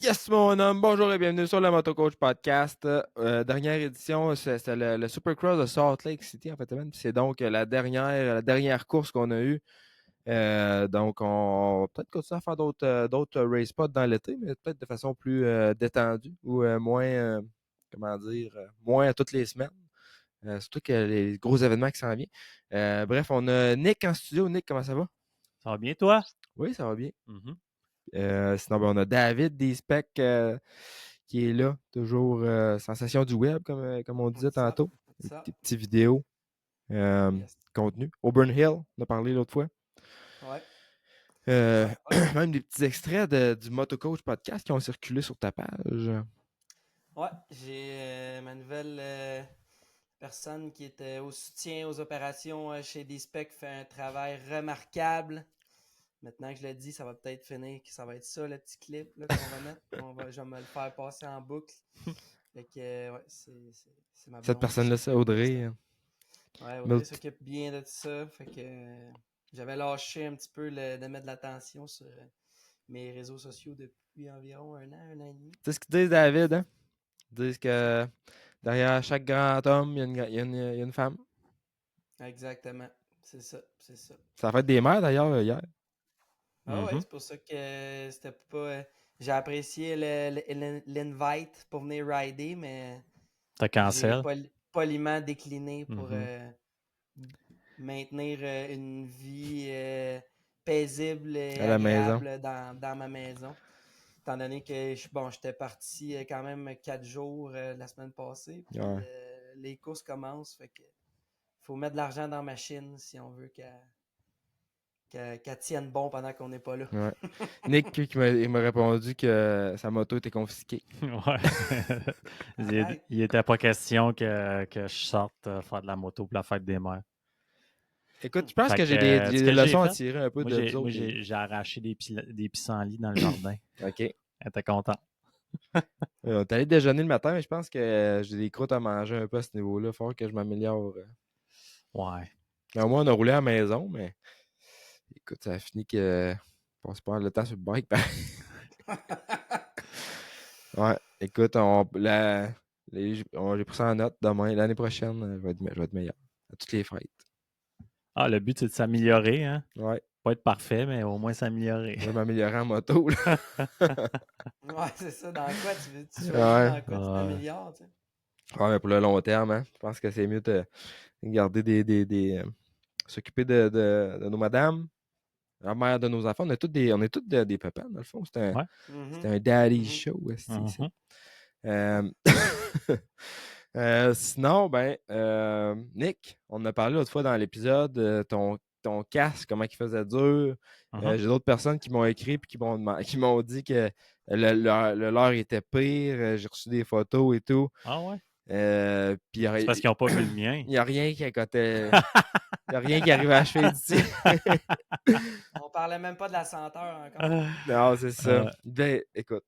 Yes, mon homme, bonjour et bienvenue sur le Motocoach Podcast. Dernière édition, c'est le Supercross de Salt Lake City, en fait, man. C'est donc la dernière course qu'on a eue. Donc, on va peut-être continuer à faire d'autres race spots dans l'été, mais peut-être de façon plus détendue ou moins, comment dire, moins toutes les semaines. Surtout que les gros événements qui s'en viennent. Bref, on a Nick en studio. Nick, comment ça va? Ça va bien, toi? Oui, ça va bien. Mhm. Sinon, ben, on a David D-Spec qui est là, toujours sensation du web, comme on disait What's up? tantôt. What's up? Des petites vidéos, Yes. contenu. Auburn Hill, on a parlé l'autre fois. Ouais. Euh, Ouais. même des petits extraits du Motocoach Podcast qui ont circulé sur ta page. Ouais. J'ai ma nouvelle personne qui était au soutien aux opérations chez D-Spec fait un travail remarquable. Maintenant que je l'ai dit, ça va peut-être finir, que ça va être ça le petit clip là, qu'on va mettre. Je vais me le faire passer en boucle. Fait que ouais, c'est ma Cette blonde qui personne-là, c'est s'occupe de ça. Audrey. Ouais, Audrey Multi- s'occupe bien de tout ça. Fait que j'avais lâché un petit peu de mettre de l'attention sur mes réseaux sociaux depuis environ un an et demi. Tu sais ce qu'ils disent, David, hein? Ils disent que derrière chaque grand homme, il y a une femme. Exactement. C'est ça, c'est ça. Ça a fait des mères, d'ailleurs, hier. Ah ouais, Mhm. c'est pour ça que c'était pas. J'ai apprécié l'invite pour venir rider, mais T'as j'ai cancel? poliment décliné pour Mhm. maintenir une vie paisible et À la maison. agréable dans ma maison. Étant donné que j'étais parti quand même 4 jours la semaine passée, puis Ouais. les courses commencent, fait que faut mettre de l'argent dans la machine si on veut qu'elle tienne bon pendant qu'on n'est pas là. Ouais. Nick, il m'a répondu que sa moto était confisquée. Ouais. Arrête. Il était pas question que je sorte faire de la moto pour la fête des mères. Écoute, je pense Fait que que, j'ai ce des que j'ai leçons à fait, tirer un peu de vous moi autres, les gars. j'ai arraché des pissenlits dans le jardin. OK. Elle était contente. On est allé déjeuner le matin, mais je pense que j'ai des croûtes à manger un peu à ce niveau-là. Il faut que je m'améliore. Ouais. Au moins, on a roulé à la maison, mais écoute, ça a fini que on passe pas le temps sur le bike. Ouais, écoute, j'ai pris ça en note demain. L'année prochaine, je vais être meilleur. À toutes les fêtes. Ah, le but, c'est de s'améliorer, hein? Ouais, Pas être parfait, mais au moins s'améliorer. je vais m'améliorer en moto, là. Ouais, c'est ça. Dans quoi tu choisis Ouais. dans quoi tu Ouais. t'améliores, tu sais? Ouais, mais pour le long terme, hein, je pense que c'est mieux de garder s'occuper de nos madames, la mère de nos enfants. On est tous des papas, dans le fond. C'est un, Ouais. c'est Mhm. un daddy Mhm. show aussi, ça. Mhm. Euh, sinon, Nick, on en a parlé l'autre fois dans l'épisode, ton casque, comment il faisait dur. Mhm. J'ai d'autres personnes qui m'ont écrit et qui m'ont dit que le leur était pire. J'ai reçu des photos et tout. Ah ouais? Puis C'est parce qu'ils n'ont pas vu le mien. il n'y a rien qui accotait. Il n'y a rien qui arrive à achever d'ici. On parlait même pas de la senteur encore. Non, c'est ça. Ben, écoute,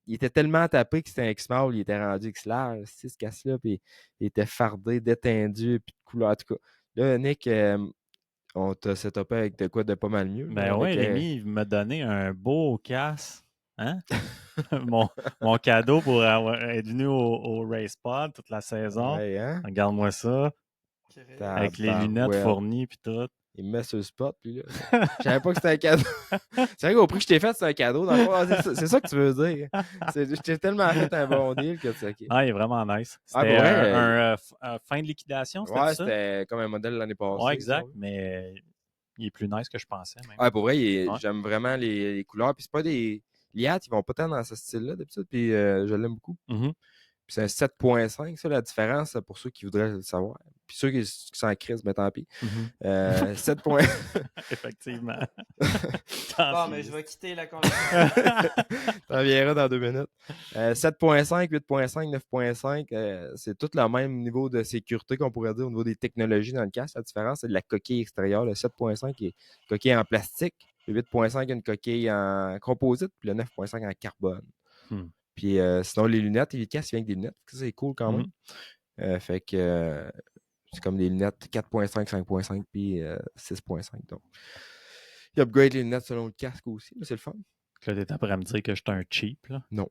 il était tellement tapé que c'était un X-Mall, il était rendu X-Large, ce casse-là, puis il était fardé, détendu, puis de couleur, en tout cas. Là, Nick, on t'a setupé avec de quoi de pas mal mieux, là, Ben ouais, avec... Rémi, il m'a donné un beau casque. Hein? mon, mon cadeau pour être venu au Race Pod toute la saison. ouais, hein? Regarde-moi ça. Chris. Avec les lunettes Tabarouette. fournies puis tout. Il me met sur le spot, puis là... Je savais pas que c'était un cadeau. C'est vrai qu'au prix que je t'ai fait, c'est un cadeau. Dans le fond, c'est ça que tu veux dire. Je t'ai tellement fait un bon deal que c'est OK. Ah, il est vraiment nice. Ah, C'était pour vrai, un fin de liquidation, c'était ouais, ça? c'était comme un modèle l'année Ouais, passée, si on exact, veut. mais il est plus nice que je pensais même. Ouais, pour vrai, Ouais. j'aime vraiment les couleurs. Puis c'est pas des. L'IAT, ils vont pas tant dans ce style-là d'habitude. Puis je l'aime beaucoup. Mhm. Puis c'est un 7.5, ça, la différence, pour ceux qui voudraient le savoir. Puis ceux qui s'en crisent, mais tant pis. Mhm. 7. Effectivement. Tant Bon, mais pis. je vais quitter la conversation. T'en verras dans 2 minutes. 7.5, 8.5, 9.5, c'est tout le même niveau de sécurité qu'on pourrait dire au niveau des technologies dans le casque. La différence, c'est de la coquille extérieure. Le 7.5 est coquille en plastique. Le 8.5 est une coquille en composite. Puis le 9.5 en carbone. Hmm. Puis sinon, les lunettes, les casques viennent avec des lunettes. Ça, c'est cool quand même. Fait que c'est comme des lunettes 4.5, 5.5 puis 6.5. Donc, il upgrade les lunettes selon le casque aussi. Mais c'est le fun. Là, t'es après à me dire que je suis un cheap, là. Non,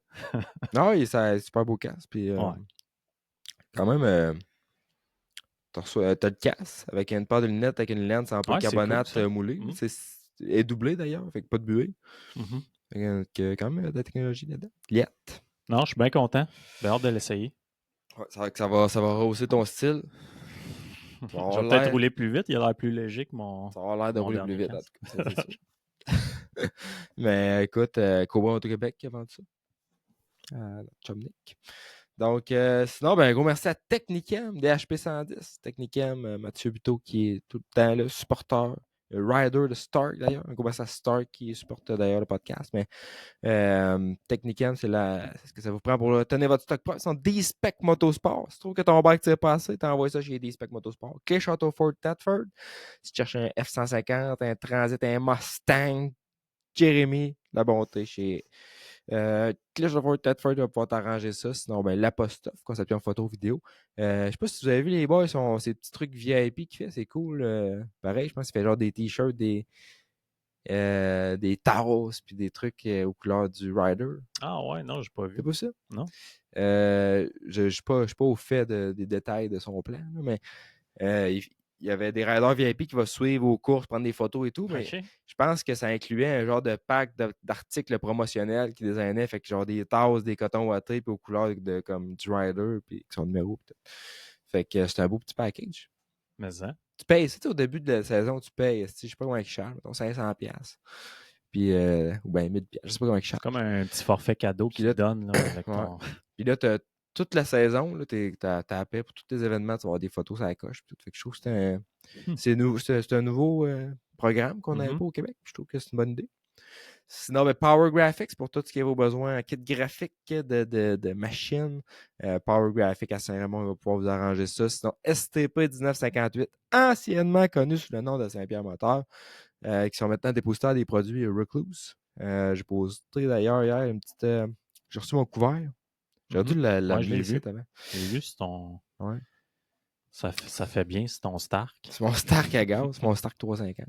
c'est un super beau casque. Puis, Ouais. quand même, t'as le casque avec une paire de lunettes avec une lente en Ouais, c'est cool, polycarbonate ça. moulée. Mhm. C'est doublé d'ailleurs, fait que pas de buée. Mhm. Fait que, quand même de la technologie là-dedans. Liette. Non, je suis bien content. J'ai hâte de l'essayer. Ouais, ça va rehausser ton style. Ça va Je avoir vais peut-être l'air, rouler plus vite. Il a l'air plus léger que mon, ça va avoir l'air de mon rouler plus dernier vite, en tout casque. cas, ça, c'est sûr. Mais écoute, Cowboy Auto-Québec qui a vendu ça. Notre chum Nick. Donc, sinon, ben, gros merci à Technicam, DHP 110. Technicam, Mathieu Buteau qui est tout le temps le supporter, le rider de Stark d'ailleurs. Un gros merci à Stark qui supporte d'ailleurs le podcast. Mais Technicam, c'est ce que ça vous prend pour tenir votre stock propre. C'est un D-Spec Motorsport. Si tu trouves que ton bike tire pas assez, t'envoies ça chez D-Spec Motorsport. Clé Château Ford Thetford. Si tu cherches un F-150, un Transit, un Mustang, Jérémy, la bonté chez Clé Château Thetford va pouvoir t'arranger ça. Sinon, ben, l'apostrophe, conception photo vidéo. Je sais pas si vous avez vu les boys, ces petits trucs VIP qu'il fait, c'est cool. Pareil, je pense qu'il fait genre des t-shirts, des taros, puis des trucs aux couleurs du Rider. Ah ouais, non, j'ai pas vu. C'est pas ça? Non. Je ne suis pas au fait des détails de son plan, là, mais il y avait des riders VIP qui vont suivre aux courses, prendre des photos et tout, mais OK. je pense que ça incluait un genre de pack d'articles promotionnels qui désignait, fait que genre des tasses, des cotons wattés, puis aux couleurs comme du Rider, puis son numéro. Fait que c'est un beau petit package. Mais ça. Tu payes, tu sais, au début de la saison, tu payes, je sais pas comment il charge, mettons 500$. Puis, ou bien 1000$, je sais pas comment il C'est charge. comme un petit forfait cadeau Puis qu'ils là, te donnent là, avec ouais. ton. Puis là, toute la saison, là, t'as à paix pour tous tes événements, tu vas avoir des photos, ça coche. Puis tout. Fait que je trouve que c'est un nouveau programme qu'on n'avait Mhm. pas au Québec. Je trouve que c'est une bonne idée. Sinon, ben, Power Graphics pour tout ce qui est vos besoins, un kit graphique de machines. Power Graphics à Saint-Raymond, il va pouvoir vous arranger ça. Sinon, STP 1958, anciennement connu sous le nom de Saint-Pierre Moteur, qui sont maintenant dépositaires des produits Recluse. J'ai posté d'ailleurs hier une petite. J'ai reçu mon couvert. J'aurais dû Mhm. Ouais, je l'amener l'ai ici vu. avant. Je l'ai vu, c'est ton. Ouais. Ça fait bien, c'est ton Stark. C'est mon Stark à gaz, c'est mon Stark 350.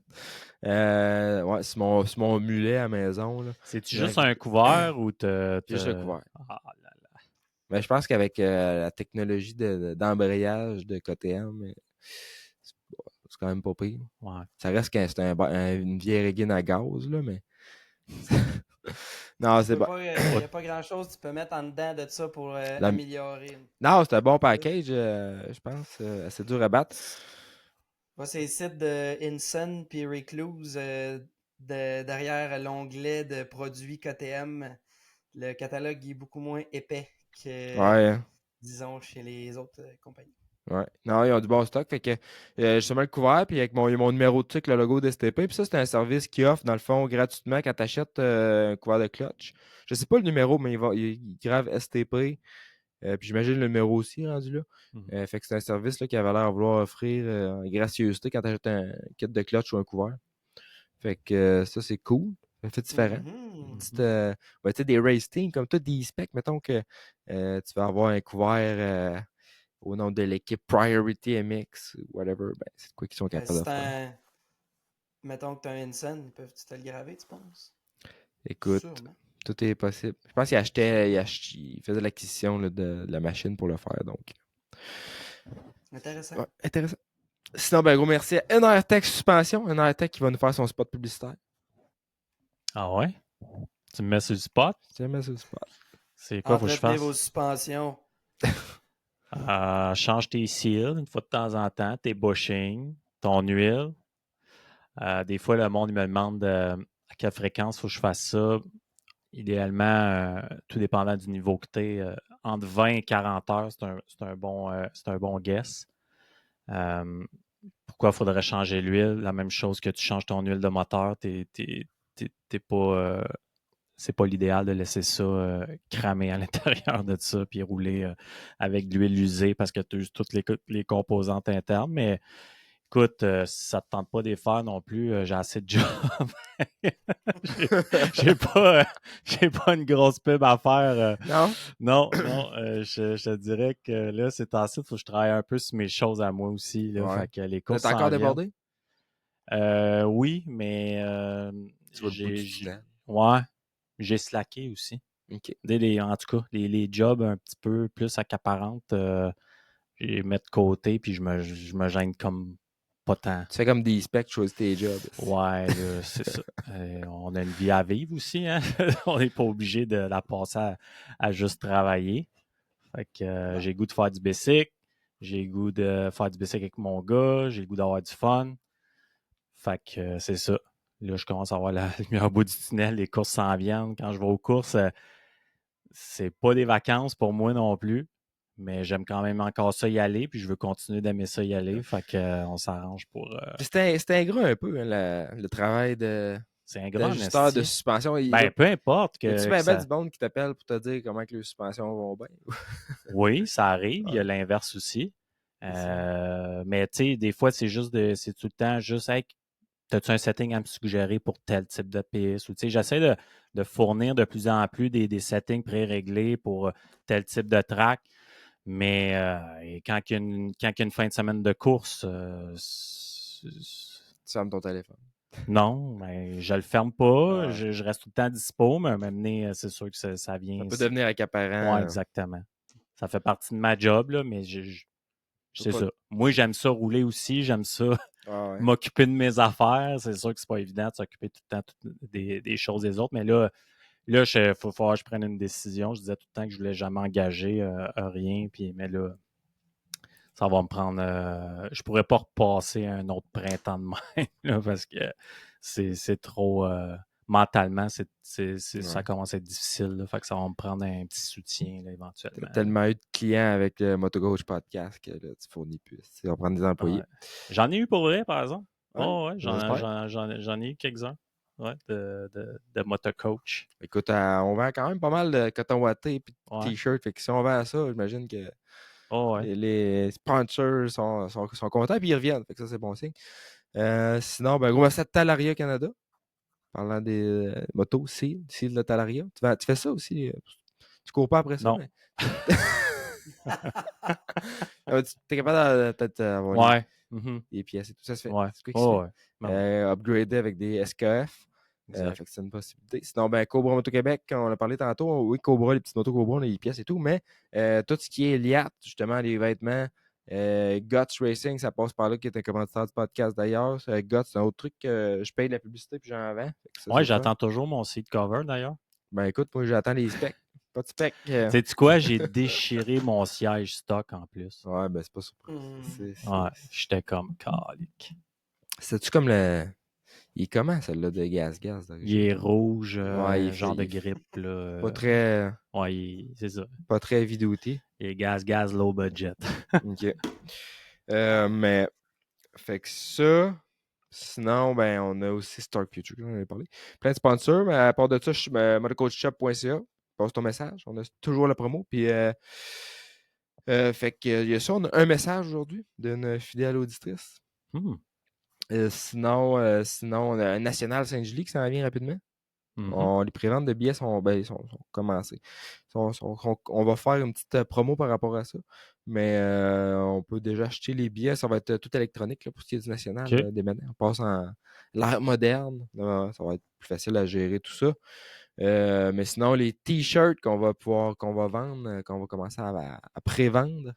Ouais, c'est mon mulet à la maison. Là. C'est-tu Là, juste un couvert ou juste le couvert. Ah là là. Mais je pense qu'avec la technologie d'embrayage de KTM, c'est quand même pas pire. Ouais. Ça reste que c'est une vieille régine à gaz, là, mais. Non, c'est bon. Il n'y a pas grand-chose que tu peux mettre en dedans de ça pour l'améliorer. Non, c'est un bon package, je pense. C'est dur à battre. Moi, c'est le site de Insun puis Recluse derrière l'onglet de produits KTM. Le catalogue est beaucoup moins épais que, Ouais. disons, chez les autres compagnies. Ouais. Non, ils ont du bon stock. Fait que justement le couvert, puis avec mon numéro de truc, le logo d'STP. Puis ça, c'est un service qui offre, dans le fond, gratuitement quand tu achètes un couvert de clutch. Je sais pas le numéro, mais il grave STP. Puis j'imagine le numéro aussi rendu là. Mhm. Fait que c'est un service là, qui avait l'air de vouloir offrir en gracieuseté quand tu achètes un kit de clutch ou un couvert. Fait que ça, c'est cool. Ça fait différent. Mhm. Petite, tu sais, des race teams, comme toi, des specs, mettons que tu vas avoir un couvert au nom de l'équipe Priority MX, whatever, ben, c'est quoi qu'ils sont capables Si de faire. mettons que tu as un Insun, ils peuvent te le graver, tu penses? Écoute, Sûrement. tout est possible. Je pense qu'il il faisait l'acquisition là, de la machine pour le faire, donc. Intéressant. Ouais, intéressant. Sinon, ben, gros merci à NRTech Suspension, NRTech qui va nous faire son spot publicitaire. Ah ouais? Tu me mets sur le spot? Tu mets sur le spot. C'est quoi faut que je Entretenez fasse? vos suspensions. Change tes seals une fois de temps en temps, tes bushings, ton huile. Des fois, le monde il me demande à quelle fréquence il faut que je fasse ça. Idéalement, tout dépendant du niveau que tu es, entre 20 et 40 heures, c'est un bon guess. Pourquoi il faudrait changer l'huile? La même chose que tu changes ton huile de moteur, t'es pas, c'est pas l'idéal de laisser ça cramer à l'intérieur de ça puis rouler avec de l'huile usée parce que tu uses toutes les composantes internes. Mais écoute, si ça ne te tente pas de les faire non plus, j'ai assez de job. j'ai pas une grosse pub à faire. Non? Non, je te dirais que là, c'est assez, il faut que je travaille un peu sur mes choses à moi aussi. Là, Ouais. fait que les Vous courses êtes encore s'en viennent. débordé? Oui, mais Tu vas le bout du tunnel. ouais. J'ai slacké aussi. OK. En tout cas, les jobs un petit peu plus accaparantes, je les mets de côté, puis je me gêne comme pas tant. Tu fais comme des specs, tu choisis tes jobs. Ouais, là, c'est ça. On a une vie à vivre aussi, hein? On n'est pas obligé de la passer à juste travailler. Fait que j'ai le goût de faire du bicycle, j'ai le goût de faire du bicycle avec mon gars, j'ai le goût d'avoir du fun. Fait que c'est ça. Là, je commence à avoir la lumière au bout du tunnel, les courses s'en viennent. Quand je vais aux courses, c'est pas des vacances pour moi non plus, mais j'aime quand même encore ça y aller, puis je veux continuer d'aimer ça y aller. Fait que on s'arrange pour. Puis c'était ingrat un peu, hein, le travail C'est un grand d'ajusteur de esti. suspension. Ben, peu importe Y a-tu que bien ça. du monde qui t'appelle pour te dire comment que les suspensions vont bien? Oui, ça arrive. Il y a Ouais. l'inverse aussi. C'est ça. Mais tu sais, des fois, c'est tout le temps juste, hey, as-tu un setting à me suggérer pour tel type de piste? Ou tu sais, j'essaie de fournir de plus en plus des settings pré-réglés pour tel type de track. Mais et quand il y a une fin de semaine de course, Tu fermes ton téléphone. non, mais je le ferme pas. Ouais. Je reste tout le temps dispo, mais à un moment donné, c'est sûr que ça vient. Ça peut devenir Ouais, accaparant. exactement. Ça fait partie de ma job, là, mais c'est Pas... ça. Moi, j'aime ça rouler aussi. J'aime ça Ah ouais. m'occuper de mes affaires. C'est sûr que c'est pas évident de s'occuper tout le temps des choses des autres, mais là, il faut falloir que je prenne une décision. Je disais tout le temps que je voulais jamais engager rien, mais là, ça va me prendre. Je pourrais pas repasser un autre printemps de même là, parce que c'est trop. Mentalement, ça commence à être difficile. Là, fait que ça va me prendre un petit soutien là, éventuellement. T'as tellement eu de clients avec le Motocoach Podcast que là, tu fournis plus. Tu vas prendre des employés. Ouais. J'en ai eu pour vrai, par exemple. Ouais, Oh, ouais, j'espère. j'en ai eu quelques-uns. Ouais, de motocoach. Écoute, on vend quand même pas mal de coton watté et de Ouais. t-shirts. Fait que si on vend ça, j'imagine que Oh, ouais. les sponsors sont contents et ils reviennent. Fait que ça, c'est bon signe. Sinon, ben, gros, merci à Talaria Canada. Parlant des motos, Seal de Talaria. Tu fais ça aussi. Tu cours pas après ça, Non. mais. Tu es capable peut-être avoir Ouais. Mhm. les pièces et tout ça. Se fait. Ouais. C'est quoi qui se Oh, fait? ouais. Ben ouais. Upgrader avec des SKF. Exact. Fait que c'est une possibilité. Sinon, ben, Cobra Moto Québec, on a parlé tantôt. Oui, Cobra, les petites motos Cobra, on a les pièces et tout, mais tout ce qui est liat, justement, les vêtements, Guts Racing, ça passe par là, qui est un commanditaire du podcast d'ailleurs. Guts, c'est un autre truc que je paye de la publicité puis j'en vends. Fait que ça, c'est Ouais, le fun. j'attends toujours mon seat cover d'ailleurs. Ben écoute, moi j'attends les specs. Pas de specs. Sais-tu quoi? J'ai déchiré mon siège stock en plus. Ouais, ben c'est pas surpris. Ouais, j'étais comme calique. C'est-tu comme le. Il est comment celle-là de gaz Il d'origine? est rouge, Ouais, un genre de grippe. pas très. Ouais, c'est ça. Pas très vidouté. Il est gaz low budget. OK. Mais fait que ça. Sinon, ben, on a aussi Stark Future, on en avait parlé. Plein de sponsors, mais à part de ça, je suis motocoachshop.ca. Passe ton message. On a toujours la promo. Puis, fait que, il y a ça. On a un message aujourd'hui d'une fidèle auditrice. Sinon, on a un National Saint-Julie qui s'en vient rapidement. Les préventes de billets sont commencées. On va faire une petite promo par rapport à ça. Mais on peut déjà acheter les billets. Ça va être tout électronique là, pour ce qui est du national. OK. Des on passe en l'ère moderne. Là, ça va être plus facile à gérer tout ça. Mais sinon, les t-shirts qu'on va vendre, qu'on va commencer à pré-vendre.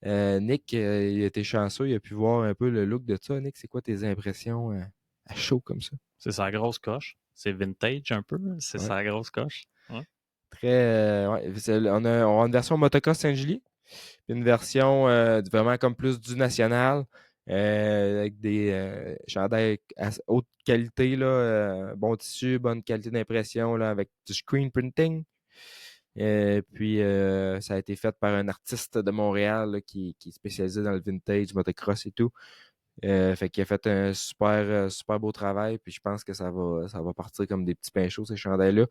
Nick, il a été chanceux. Il a pu voir un peu le look de ça. Nick, c'est quoi tes impressions à chaud comme ça? C'est sa grosse coche. C'est vintage un peu. C'est Ouais. sa grosse coche. Ouais. Très. Ouais, on a une version motocross Saint-Julie, puis une version vraiment comme plus du national, avec des chandails à haute qualité, là, bon tissu, bonne qualité d'impression, là, avec du screen printing. Puis ça a été fait par un artiste de Montréal là, qui est spécialisé dans le vintage, motocross et tout. Fait qu'il a fait un super beau travail, puis je pense que ça va partir comme des petits pains chauds, ces chandails-là.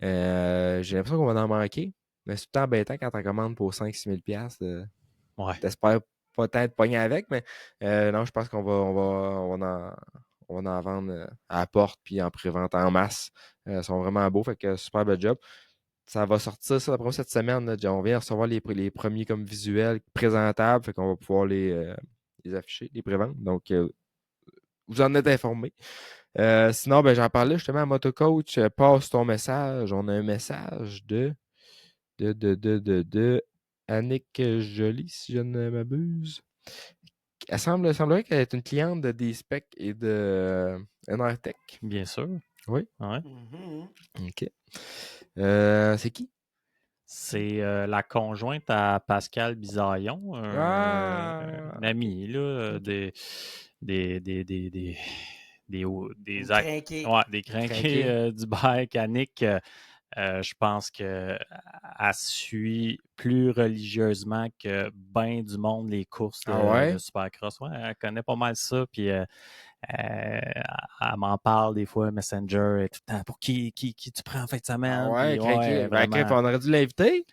J'ai l'impression qu'on va en manquer, mais c'est tout le temps embêtant quand t'en commandes pour 5-6 000 $. Ouais. T'espères peut-être pogner avec, mais non, je pense on va en vendre à la porte puis en pré-vente en masse. Ils sont vraiment beaux, fait que super bel job. Ça va sortir ça après cette semaine. Là, on vient recevoir les premiers comme visuels présentables, fait qu'on va pouvoir les afficher, les préventes. Donc, vous en êtes informés. Sinon, ben, j'en parlais justement à Motocoach. Passe ton message. On a un message de Annick Joly, si je ne m'abuse. Semblerait qu'elle est une cliente de D-Spec et de NRTech. Bien sûr. Oui. Ouais. OK. C'est qui? C'est la conjointe à Pascal Bisaillon, un ami là, OK. des Crinqué. ouais, des crinqués du bike. Annick, je pense qu'elle suit plus religieusement que bien du monde les courses Ah de ouais? Supercross. Ouais, elle connaît pas mal ça. Puis elle m'en parle des fois, Messenger, et tout le temps. Pour qui tu prends en fin de Ah semaine? ouais, Puis ouais, craqué. Ben, crème, vraiment. on aurait dû l'inviter.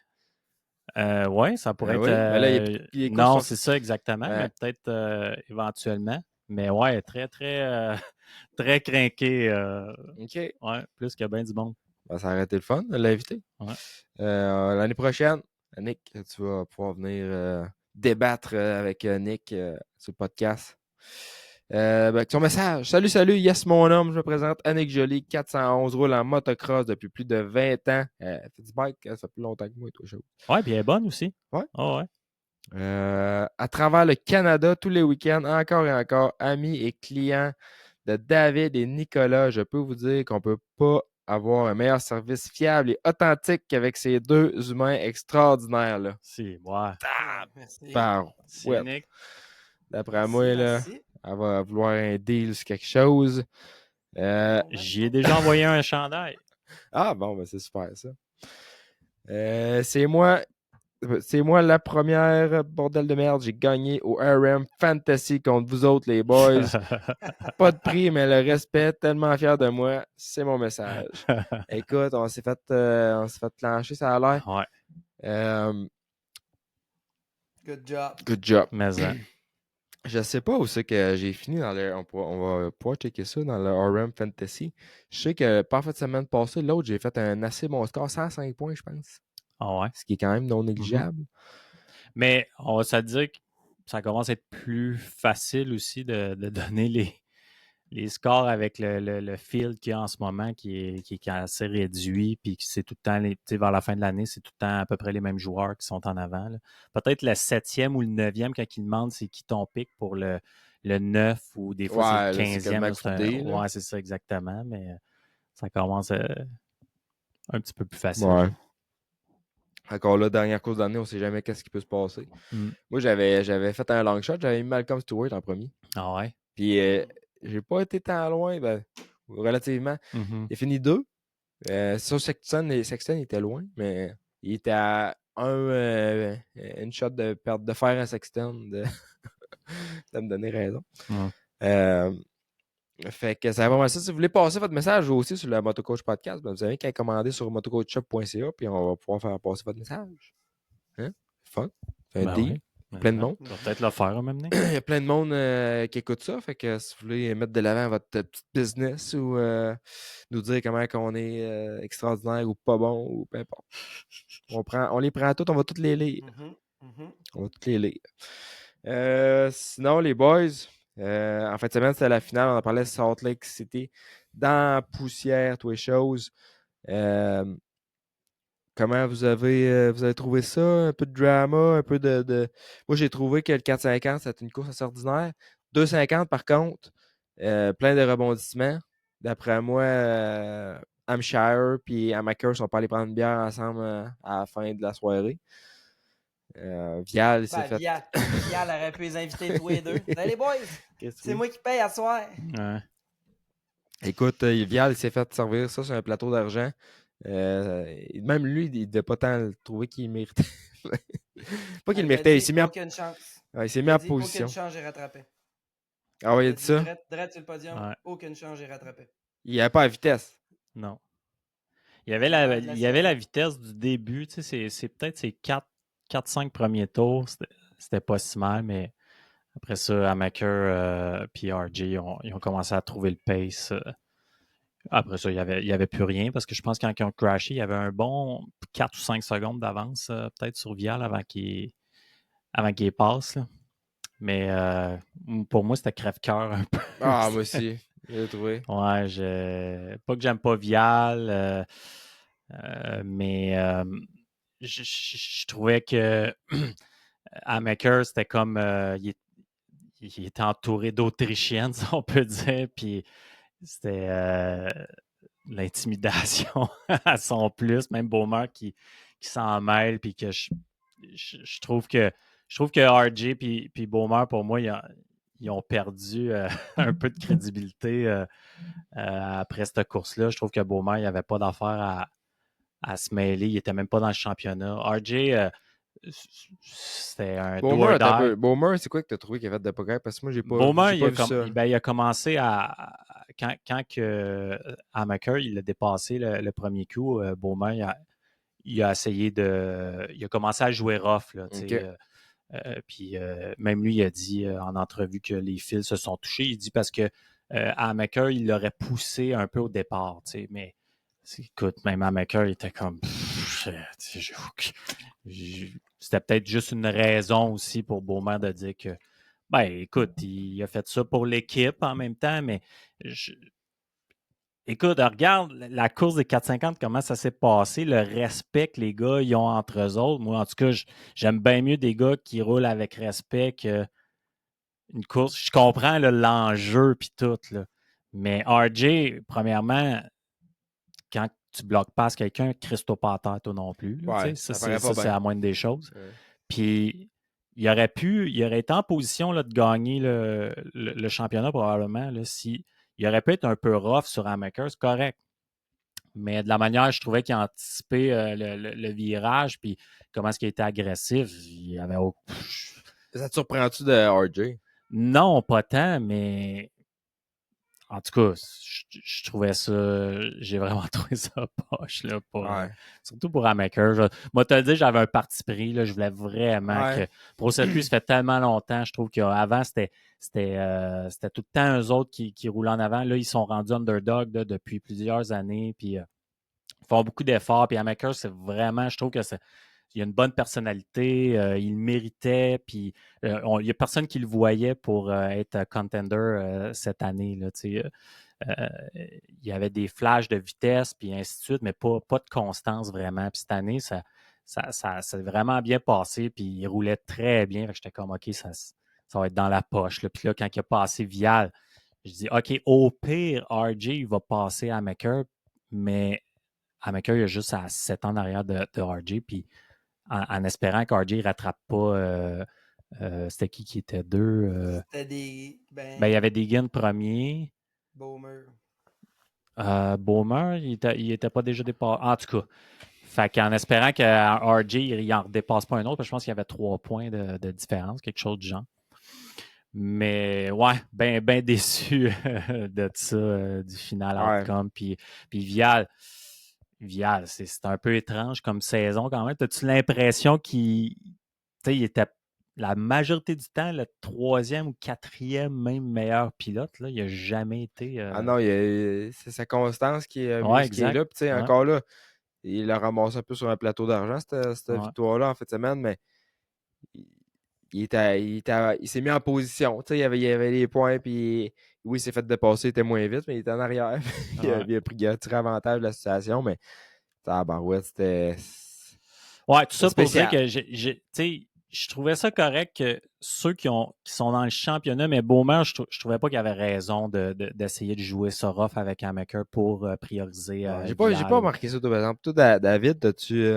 Ouais, ça pourrait être. Oui, mais là, puis les courses Non, sont. c'est ça exactement, mais Ouais. peut-être éventuellement. Mais ouais, très, très, très crinqué. OK. Ouais, plus que bien du monde. Ben, ça aurait été le fun de l'inviter. Ouais. L'année prochaine, Nick, tu vas pouvoir venir débattre avec Nick sur le podcast. Ton message. Salut, yes mon homme, je me présente Annick Joly, 411, roule en motocross depuis plus de 20 ans. Fait du bike, ça fait plus longtemps que moi et toi, chose. Ouais, puis elle est bonne aussi. Ouais. Oh, ouais. À travers le Canada, tous les week-ends, encore et encore, amis et clients de David et Nicolas, je peux vous dire qu'on ne peut pas avoir un meilleur service fiable et authentique qu'avec ces deux humains extraordinaires-là. Si, ouais. Merci. Si, Ouais. Nick. D'après moi, là, Merci. elle va vouloir un deal sur quelque chose. J'y ai déjà envoyé un chandail. Ah bon, ben c'est super ça. C'est moi la première, bordel de merde. J'ai gagné au RM Fantasy contre vous autres, les boys. Pas de prix, mais le respect, tellement fier de moi. C'est mon message. Écoute, on s'est fait clencher, ça a l'air. Ouais, Good job. Good job. mais Je sais pas où c'est que j'ai fini dans le. On va pouvoir checker ça dans le RM Fantasy. Je sais que pas en fait semaine passée, l'autre, j'ai fait un assez bon score, 105 points, je pense. ah ouais. Ce qui est quand même non négligeable. Mais on va se dire que ça commence à être plus facile aussi de donner les scores avec le field qu'il y a en ce moment qui est assez réduit, puis que c'est tout le temps, vers la fin de l'année, c'est tout le temps à peu près les mêmes joueurs qui sont en avant. Là. Peut-être le 7e ou le 9e, quand ils demandent c'est qui ton pick pour le 9 ou des fois c'est Ouais, le là, c'est 15e. quasiment Là, coudé, là. ouais, c'est ça exactement, mais ça commence un petit peu plus facile. Ouais. Encore là, dernière course d'année, on sait jamais qu'est-ce qui peut se passer. Moi, j'avais fait un long shot, j'avais mis Malcolm Stewart en premier. Ah ouais? Puis, j'ai pas été tant loin, relativement. Mm-hmm. Il a fini 2. Sur Sexton, il était loin, mais il était à une shot de perdre de fer à Sexton. Ça me donnait raison. Mm. Fait que ça va vraiment ça. Si vous voulez passer votre message aussi sur le Motocoach Podcast, vous avez qu'à commander sur motocoachshop.ca puis on va pouvoir faire passer votre message. Hein? Fun. Fait un deal. Oui. Plein de monde. On va peut-être le faire même. Il y a plein de monde qui écoute ça. Fait que si vous voulez mettre de l'avant votre petit business ou nous dire comment on est extraordinaire ou pas bon ou peu importe. On les prend toutes, on va toutes les lire. On va toutes les lire. Sinon, les boys, en fin de semaine, c'était la finale. On en parlait de Salt Lake City. Dans la poussière, toutes les choses. Comment vous avez trouvé ça? Un peu de drama, un peu de... Moi, j'ai trouvé que le 450, c'était une course assez ordinaire. 250, par contre, plein de rebondissements. D'après moi, Hampshire et Amaker sont pas allés prendre une bière ensemble à la fin de la soirée. Vial, il s'est fait... Vial aurait pu les inviter tous les deux. Salut les boys! C'est moi qui paye à soir. Ouais. Écoute, Vial, il s'est fait servir ça sur un plateau d'argent. Même lui, il ne devait pas tant le trouver qu'il méritait. Pas qu'il le méritait, il s'est mis en... Aucune chance. Ouais, il s'est mis en position. Aucune chance, j'ai rattrapé. Ah ouais, il a dit ça? Direct sur le podium, Ouais. aucune chance, j'ai rattrapé. Il n'y avait pas la vitesse. Non. Il y avait la vitesse du début. Tu sais, c'est peut-être ces 4-5 premiers tours. C'était pas si mal, mais après ça, Amaker et RJ, ils ont commencé à trouver le pace. Après ça, il y avait plus rien parce que je pense que quand ils ont crashé, il y avait un bon 4 ou 5 secondes d'avance, peut-être sur Vial avant qu'il passe. Là. Mais pour moi, c'était crève-cœur un peu. Ah, moi aussi. J'ai trouvé. Ouais, pas que j'aime pas Vial, mais je trouvais que Amaker, c'était comme il était entouré d'Autrichiennes, si on peut dire, puis c'était l'intimidation à son plus, même Beaumont qui s'en mêle, puis que je trouve que RJ puis Beaumont, pour moi, ils ont perdu un peu de crédibilité après cette course-là. Je trouve que Beaumont, il n'avait pas d'affaire à se mêler. Il n'était même pas dans le championnat. RJ, c'était un do Boomer, or attends un die. peu. Boomer, c'est quoi que tu as trouvé qu'il a fait de progrès? Parce que moi, Beaumont, j'ai pas vu ça. il a commencé quand Amaker, il a dépassé le premier coup, Beaumont, il a essayé il a commencé à jouer rough, là, tu OK. sais, puis même lui, il a dit en entrevue que les fils se sont touchés. Il dit parce que Amaker, il l'aurait poussé un peu au départ, tu sais, mais écoute, même Amaker, il était comme c'était peut-être juste une raison aussi pour Beaumont de dire que ben écoute, il a fait ça pour l'équipe en même temps, mais écoute, regarde la course des 450, comment ça s'est passé, le respect que les gars ils ont entre eux autres. Moi, en tout cas, j'aime bien mieux des gars qui roulent avec respect qu'une course. Je comprends là, l'enjeu puis tout, là. Mais RJ, premièrement, quand tu bloques pas quelqu'un, Christo pas à terre, toi non plus. Là, Ouais, ça, ça paraît pas c'est bien. la moindre des choses. Ouais. Puis il aurait été en position là, de gagner le championnat probablement là, si il aurait pu être un peu rough sur Amaker, c'est correct. Mais de la manière, je trouvais qu'il a anticipé le virage, puis comment est-ce qu'il était agressif, il y avait Ça te surprend-tu de RJ? non, pas tant, mais en tout cas, je trouvais ça, j'ai vraiment trouvé ça poche, là, Ouais. surtout pour Amaker. Moi, te dit, j'avais un parti pris, là, je voulais vraiment Ouais. que, pour cette lui, ça fait tellement longtemps, je trouve qu'avant, c'était tout le temps eux autres qui roulaient en avant. Là, ils sont rendus underdog là, depuis plusieurs années, puis ils font beaucoup d'efforts, puis Amaker, c'est vraiment, je trouve que il a une bonne personnalité, il le méritait, puis il n'y a personne qui le voyait pour être contender cette année. Là, il y avait des flashs de vitesse, puis ainsi de suite, mais pas de constance vraiment. Puis cette année, ça s'est vraiment bien passé, puis il roulait très bien. J'étais comme, OK, ça va être dans la poche. Là. Puis là, quand il a passé Vial, je dis, OK, au pire, RJ, il va passer à Maker, mais à Maker, il a juste à 7 ans derrière de RJ, puis en espérant qu'RJ ne rattrape pas. C'était qui était deux? C'était des. Ben, il y Ben. avait Deegan premier. Boomer. Bowmer, il était pas déjà dépassé. En tout cas, fait qu'en espérant que RJ, il n'en redépasse pas un autre, parce que je pense qu'il y avait 3 points de différence, quelque chose du genre. Mais ouais, ben déçu de ça, du final Ouais. outcome. Puis Vial, c'est un peu étrange comme saison quand même. As-tu l'impression qu'il était la majorité du temps le 3e ou 4e même meilleur pilote? Là. Il n'a jamais été. Ah non, c'est sa constance qui est mieux Ouais, ce qui est exact. là. Puis, tu sais, Ouais, encore là, il a ramassé un peu sur un plateau d'argent, cette ouais. victoire-là, en fait, semaine, mais il, il s'est mis en position. Tu sais, il y avait les points, puis oui, il s'est fait dépasser, il était moins vite, mais il était en arrière. Ouais. Il a tiré avantage de la situation, mais tabarouette, c'était Ouais, tout ça pour dire spécial. que tu sais, je trouvais ça correct que ceux qui sont dans le championnat, mais Bowman, je trouvais pas qu'il avait raison d'essayer de jouer ça rough avec Amaker pour prioriser Ouais, j'ai pas Vial. remarqué ça, toi, par exemple. Toi, David, as-tu.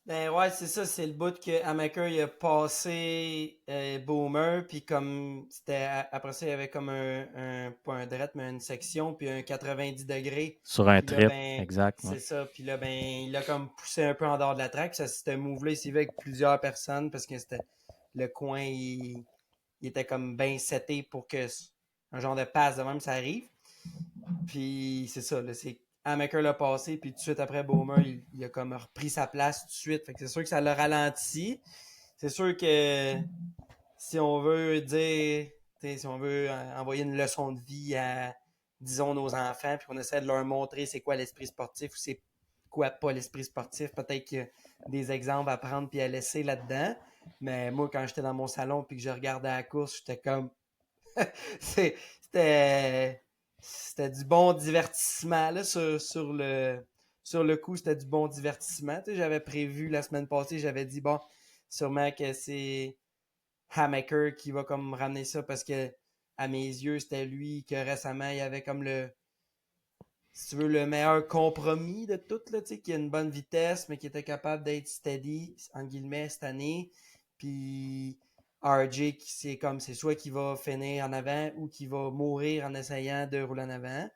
Ben ouais, c'est ça, c'est le bout que Amaker il a passé Boomer, puis comme c'était après ça, il y avait comme pas un drette, mais une section, puis un 90 degrés. Sur un Puis là, trip, ben, exact. Ouais. c'est ça. Puis là, ben, il a comme poussé un peu en dehors de la track. Ça, c'était move-là, il s'y va avec plusieurs personnes parce que c'était le coin, il était comme bien seté pour que un genre de passe de même, ça arrive. Puis c'est ça, là, c'est Amaker l'a passé, puis tout de suite après Boomer, il a comme repris sa place tout de suite. Fait que c'est sûr que ça l'a ralenti. C'est sûr que si on veut dire, si on veut envoyer une leçon de vie à, disons, nos enfants, puis qu'on essaie de leur montrer c'est quoi l'esprit sportif ou c'est quoi pas l'esprit sportif, peut-être qu'il y a des exemples à prendre puis à laisser là-dedans. Mais moi, quand j'étais dans mon salon puis que je regardais la course, j'étais comme C'était du bon divertissement. Là, sur le coup, c'était du bon divertissement. Tu sais, j'avais prévu la semaine passée, j'avais dit, bon, sûrement que c'est Hamaker qui va comme ramener ça parce que, à mes yeux, c'était lui que récemment, il y avait comme si tu veux, le meilleur compromis de tout, là, tu sais, qui a une bonne vitesse, mais qui était capable d'être steady, en guillemets, cette année. Puis RJ, c'est soit qui va finir en avant ou qui va mourir en essayant de rouler en avant.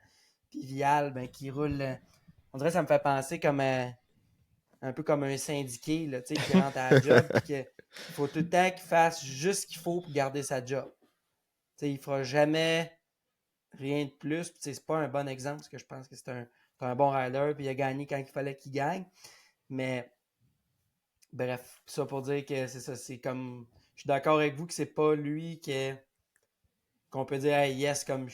Puis Vial, ben, qui roule. On dirait que ça me fait penser comme un peu comme un syndiqué, là, tu sais, qui rentre à la job, puis qu'il faut tout le temps qu'il fasse juste ce qu'il faut pour garder sa job. Tu sais, il fera jamais rien de plus. Puis, c'est pas un bon exemple parce que je pense que c'est un bon rider. Puis il a gagné quand il fallait qu'il gagne. Mais bref, ça pour dire que c'est ça. C'est comme. Je suis d'accord avec vous que c'est pas lui qu'on peut dire hey, yes comme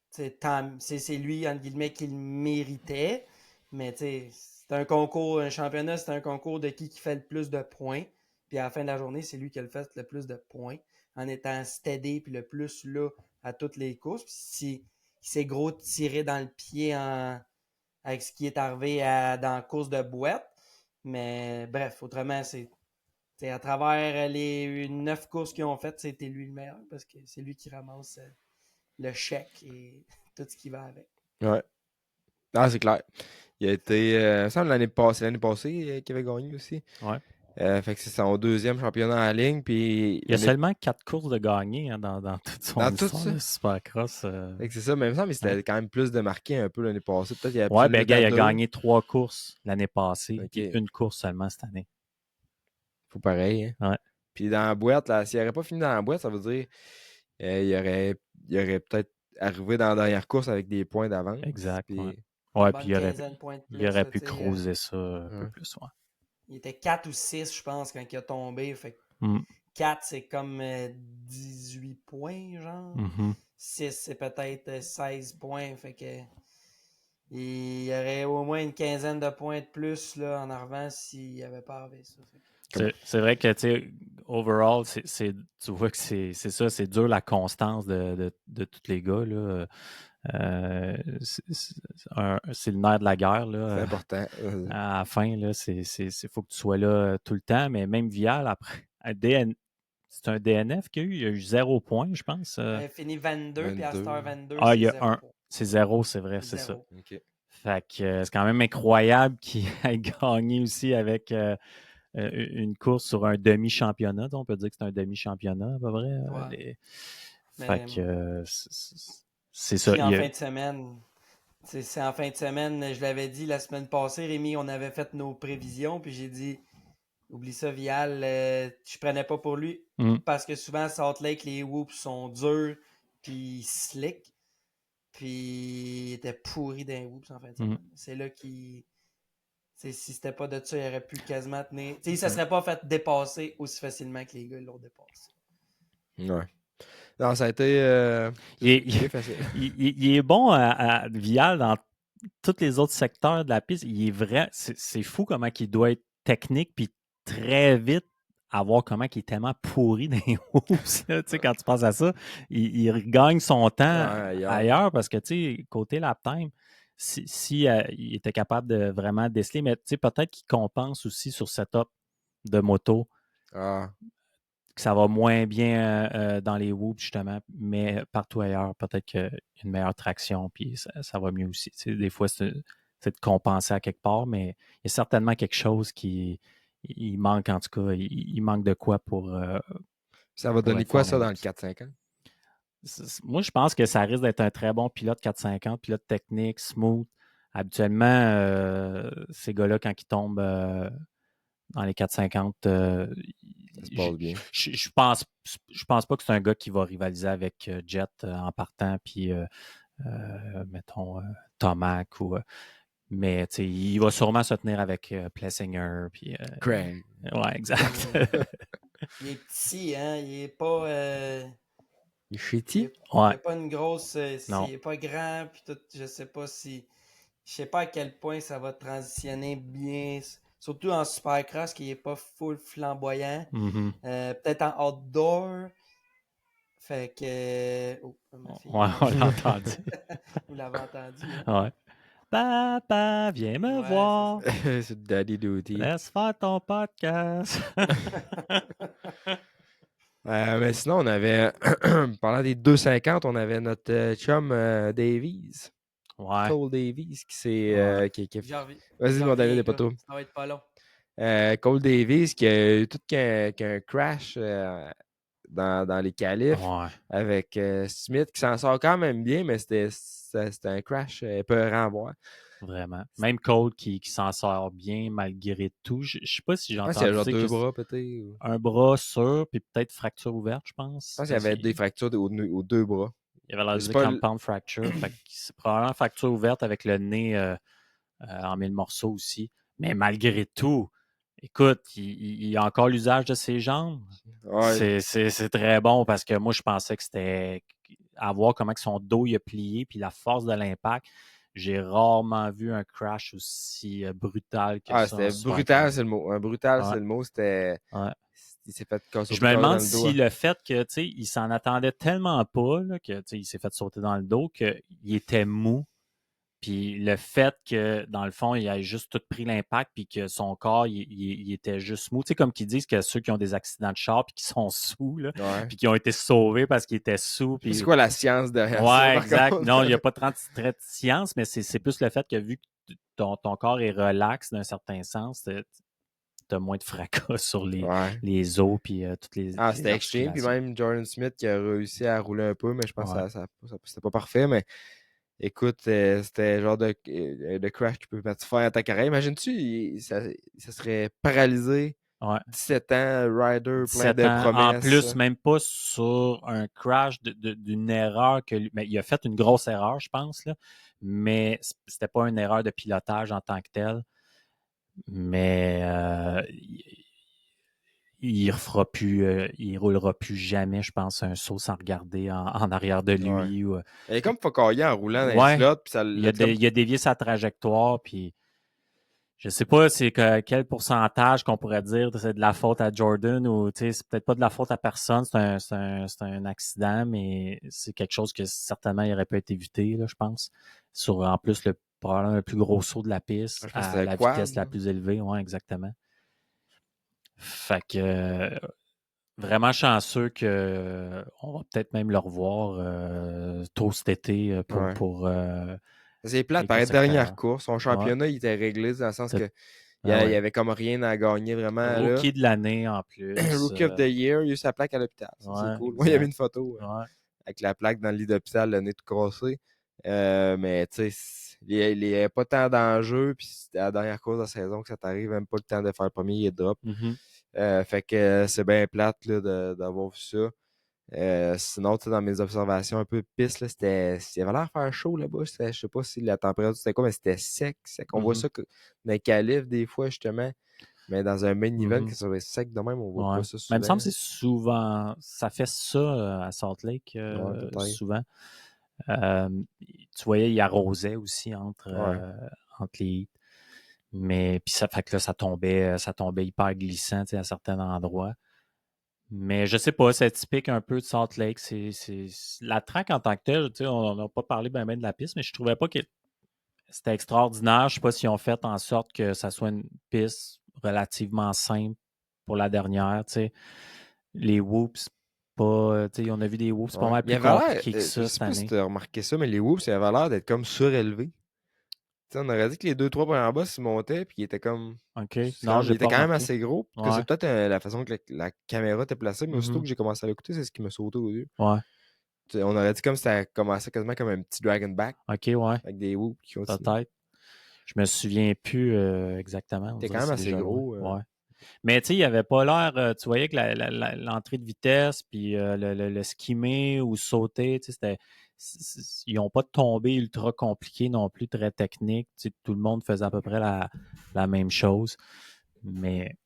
c'est lui entre guillemets qui le méritait. Mais c'est un concours, un championnat, c'est un concours de qui fait le plus de points. Puis à la fin de la journée, c'est lui qui a le fait le plus de points en étant steady puis le plus là à toutes les courses. Puis il s'est gros tiré dans le pied avec ce qui est arrivé dans la course de boîte. Mais bref, autrement, c'est à travers les 9 courses qu'ils ont faites, c'était lui le meilleur parce que c'est lui qui ramasse le chèque et tout ce qui va avec. Ouais. Ah, c'est clair. Il a été, ça me semble l'année passée qu'il avait gagné aussi. Ouais. Fait que c'est son deuxième championnat en ligne. Puis Il y a seulement 4 courses de gagnées dans toute son dans tout histoire ça. de Supercross. Fait que c'est ça, mais il me semble que c'était quand même plus de marqué un peu l'année passée. Peut-être qu'il y a Ouais, plus ben de gars, il a deux. gagné 3 courses l'année passée, Ok. puis une course seulement cette année. Faut pareil. Hein? Ouais. Puis dans la boîte, là, s'il n'aurait pas fini dans la boîte, ça veut dire il aurait peut-être arrivé dans la dernière course avec des points d'avance. Exact. Puis... Ouais, Bonne puis il aurait, quinzaine de points de plus. il aurait Là, pu cruiser ça un peu Ouais. plus. Ouais. Il était 4 ou 6, je pense, quand il a tombé. Fait que 4, c'est comme 18 points, genre. Mhm. 6, c'est peut-être 16 points. Fait que il y aurait au moins une quinzaine de points de plus là, en arrivant s'il n'avait pas arrivé ça. C'est vrai que, tu sais, overall, tu vois que c'est ça, c'est dur la constance de tous les gars. Là. C'est le nerf de la guerre. Là. C'est important. À la fin, il faut que tu sois là tout le temps. Mais même Vial, après, c'est un DNF qu'il y a eu. Il y a eu 0 points, je pense. Il a fini 22, puis à 22. Star 22, Ah, il y c'est a 0 un. points. C'est 0, c'est vrai, c'est ça. Zéro. OK. Fait que c'est quand même incroyable qu'il ait gagné aussi avec une course sur un demi-championnat. On peut dire que c'est un demi-championnat, à peu près. Ouais. Fait que c'est ça. Puis en fin de semaine, c'est en fin de semaine, je l'avais dit la semaine passée, Rémi, on avait fait nos prévisions, puis j'ai dit, oublie ça, Vial, je prenais pas pour lui, parce que souvent, Salt Lake, les whoops sont durs, puis slick, puis il était pourri d'un whoops en fin de semaine. C'est là qu'il... Si c'était pas de ça, il aurait pu quasiment tenir... Il ne serait pas fait dépasser aussi facilement que les gars l'ont dépassé. Ouais. Non, ça a été bien facile. Il est bon à Vial dans tous les autres secteurs de la piste. Il est vrai. C'est fou comment il doit être technique puis très vite à voir comment il est tellement pourri dans les hoops. Quand tu penses à ça, il gagne son temps ailleurs parce que côté lap time, si il était capable de vraiment déceler, mais peut-être qu'il compense aussi sur setup de moto. Que ça va moins bien dans les whoops, justement, mais partout ailleurs, peut-être qu'il y a une meilleure traction, puis ça va mieux aussi. Des fois, c'est de compenser à quelque part, mais il y a certainement quelque chose qui il manque, en tout cas. Il manque de quoi pour. Ça va donner quoi, ça, dans le 4-5 ans? Moi, je pense que ça risque d'être un très bon pilote 450, pilote technique, smooth. Habituellement, ces gars-là, quand ils tombent dans les 450, ça se passe bien. Je pense pas que c'est un gars qui va rivaliser avec Jet en partant, puis mettons Tomac ou. Mais il va sûrement se tenir avec Plessinger. Puis, Craig. Ouais, exact. Il est petit, hein? Il est pas. Il est shitty? Il n'a pas une grosse. Non. Il n'est pas grand, puis tout. Je sais pas si. Je sais pas à quel point ça va transitionner bien. Surtout en Supercross, qui n'est pas full flamboyant. Mm-hmm. Peut-être en outdoor. Fait que. Oh, ma fille. Ouais, on l'a entendu. Vous l'avez entendu, hein? Ouais. Papa, viens me Ouais, voir. C'est Daddy Duty. Laisse faire ton podcast. Mais sinon, on avait, parlant des 2,50, on avait notre chum Davies, Ouais. Cole Davies, qui s'est. Ouais. Vas-y, mon David, pas tôt. Ça va être pas long. Cole Davies qui a eu tout qu'un crash dans les qualifs Ouais. avec Smith qui s'en sort quand même bien, mais c'était un crash épeurant à voir. Vraiment. Même Cole qui s'en sort bien malgré tout. Je sais pas si j'ai Je pense qu'il y a entendu genre dire deux que bras peut-être. un bras sûr, puis peut-être fracture ouverte, je pense. Je pense qu'il y avait des fractures aux deux bras. Il avait l'air de C'est dire pas compound fracture. Fait que c'est probablement fracture ouverte avec le nez en mille morceaux aussi. Mais malgré tout, écoute, il a encore l'usage de ses jambes. Ouais. C'est très bon parce que moi, je pensais que c'était à voir comment que son dos il a plié puis la force de l'impact. J'ai rarement vu un crash aussi brutal que ça. C'était Super brutal, carré. c'est le mot. Brutal, Ouais. c'est le mot. C'était. Ouais. Il s'est fait casser Je me dans demande le si doigt. le fait que, tu sais, il s'en attendait tellement pas, là, que, tu sais, il s'est fait sauter dans le dos, qu'il était mou. Puis le fait que, dans le fond, il ait juste tout pris l'impact, puis que son corps, il était juste mou. Tu sais, comme qu'ils disent que ceux qui ont des accidents de char, puis qui sont sous, là, Ouais. puis qui ont été sauvés parce qu'ils étaient sous. C'est Puis... quoi la science derrière ça? Ouais, par exact. contre? Non, il n'y a pas de trait de science, mais c'est plus le fait que vu que ton corps est relax d'un certain sens, tu as moins de fracas sur Ouais. les os, puis toutes les C'était extreme. Puis articulations. même Jordan Smith qui a réussi à rouler un peu, mais je pense Ouais. que c'était pas parfait. Mais écoute, c'était le genre de crash qui peut mettre fin à ta carrière. Imagines-tu, ça serait paralysé. Ouais. 17 ans, rider, plein 17 de ans. promesses. En plus, même pas sur un crash d'une erreur que lui. Mais il a fait une grosse erreur, je pense, là. Mais c'était pas une erreur de pilotage en tant que telle. Mais il refera plus, il roulera plus jamais, je pense, un saut sans regarder en arrière de lui. Ouais. Ou, Il est comme focaillé en roulant dans les ouais, slots. Puis ça il a dévié sa trajectoire, puis je sais pas quel pourcentage qu'on pourrait dire c'est de la faute à Jordan ou c'est peut-être pas de la faute à personne, c'est un accident, mais c'est quelque chose que certainement il aurait pu être évité, là, je pense. Sur en plus probablement le plus gros saut de la piste Je pense que à c'était la quad, vitesse la plus élevée, ouais, exactement. Fait que vraiment chanceux que on va peut-être même le revoir tôt cet été pour c'est plate. Par pour la sa dernière carrière. course, son Ouais. championnat, il était réglé dans le sens que il y Ah ouais. avait comme rien à gagner vraiment. Là. Rookie de l'année en plus. Rookie of the Year, il a eu sa plaque à l'hôpital. Ça, c'est Ouais, cool. Moi, il y avait une photo ouais. avec la plaque dans le lit d'hôpital, le nez tout crossé. Mais tu sais, il n'y avait pas tant d'enjeux. Puis c'était la dernière course de la saison que ça t'arrive, même pas le temps de faire le premier, il est drop. Fait que c'est bien plate là, d'avoir vu ça. Sinon, dans mes observations un peu de piste, là, il avait l'air de faire chaud là-bas. Je sais pas si la température c'était quoi, mais c'était sec. On voit ça dans les qualifs des fois, justement. Mais dans un main event qui serait sec de même, on voit pas ça souvent. Mais il me semble que c'est souvent. Ça fait ça à Salt Lake souvent. Tu voyais, il arrosait aussi entre les heats. Mais puis ça fait que là, ça tombait hyper glissant à certains endroits. Mais je sais pas, c'est typique un peu de Salt Lake. C'est la track en tant que telle, on n'a pas parlé bien de la piste, mais je trouvais pas que c'était extraordinaire. Je sais pas s'ils ont fait en sorte que ça soit une piste relativement simple pour la dernière. Les whoops, pas. On a vu des whoops pas mal plus compliqués que ça cette année. Je sais pas si tu as remarqué ça, mais les whoops, il avait l'air d'être comme surélevés. On aurait dit que les 2-3 premiers bosses, ils montaient, puis ils étaient comme. OK. Non, il était quand même assez gros. Ouais. C'est peut-être la façon que la caméra était placée, mais aussitôt que j'ai commencé à l'écouter, c'est ce qui m'a sauté aux yeux. Ouais. On aurait dit comme ça a commencé quasiment comme un petit Dragonback. OK, ouais. Avec des whoops qui ont. Peut-être. Je me souviens plus exactement. C'était quand même assez gros. Ouais. Mais tu sais, il avait pas l'air. Tu voyais que l'entrée de vitesse, puis le skimmer ou sauter, ils n'ont pas tombé ultra compliqué non plus, très technique. Tout le monde faisait à peu près la même chose. Mais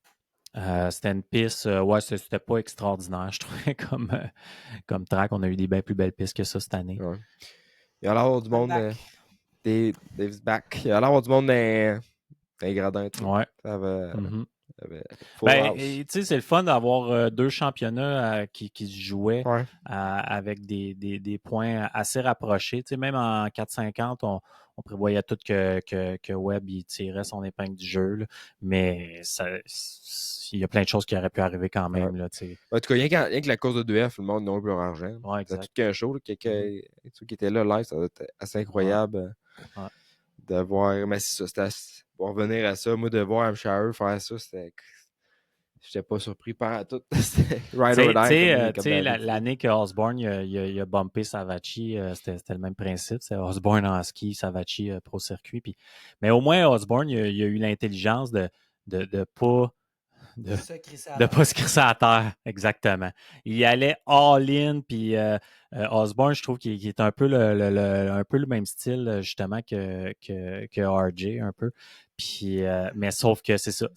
c'était une piste, c'était pas extraordinaire, je trouvais, comme track. On a eu des bien plus belles pistes que ça cette année. Ouais. Il y a l'air du monde. Dave's back. Il y a l'air du monde dans les gradins. Ouais. Ça va. Full Ben, house. tu sais, c'est le fun d'avoir 2 championnats qui se jouaient Ouais. avec des points assez rapprochés. Tu sais, même en 4,50, on prévoyait tout que Webb il tirait son épingle du jeu. Là. Mais il y a plein de choses qui auraient pu arriver quand même. Là, tu sais. En tout cas, rien que la course de 2F, le monde n'a plus leur argent. Ouais, C'est exact. tout qu'un show. Ceux qui étaient là live, ça doit être assez incroyable Ouais. de voir. Mais c'est ça, pour revenir à ça, moi, de voir Hampshire faire ça, c'était. J'étais pas surpris par tout. C'était ride or die, comme David dit. L'année que Osborne il a bumpé Savacci, c'était le même principe. C'est Osborne en ski, Savacci pro circuit. Mais au moins, Osborne, il a eu l'intelligence de pas Se crisser à de terre. pas se crisser à terre, exactement. Il y allait all-in, puis Osborne, je trouve qu'il est un peu un peu le même style, justement, que RJ, un peu. Puis, mais sauf que c'est ça.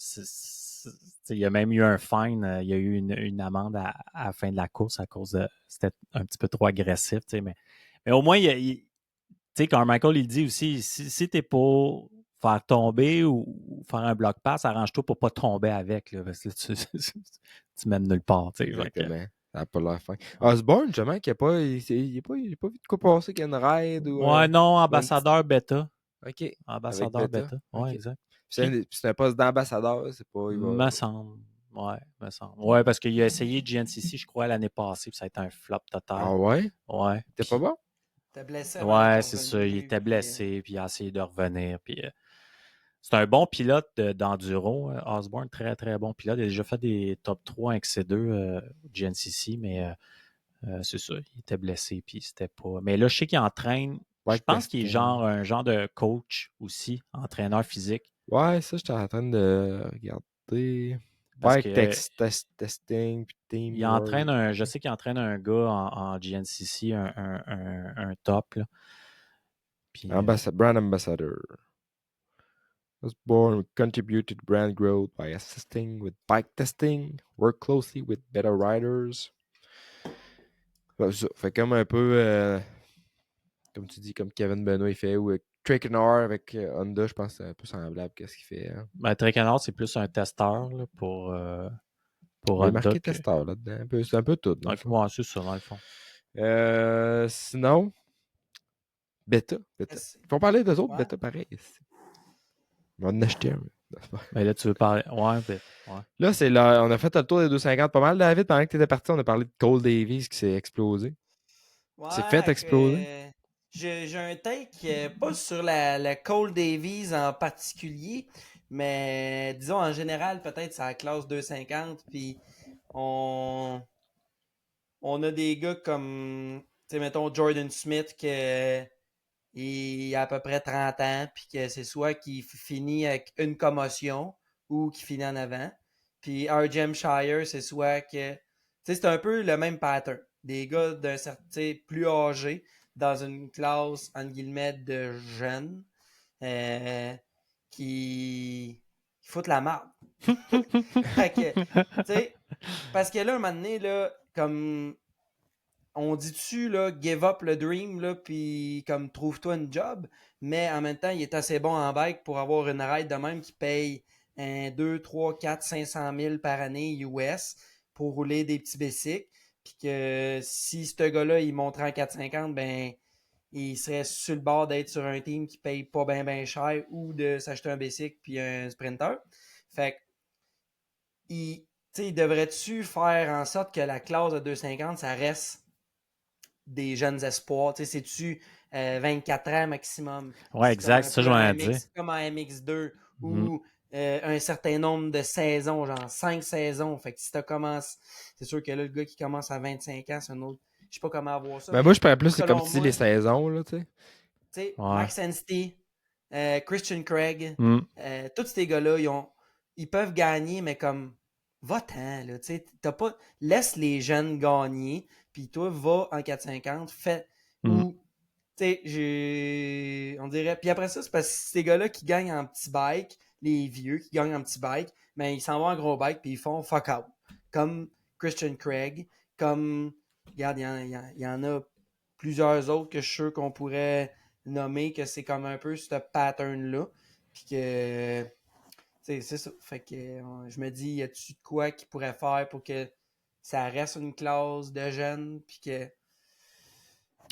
Il y a même eu un fine, il y a eu une amende à la fin de la course à cause de. C'était un petit peu trop agressif, mais au moins, tu sais, Carmichael, il dit aussi, si t'es pour faire tomber ou faire un bloc pass, arrange-toi pour pas tomber avec, là, parce que là, tu mènes nulle part, tu sais. Exactement. Ça n'a pas l'air fin. Osborne, justement, il n'a pas vu de quoi passer qu'il y a une raid ou. Ouais, non, une ambassadeur bêta. OK. Avec Ambassadeur Beta. bêta. Ouais, OK. exact. C'est un poste d'ambassadeur, c'est pas. Il va. Me semble. Ouais, me semble. Ouais, parce qu'il a essayé GNCC, je crois, l'année passée, puis ça a été un flop total. Ah ouais? Ouais. T'es pas bon? T'es blessé avant Ouais, d'être c'est revenu, ça. Il était puis, blessé, puis il a essayé de revenir. Puis, c'est un bon pilote d'enduro, Osborne, très, très bon pilote. Il a déjà fait des top 3 avec C2 GNCC, mais c'est ça. Il était blessé, puis c'était pas. Mais là, je sais qu'il entraîne. Je Bike pense qu'il est testing. un genre de coach aussi, entraîneur physique. Ouais, ça, j'étais en train de regarder. Parce Bike que testing, puis il teamwork. entraîne je sais qu'il entraîne un gars en GNCC, un top. Là. Puis, Brand ambassador. Osborne contributed brand growth by assisting with bike testing, work closely with better riders. Ça fait comme un peu, comme tu dis, comme Kevin Benoit il fait, ou Trey Kennard avec Honda, je pense que c'est un peu semblable à ce qu'il fait. Hein. ben, Trecanard, c'est plus un testeur là, pour Il est Honda. marqué testeur là-dedans. C'est un peu tout. Dans le Donc, fond. ouais, c'est ça, dans le fond. Sinon, Beta. Est-ce- Faut parler d'eux autres, Ouais. Beta, pareil. On va en acheter un. Mais là, tu veux parler. Ouais, ouais. Là, on a fait le tour des 250 pas mal, David. Pendant que tu étais parti, on a parlé de Cole Davies qui s'est explosé. C'est fait exploser. J'ai un take pas sur la Cole Davies en particulier, mais disons en général, peut-être c'est la classe 250, puis on a des gars comme, tu sais, mettons Jordan Smith, il a à peu près 30 ans, puis que c'est soit qu'il finit avec une commotion ou qu'il finit en avant. Puis RJ Shire, c'est soit que. Tu sais, c'est un peu le même pattern. Des gars d'un certain, tu sais, plus âgés dans une classe, entre guillemets, de jeunes qui foutent la marde. Fait que, tu sais, parce que là, un moment donné, là, comme on dit-tu, là, give up le dream, là, puis comme trouve-toi une job, mais en même temps, il est assez bon en bike pour avoir une ride de même qui paye 2, 3, 4, 500 000 par année US pour rouler des petits bicycles, puis que si ce gars-là, il monterait en 450, ben, il serait sur le bord d'être sur un team qui paye pas bien ben cher ou de s'acheter un bicycle puis un sprinter. Fait que, il devrait-tu faire en sorte que la classe de 250, ça reste des jeunes espoirs. Tu sais, c'est-tu 24 ans maximum? Ouais, C'est comme exact. un Ça, peu je vais en dire. comme en MX2 Mm. ou un certain nombre de saisons, genre 5 saisons. Fait que si tu commences, c'est sûr que là, le gars qui commence à 25 ans, c'est un autre. Je sais pas comment avoir ça. Ben Mais moi, je parle plus, c'est comme selon tu dis, moi, les saisons, là, tu sais. tu sais, Ouais. Max Anstey, Christian Craig, Mm. tous ces gars-là, ils peuvent gagner, mais comme va-t'en, là, tu sais, t'as pas. Laisse les jeunes gagner, puis toi, va en 450, fais. Mm. Ou, tu sais, on dirait. Puis après ça, c'est parce que ces gars-là qui gagnent en petit bike, les vieux qui gagnent en petit bike, mais ils s'en vont en gros bike, puis ils font fuck out. Comme Christian Craig, comme. Regarde, il y en a plusieurs autres que je suis sûr qu'on pourrait nommer que c'est comme un peu ce pattern-là. Puis que C'est ça. Fait que je me dis, y a-tu de quoi qu'ils pourraient faire pour que ça reste une classe de jeunes, puis que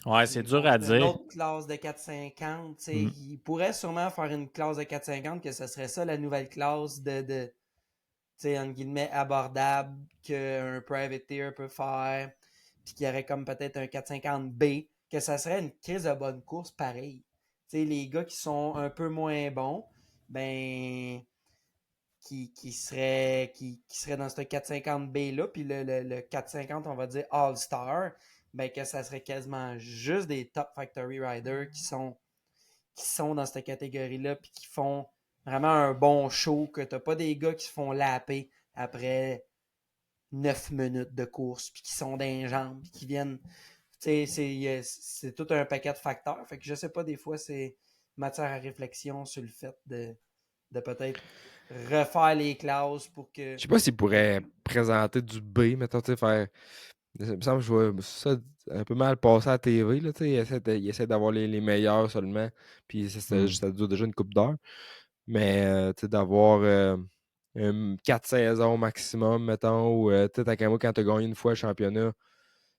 Ouais, c'est dur à une dire. autre classe de 450, tu sais, Mm. ils pourraient sûrement faire une classe de 450 que ce serait ça la nouvelle classe de tu sais, entre guillemets, abordable qu'un privateer peut faire, puis qu'il y aurait comme peut-être un 450B, que ça serait une crise de bonne course pareil. Tu sais, les gars qui sont un peu moins bons, ben, qui serait dans ce 450B-là, puis le 450, on va dire All-Star, ben que ça serait quasiment juste des top factory riders qui sont dans cette catégorie-là, puis qui font vraiment un bon show, que t'as pas des gars qui se font laper après 9 minutes de course, puis qui sont dans les jambes, puis qui viennent. Tu sais, c'est tout un paquet de facteurs. Fait que je sais pas, des fois, c'est matière à réflexion sur le fait de peut-être refaire les classes pour que. Je sais pas s'ils pourraient présenter du B, mettons, tu sais, faire. Il me semble que je vois ça un peu mal passer à la TV, là, tu sais. Ils essaient d'avoir les meilleurs seulement. Puis ça dure déjà une coupe d'heure. Mais, tu sais, d'avoir 4 saisons maximum, mettons, ou, tu sais, tant qu'à moi, quand tu as gagné une fois le championnat,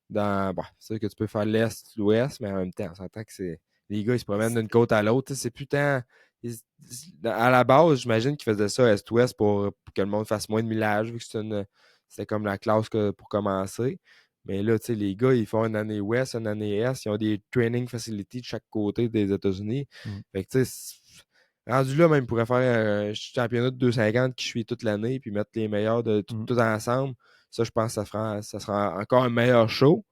bon, c'est sûr que tu peux faire l'Est, l'Ouest, mais en même temps, on s'entend que les gars, ils se promènent d'une côte à l'autre. Tu sais, c'est plus tant. À la base, j'imagine qu'ils faisaient ça Est-Ouest pour que le monde fasse moins de millage, vu que c'était comme la classe pour commencer. Mais là, tu sais, les gars, ils font une année Ouest, une année Est. Ils ont des training facilities de chaque côté des États-Unis. Fait que, tu sais, rendu là, même, ils pourraient faire un championnat de 250 qui suit toute l'année, puis mettre les meilleurs de tout ensemble. Ça, je pense que ça sera encore un meilleur show.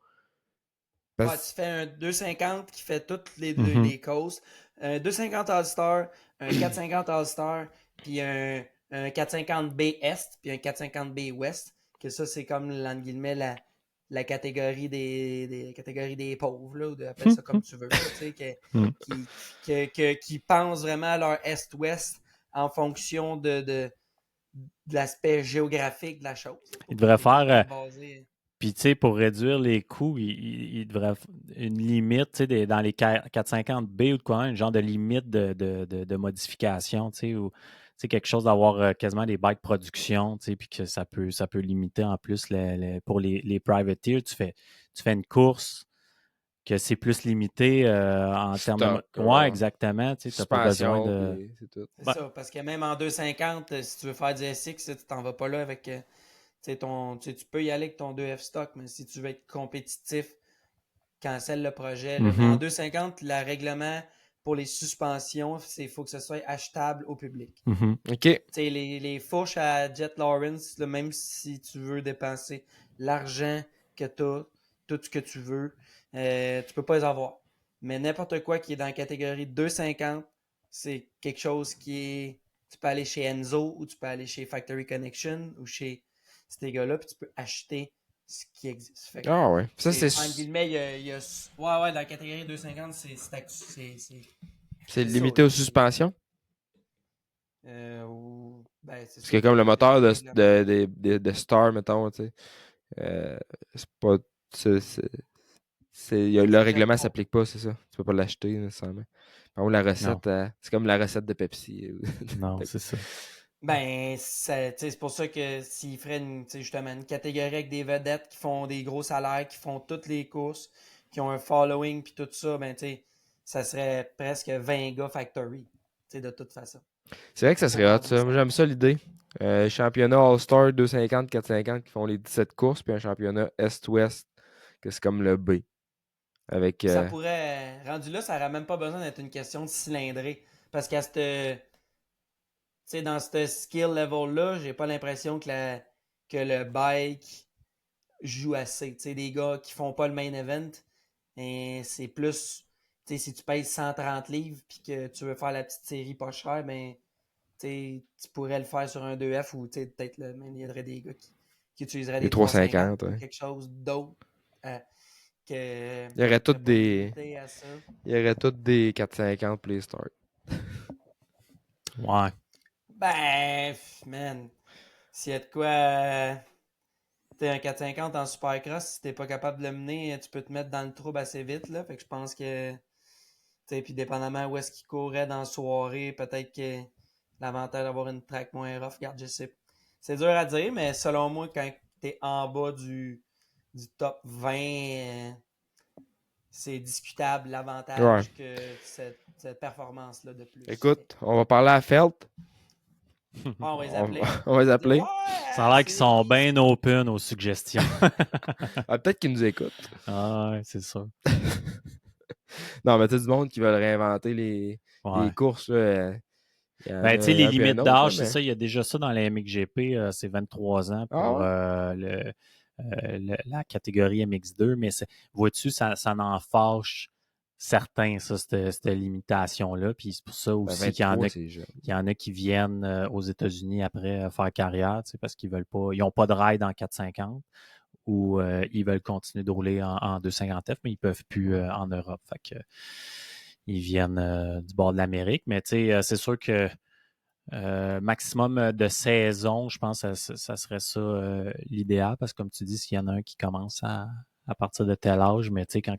Ouais, tu fais un 250 qui fait toutes les, Mhm. les courses, un 250 All-Star, un 450 All-Star, puis un 450B Est, puis un 450B Ouest. Que ça, c'est comme, entre guillemets, la catégorie des catégories des pauvres, là, ou appelle ça comme tu veux, là, tu sais, Mm. qui pensent vraiment à leur Est-Ouest en fonction de l'aspect géographique de la chose. Ils devraient faire. Basé. Puis, tu sais, pour réduire les coûts, il devrait une limite, tu sais, dans les 450B ou de quoi, un genre de limite de modification, tu sais, ou tu sais, quelque chose d'avoir quasiment des bikes production, tu sais, puis que ça peut limiter en plus pour les privateers. Tu fais une course que c'est plus limité en termes de. Stock, Ouais, exactement, tu sais, tu n'as pas besoin suspension, de. puis c'est tout. C'est Ouais. ça, parce que même en 250, si tu veux faire du SX, tu t'en vas pas là avec. Tu peux y aller avec ton 2F stock, mais si tu veux être compétitif, cancelle le projet. Là. Mais en Mhm. 250, le règlement pour les suspensions, il faut que ce soit achetable au public. Mhm. OK. Les fourches à Jet Lawrence, là, même si tu veux dépenser l'argent que tu as, tout ce que tu veux, tu peux pas les avoir. Mais n'importe quoi qui est dans la catégorie 250, c'est quelque chose qui est. Tu peux aller chez Enzo ou tu peux aller chez Factory Connection ou chez ces gars-là, puis tu peux acheter ce qui existe. Fait que, Ah ouais. Ça, en guillemets, ouais, dans la catégorie 250, c'est c'est ça. limité Là, aux suspensions. C'est Parce ça que comme le le moteur règlement. de Star, mettons, tu sais, c'est pas. c'est- c'est- le règlement Oh. s'applique pas, c'est ça. Tu peux pas l'acheter nécessairement. Par contre, la Non, recette, c'est comme la recette de Pepsi. non, c'est ça. Ben, c'est pour ça que s'ils feraient justement une catégorie avec des vedettes qui font des gros salaires, qui font toutes les courses, qui ont un following puis tout ça, ben, ça serait presque 20 gars factory, de toute façon. C'est vrai que ça Pour serait hot, en ça. Moi, j'aime 250. ça l'idée. Championnat All-Star 250, 450 qui font les 17 courses, puis un championnat Est-Ouest, que c'est comme le B. Avec. Puis ça pourrait, rendu là, ça n'aurait même pas besoin d'être une question de cylindrée. Parce qu'à dans ce skill level-là, j'ai pas l'impression que le bike joue assez. Tu sais, des gars qui font pas le main event, et c'est plus, si tu payes 130 livres puis que tu veux faire la petite série pas chère, ben, tu pourrais le faire sur un 2F ou peut-être même il y aurait des gars qui utiliseraient les des 350 350, ou ouais. quelque chose d'autre que, Il y aurait que toutes pas des. limité à ça. Il y aurait toutes des 450 Play Start. Ouais. Ben, man, s'il y a de quoi. T'es un 450 en supercross, si t'es pas capable de le mener, tu peux te mettre dans le trouble assez vite, là. Fait que je pense que, puis dépendamment où est-ce qu'il courait dans la soirée, peut-être que l'avantage d'avoir une track moins rough. Regarde, je sais. C'est dur à dire, mais selon moi, quand t'es en bas du top 20, c'est discutable l'avantage que cette performance-là de plus. Écoute, on va parler à Felt. On va les appeler. On va les appeler. Ça a l'air qu'ils sont bien open aux suggestions. Peut-être qu'ils nous écoutent. Ah, ouais, c'est ça. Non, mais tu sais, du monde qui veulent réinventer les courses. Là, ben, tu sais, les limites d'âge, mais... c'est ça. Il y a déjà ça dans la MXGP. C'est 23 ans pour la catégorie MX2. Mais vois-tu, ça en fâche certains, ça, cette limitation-là. Puis c'est pour ça aussi qu'il y en a qui viennent aux États-Unis après faire carrière, parce qu'ils veulent pas. Ils n'ont pas de ride en 450 ou ils veulent continuer de rouler en 250F, mais ils ne peuvent plus en Europe. Fait que ils viennent du bord de l'Amérique. Mais tu sais, c'est sûr que maximum de saison, je pense que ça serait ça l'idéal, parce que comme tu dis, s'il y en a un qui commence à partir de tel âge, mais tu sais,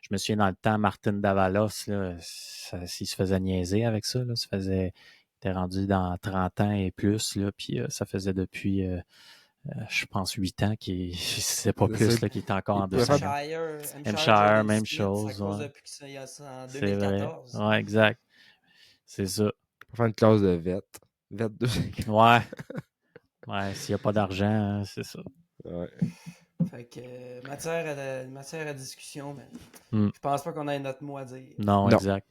je me souviens dans le temps, Martin Davalos, là, il se faisait niaiser avec ça, là, il était rendu dans 30 ans et plus, là, puis ça faisait depuis, je pense, 8 ans qu'il c'est pas plus, là, qu'il était encore en 200. Hampshire, même chose. Ouais. Depuis en 2014. C'est vrai. Ouais, exact. C'est ça. Pour faire une classe de VET. VET 2. Ouais, s'il n'y a pas d'argent, hein, c'est ça. Ouais. Fait que matière à discussion, mais je pense pas qu'on ait notre mot à dire. Non. Exact.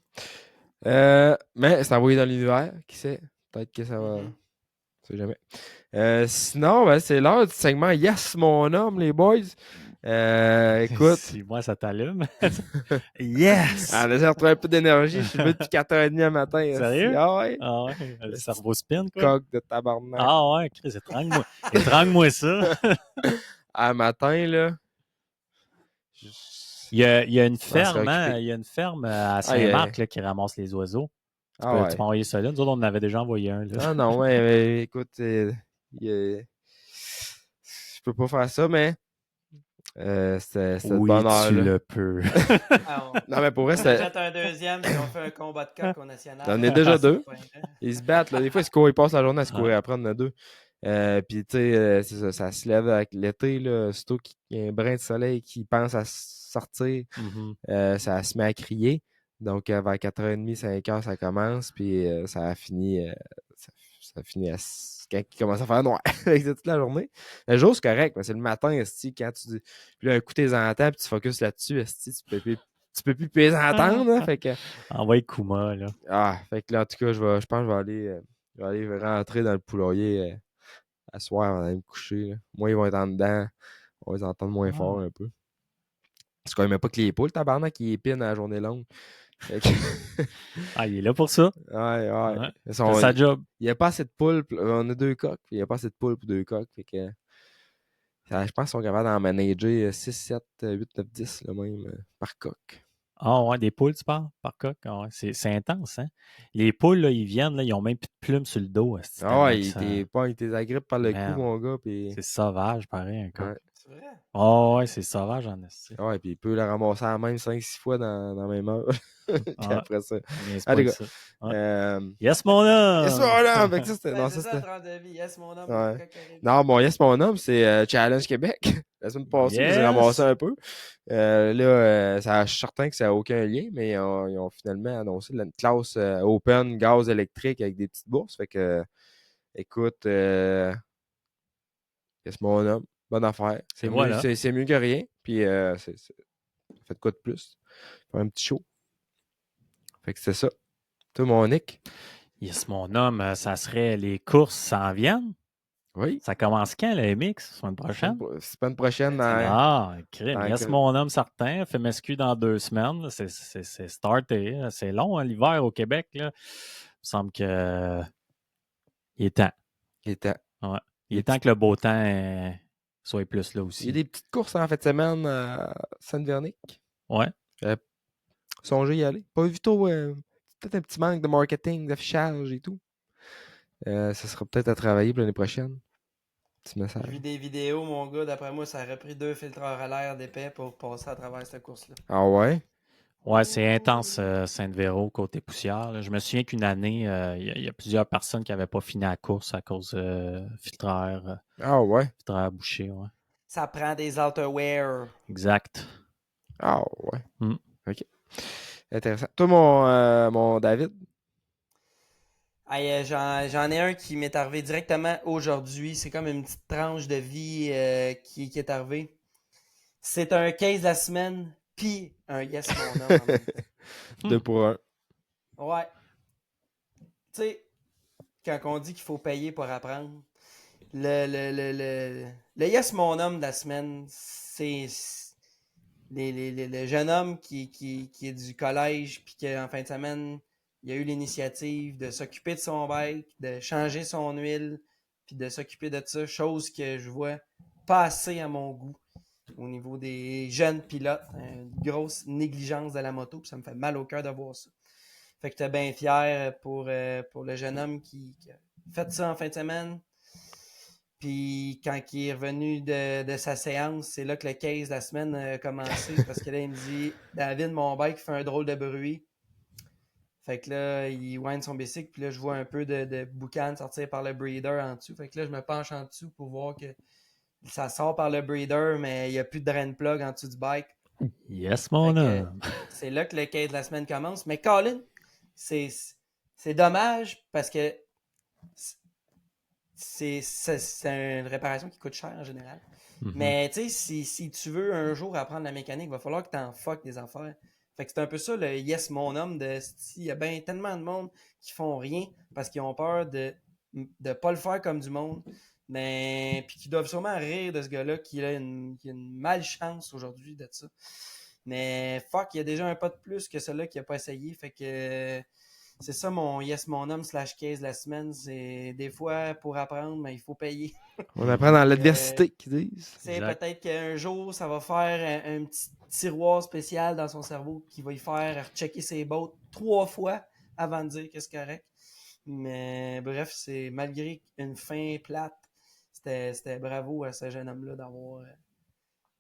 Mais c'est envoyé dans l'univers, qui sait? Peut-être que ça va. On sait jamais. Sinon, ben, c'est l'heure du segment Yes, mon homme, les boys. Écoute. Si moi, ça t'allume. Yes! On essaie de retrouver un peu d'énergie. Je suis levé depuis 4h30 le matin. Sérieux? Ah ouais? Ah ouais? Le cerveau spin, quoi? Coq de tabarnak. Ah ouais, Chris, étrangle-moi ça. À matin, là. Il y a une ferme, hein? Il y a une ferme à Saint-Marc là, qui ramasse les oiseaux. Tu peux envoyer ça là. Nous autres, on en avait déjà envoyé un. Là. Ah non, mais écoute, je peux pas faire ça, mais c'était de bonne heure. Tu le peux. Non, mais pour vrai, c'était... On fait un deuxième, puis on fait un combat de coq au national. On est déjà deux. Ils se battent. Là. Des fois, ils passent la journée à se courir après, on en a deux. Puis, tu sais, c'est ça se lève avec l'été, là, surtout qu'il y a un brin de soleil qui pense à sortir, ça se met à crier. Donc, vers 4h30, 5h, ça commence, puis ça finit à quand il commence à faire noir avec toute la journée. Le jour, c'est correct, mais c'est le matin, quand tu dis. Puis là, un coup, t'es entends, puis tu focuses là-dessus, tu peux plus les entendre. Hein, fait que. Envoie Kuma, là. Ah, fait que là, en tout cas, je pense que je vais aller rentrer dans le poulailler à soir avant d'aller me coucher. Là. Moi, ils vont être en dedans. On va les entendre moins fort un peu. Parce qu'on n'aime pas que les poules, tabarnak, qui épinent à la journée longue. Il est là pour ça. Ouais. C'est sa job. Il n'y a pas assez de poules. On a 2 coqs. Il n'y a pas assez de poules pour 2 coqs. Fait que, je pense qu'ils sont capables d'en manager 6, 7, 8, 9, 10 là, même par coq. Ah ouais, des poules, tu parles, par coq. Ah ouais, c'est intense, hein? Les poules, là, ils viennent, là, ils ont même plus de plumes sur le dos. Ils t'agrippent par le cou, mon gars. Puis... C'est sauvage, pareil, un coq. Ouais. C'est vrai? Ouais, c'est sauvage en esti. Ouais, puis il peut le ramasser à même 5-6 fois dans la même heure. Puis après ça. Allez, gars. Yes, mon homme! Yes, mon homme! Fait que ça, c'était... Non, c'est ça, tranche de vie. Yes, mon homme. Ouais. Non, bon, Yes, mon homme, c'est Challenge Québec. La semaine passée, ils ont ramassé un peu. Là, je suis certain que ça n'a aucun lien, mais ils ont finalement annoncé une classe open gaz électrique avec des petites bourses. Fait que, écoute, Yes, mon homme, bonne affaire. C'est mieux que rien. Puis, faites quoi de plus? Faire un petit show. Fait que c'est ça. Toi, mon Nick? Yes, mon homme, ça serait les courses s'en viennent? Oui. Ça commence quand, le MX? Semaine prochaine? Semaine prochaine. Crime. Yes, mon homme, certain. FMSQ dans 2 semaines. C'est starté. C'est long, hein, l'hiver au Québec. Là. Il me semble que il est temps. Ouais. Il est temps que le beau temps soit plus là aussi. Il y a des petites courses en fin de semaine à Sainte-Véronique. Ouais. Songez y aller. Pas vite peut-être un petit manque de marketing, d'affichage et tout. Ça sera peut-être à travailler pour l'année prochaine. Petit message. J'ai vu des vidéos, mon gars. D'après moi, ça aurait pris 2 filtreurs à l'air d'épais pour passer à travers cette course-là. Ah ouais? Ouais, c'est intense, Saint-Véro, côté poussière. Là. Je me souviens qu'une année, il y a plusieurs personnes qui n'avaient pas fini la course à cause filtraire Ah ouais. bouché. Ouais. Ça prend des outerwear. Exact. Ah ouais. Mm. OK. Intéressant. Toi, mon David? Hey, j'en ai un qui m'est arrivé directement aujourd'hui. C'est comme une petite tranche de vie qui est arrivée. C'est un case de la semaine, puis un yes mon homme en même temps. 2 pour 1. Ouais. Tu sais, quand on dit qu'il faut payer pour apprendre, le yes mon homme de la semaine, c'est le jeune homme qui est du collège, puis qu'en fin de semaine, il a eu l'initiative de s'occuper de son bike, de changer son huile, puis de s'occuper de ça, chose que je vois pas assez à mon goût au niveau des jeunes pilotes. Une grosse négligence de la moto, puis ça me fait mal au cœur de voir ça. Fait que j'étais bien fier pour le jeune homme qui a fait ça en fin de semaine. Puis quand il est revenu de sa séance, c'est là que le case de la semaine a commencé. Parce que là, il me dit David, mon bike fait un drôle de bruit. Fait que là, il wind son bicycle. Puis là, je vois un peu de boucan sortir par le breeder en dessous. Fait que là, je me penche en dessous pour voir que ça sort par le breeder, mais il n'y a plus de drain plug en dessous du bike. Yes, Fait mon que homme. c'est là que le case de la semaine commence. Mais Colin, c'est dommage parce que c'est une réparation qui coûte cher en général. Mhm. Mais tu sais, si tu veux un jour apprendre la mécanique, il va falloir que tu en fuck des affaires. Fait que c'est un peu ça le yes mon homme de il y a bien tellement de monde qui font rien parce qu'ils ont peur de pas le faire comme du monde. Mais puis qui doivent sûrement rire de ce gars-là qui a qui a une malchance aujourd'hui de ça. Mais fuck, il y a déjà un pas de plus que celui-là qui a pas essayé. Fait que c'est ça mon yes mon homme slash case la semaine. C'est des fois pour apprendre, mais il faut payer. On apprend dans Fait que, l'adversité, qu'ils disent. c'est Exact. peut-être qu'un jour, ça va faire un petit tiroir spécial dans son cerveau qui va y faire rechecker ses bottes 3 fois avant de dire que c'est correct. Mais bref, c'est malgré une fin plate, c'était bravo à ce jeune homme-là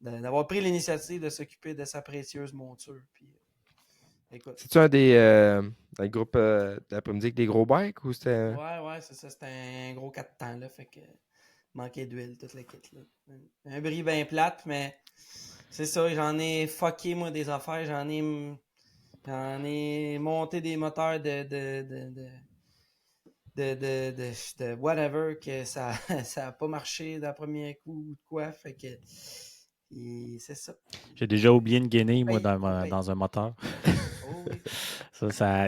d'avoir pris l'initiative de s'occuper de sa précieuse monture. Puis, écoute. C'est-tu un des groupes d'après-midi avec des gros bikes ou c'était. Ouais, c'est ça. C'était un gros 4 temps, là. Fait que manquait d'huile, toute la kit, là. Un bris bien plate, mais c'est ça. J'en ai fucké, moi, des affaires. J'en ai monté des moteurs de whatever, que ça ça a pas marché d'un premier coup ou de quoi. Fait que c'est ça. J'ai déjà oublié une guenille, moi, Paye. dans un moteur. Oh oui.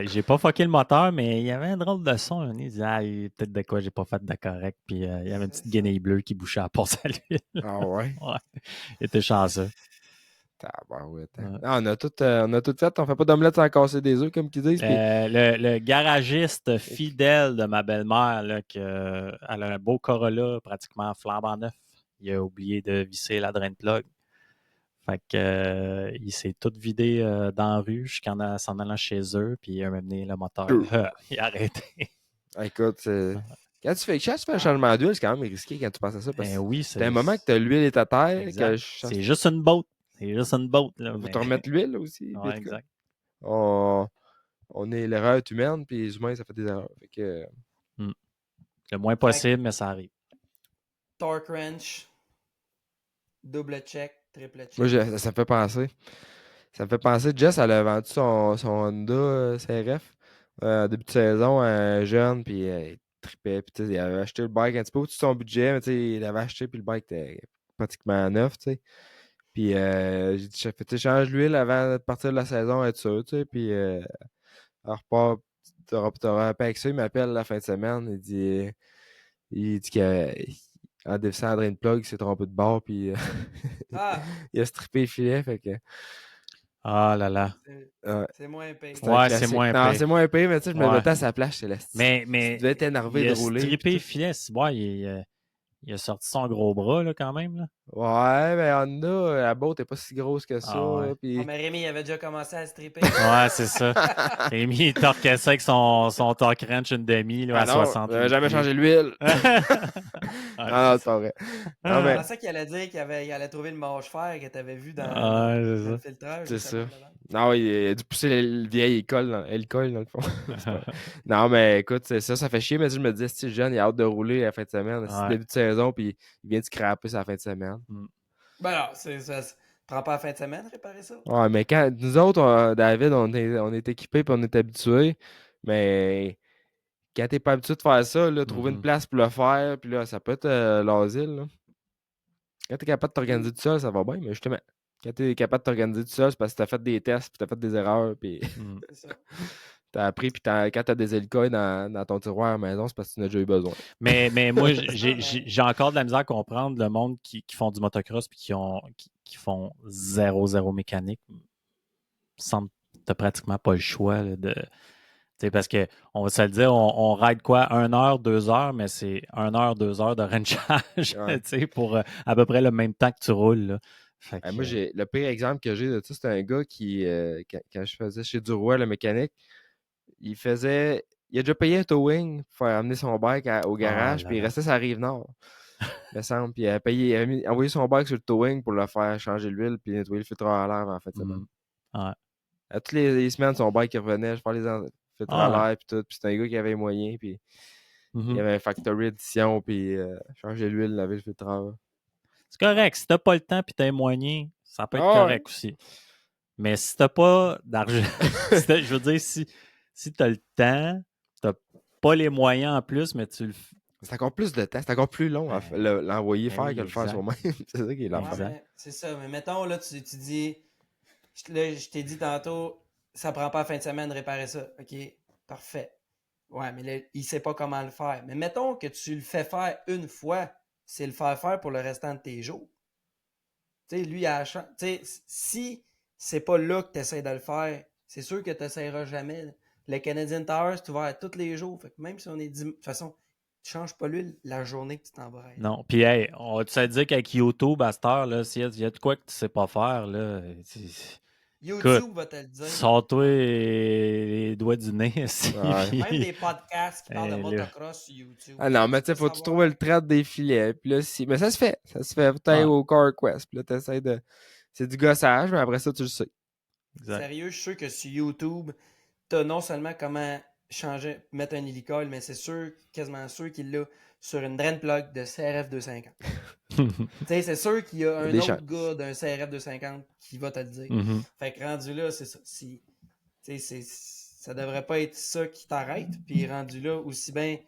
J'ai pas fucké le moteur, mais il y avait un drôle de son. Il disait, il y a peut-être de quoi j'ai pas fait de correct. Puis il y avait une petite guenille bleue qui bouchait à la porte à l'huile. Ah ouais? Ouais. Il était chanceux. Tabarouette. Ouais. Ah, on a tout fait. On fait pas d'omelette sans casser des œufs, comme qu'ils disent. Puis Le garagiste fidèle de ma belle-mère, là, elle a un beau Corolla pratiquement flambant neuf. Il a oublié de visser la drain plug. Fait que, il s'est tout vidé dans la rue jusqu'en s'en allant chez eux, puis il a amené le moteur. Il a arrêté. écoute, quand tu fais un changement d'huile, c'est quand même risqué quand tu penses à ça. Parce que Oui, c'est un moment que tu as l'huile est à terre. exact. C'est juste une botte. C'est juste une botte. Il faut te remettre l'huile aussi. Ouais, exact. On est l'erreur est humaine, puis les humains, ça fait des erreurs. Fait que, Le moins possible, mais ça arrive. Torque wrench, double check, triple check. moi, ça me fait penser. Ça me fait penser, Jess, elle a vendu son Honda CRF début de saison à un jeune, puis il tripait. Puis, il avait acheté le bike un petit peu au-dessus de son budget, mais il avait acheté, puis le bike était pratiquement neuf. T'sais. Puis j'ai dit, change l'huile avant de partir de la saison, être sûr. Puis elle repart, t'auras un peu avec ça. Il m'appelle la fin de semaine. Il dit qu'en descendant une plug, il s'est trompé de bord, puis il a strippé le filet. Fait que. Ah là là. C'est moins payé. Ouais, c'est moins Non, payé. c'est moins payé, mais tu sais, je me Ouais. mettais à sa place. Mais tu devais être énervé il de a rouler. strippé le filet. Ouais, Il a sorti son gros bras, là, quand même. Là. Ouais, mais Honda, la boîte n'est pas si grosse que ça. Ah ouais. Puis... mais Rémi, il avait déjà commencé à stripper. Ouais, c'est ça. Rémi, il torquait ça avec son torque wrench une demi là, à non, 68 jamais pieds. changé l'huile. Ah, c'est pas vrai. Non, Non, mais... Je pensais qu'il allait dire qu'il allait trouver le mâche-fer que tu avais vu dans c'est le filtrage. C'est ça. Non, il a dû pousser le vieil école dans le fond. Non, mais écoute, c'est ça fait chier. Mais je me disais, si le jeune, il a hâte de rouler à la fin de semaine. C'est début de saison, puis il vient de scraper sur la fin de semaine. Ben non, c'est ça. Prends pas la fin de semaine, réparer ça. Ouais, mais quand nous autres, David, on est équipés puis on est habitués. Mais quand t'es pas habitué de faire ça, là, trouver une place pour le faire, puis là, ça peut être l'asile. Là. Quand t'es capable de t'organiser tout seul, ça va bien, mais justement, quand t'es capable de t'organiser tout seul, c'est parce que t'as fait des tests, puis t'as fait des erreurs, puis t'as appris, puis quand t'as des hélicos dans ton tiroir à la maison, c'est parce que tu en as déjà eu besoin. Mais moi, j'ai encore de la misère à comprendre le monde qui font du motocross puis qui font zéro mécanique. Semble t'as pratiquement pas le choix là, de. Parce que on va se le dire, on ride quoi? 1 heure, 2 heures, mais c'est 1 heure, 2 heures de wrenchage pour à peu près le même temps que tu roules. Là. Moi, le pire exemple que j'ai de ça, c'est un gars qui, quand je faisais chez Duroy, le mécanique, il a déjà payé un towing pour faire amener son bike au garage, puis il restait sur la Rive-Nord, me semble. Puis il avait envoyé son bike sur le towing pour le faire changer l'huile, puis nettoyer le filtre à l'air en fait. Ouais. À toutes les semaines, son bike revenait, je parlais les filtres à l'air, puis tout. Puis c'était un gars qui avait les moyens, puis il y avait un factory edition, puis changer l'huile, laver le filtre à l'air. C'est correct. Si t'as pas le temps puis t'as un moyen, ça peut être correct aussi. Mais si t'as pas d'argent, je veux dire, si t'as le temps, t'as pas les moyens en plus, mais tu le fais. C'est encore plus de temps, c'est encore plus long à l'envoyer faire que le faire soi-même. C'est ça qui est l'enfer. C'est ça, mais mettons, là, tu dis, je t'ai dit tantôt, ça prend pas la fin de semaine de réparer ça. OK, parfait. Ouais, mais là, il sait pas comment le faire. Mais mettons que tu le fais faire une fois, c'est le faire pour le restant de tes jours. Tu sais, lui, tu sais, si c'est pas là que tu essaies de le faire, c'est sûr que tu n'essaieras jamais. Le Canadian Tower, c'est ouvert tous les jours. Fait que même si on est de toute façon, tu changes pas l'huile la journée que tu t'en vas. Non. Puis, hey, on va te dire qu'avec YouTube, à cette heure, là, s'il y a de quoi que tu sais pas faire, là. YouTube va te le dire. Sors-toi les doigts du nez. Même des podcasts qui parlent de motocross sur YouTube. Ah non, mais tu sais, faut-tu trouver le trait des filets. Puis là, mais ça se fait. Ça se fait peut-être au CarQuest. Puis là, t'essaies de. C'est du gossage, mais après ça, tu le sais. Exact. Sérieux, je suis sûr que sur YouTube, t'as non seulement comment mettre un hélicole, mais c'est quasiment sûr qu'il l'a sur une drain plug de CRF 250. Tu sais, c'est sûr qu'il y a un autre gars d'un CRF 250 qui va te le dire. Fait que rendu là, c'est ça. Ça devrait pas être ça qui t'arrête. Puis rendu là, aussi bien,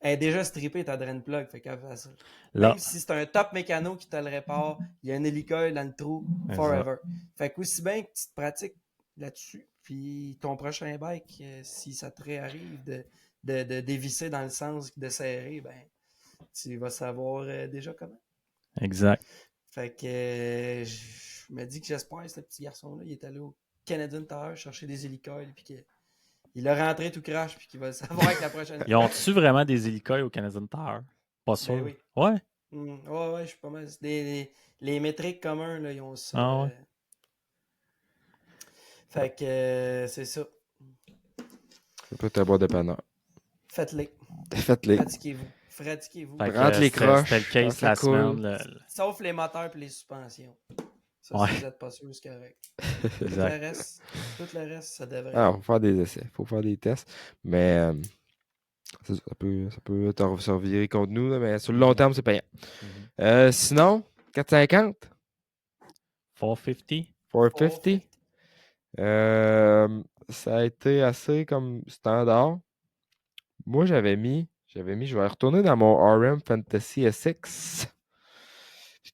elle est déjà strippée ta drain plug. Fait qu'elle fait ça. Même si c'est un top mécano qui te le répare, il y a un hélicole dans le trou forever. Fait qu'aussi bien que tu te pratiques là-dessus. Puis ton prochain bike, si ça te réarrive de dévisser dans le sens de serrer, ben tu vas savoir déjà comment. Exact. Fait que je me dis que j'espère que ce petit garçon-là, il est allé au Canadian Tower chercher des hélicoles, puis qu'il a rentré tout crash, puis qu'il va le savoir avec la prochaine fois. Ils ont-tu vraiment des hélicoles au Canadian Tower? Pas sûr. Oui. Ouais? Ouais, je suis pas mal. Les métriques communs, là, ils ont ça. Ah ouais. Fait que c'est ça. Ça peut être un bon dépanneur. Faites-les. Pratiquez-vous. Rentre les croches. C'était le case la semaine. Sauf les moteurs et les suspensions. Ça, si vous n'êtes pas sûr, c'est correct. Tout le reste, ça devrait. Ah, faut faire des essais. Faut faire des tests. Mais ça peut se revirer contre nous, là, mais sur le long terme, c'est payant. Sinon, 450? 450? 450? Ça a été assez comme standard. Moi, j'avais mis, je vais retourner dans mon RM Fantasy SX.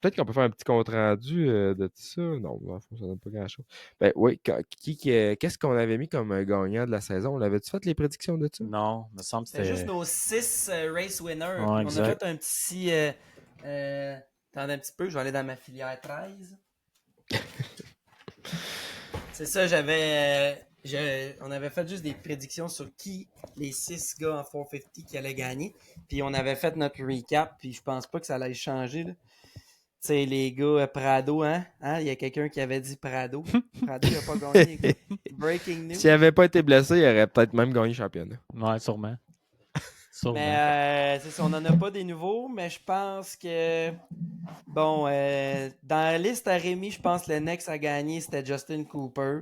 Peut-être qu'on peut faire un petit compte rendu de tout ça. Non, ça donne pas grand-chose. Ben oui, qu'est-ce qu'on avait mis comme gagnant de la saison? On avait-tu fait les prédictions de ça? Non, il me semble que c'était juste nos 6 race winners. Ouais, on a fait un petit... attendez un petit peu, je vais aller dans ma filière 13. C'est ça, j'avais On avait fait juste des prédictions sur qui les 6 gars en 450 qui allaient gagner. Puis on avait fait notre recap, puis je pense pas que ça allait changer. Tu sais, les gars, Prado, hein? Il y a quelqu'un qui avait dit Prado. Prado, il a pas gagné, les gars. Breaking news. S'il n'avait pas été blessé, il aurait peut-être même gagné le championnat. Ouais, sûrement. Mais c'est ça, on n'en a pas des nouveaux, mais je pense que bon, dans la liste à Rémi, je pense que le next à gagner, c'était Justin Cooper.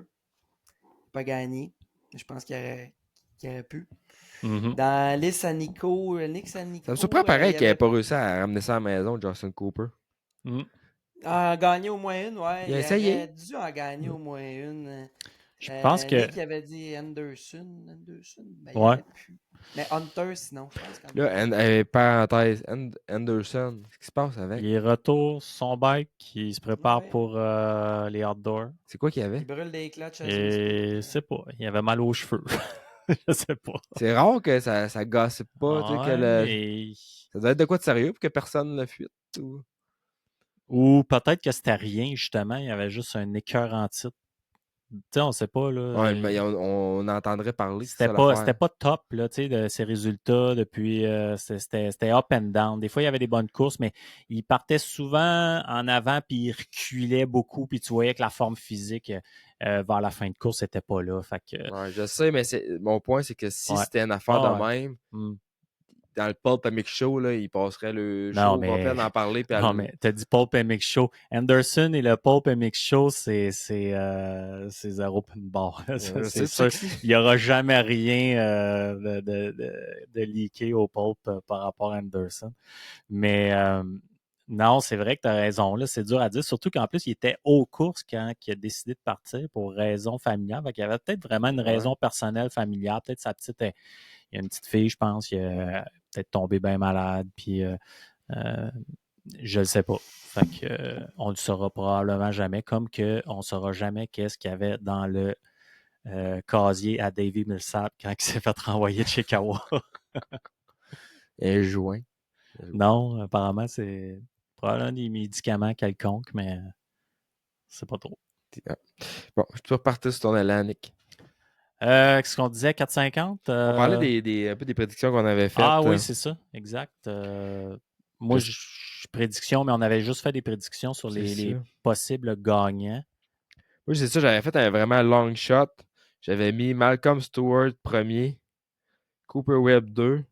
Pas gagné. Je pense qu'il aurait pu. Mhm. Dans la liste à Nico, Ça me surprend pareil il qu'il n'ait avait pas réussi à ramener ça à la maison, Justin Cooper. Mhm. gagné au moins une, ouais. Il a Il essayé. aurait dû en gagner au moins une. Je pense que. Nick avait dit Anderson. Ben, il Ouais. aurait pu. Mais Hunter, sinon, je pense quand Là, parenthèse, Anderson, qu'est-ce qui se passe avec? Il retourne sur son bike, il se prépare Ouais. pour les outdoors. C'est quoi qu'il y avait? Il brûle des clutches à Et je sais pas, il avait mal aux cheveux. Je sais pas. C'est rare que ça gosse pas, tu sais, que Ouais, ça doit être de quoi de sérieux pour que personne ne le fuite. ou peut-être que c'était rien, justement. Il y avait juste un écœur en titre. Tu sais, on sait pas, là. Ouais, mais on entendrait parler, c'est C'était ça pas, l'affaire. top, là, tu sais, de ses résultats depuis. C'était up and down. Des fois, il y avait des bonnes courses, mais il partait souvent en avant, puis il reculait beaucoup, puis tu voyais que la forme physique vers la fin de course n'était pas là. Fait que, Ouais, je sais, mais mon point, c'est que si ouais. c'était une affaire Ah, de ouais. même, Hmm. dans le Pulp Amic Show, là, il passerait le Non, show complet mais. d'en parler. Puis Non, mais t'as dit Pulp MX Show. Anderson et le Pulp MX Show, c'est zéro pin bar. C'est sûr. Il n'y aura jamais rien de leaké au Pulp par rapport à Anderson. Mais non, c'est vrai que tu as raison. Là, c'est dur à dire. Surtout qu'en plus, il était aux courses quand il a décidé de partir pour raison familiale. Il y avait peut-être vraiment une raison personnelle familiale. Peut-être sa petite. Il y a une petite fille, je pense, qui a peut-être tombé bien malade. Puis je ne sais pas. Fait que, on ne le saura probablement jamais, comme qu'on ne saura jamais qu'est-ce qu'il y avait dans le casier à Davy Millsap quand il s'est fait renvoyer de chez Kawa. Et juin. Non, apparemment, c'est probablement des médicaments quelconques, mais c'est pas trop. Bon, je peux repartir sur ton élan, Nick. Qu'est-ce qu'on disait, 4,50? On parlait un peu des prédictions qu'on avait faites. Ah oui, c'est ça, exact. Moi, je prédiction, mais on avait juste fait des prédictions sur les possibles gagnants. Oui, c'est ça, j'avais fait un vraiment long shot. J'avais mis Malcolm Stewart premier, Cooper Webb 2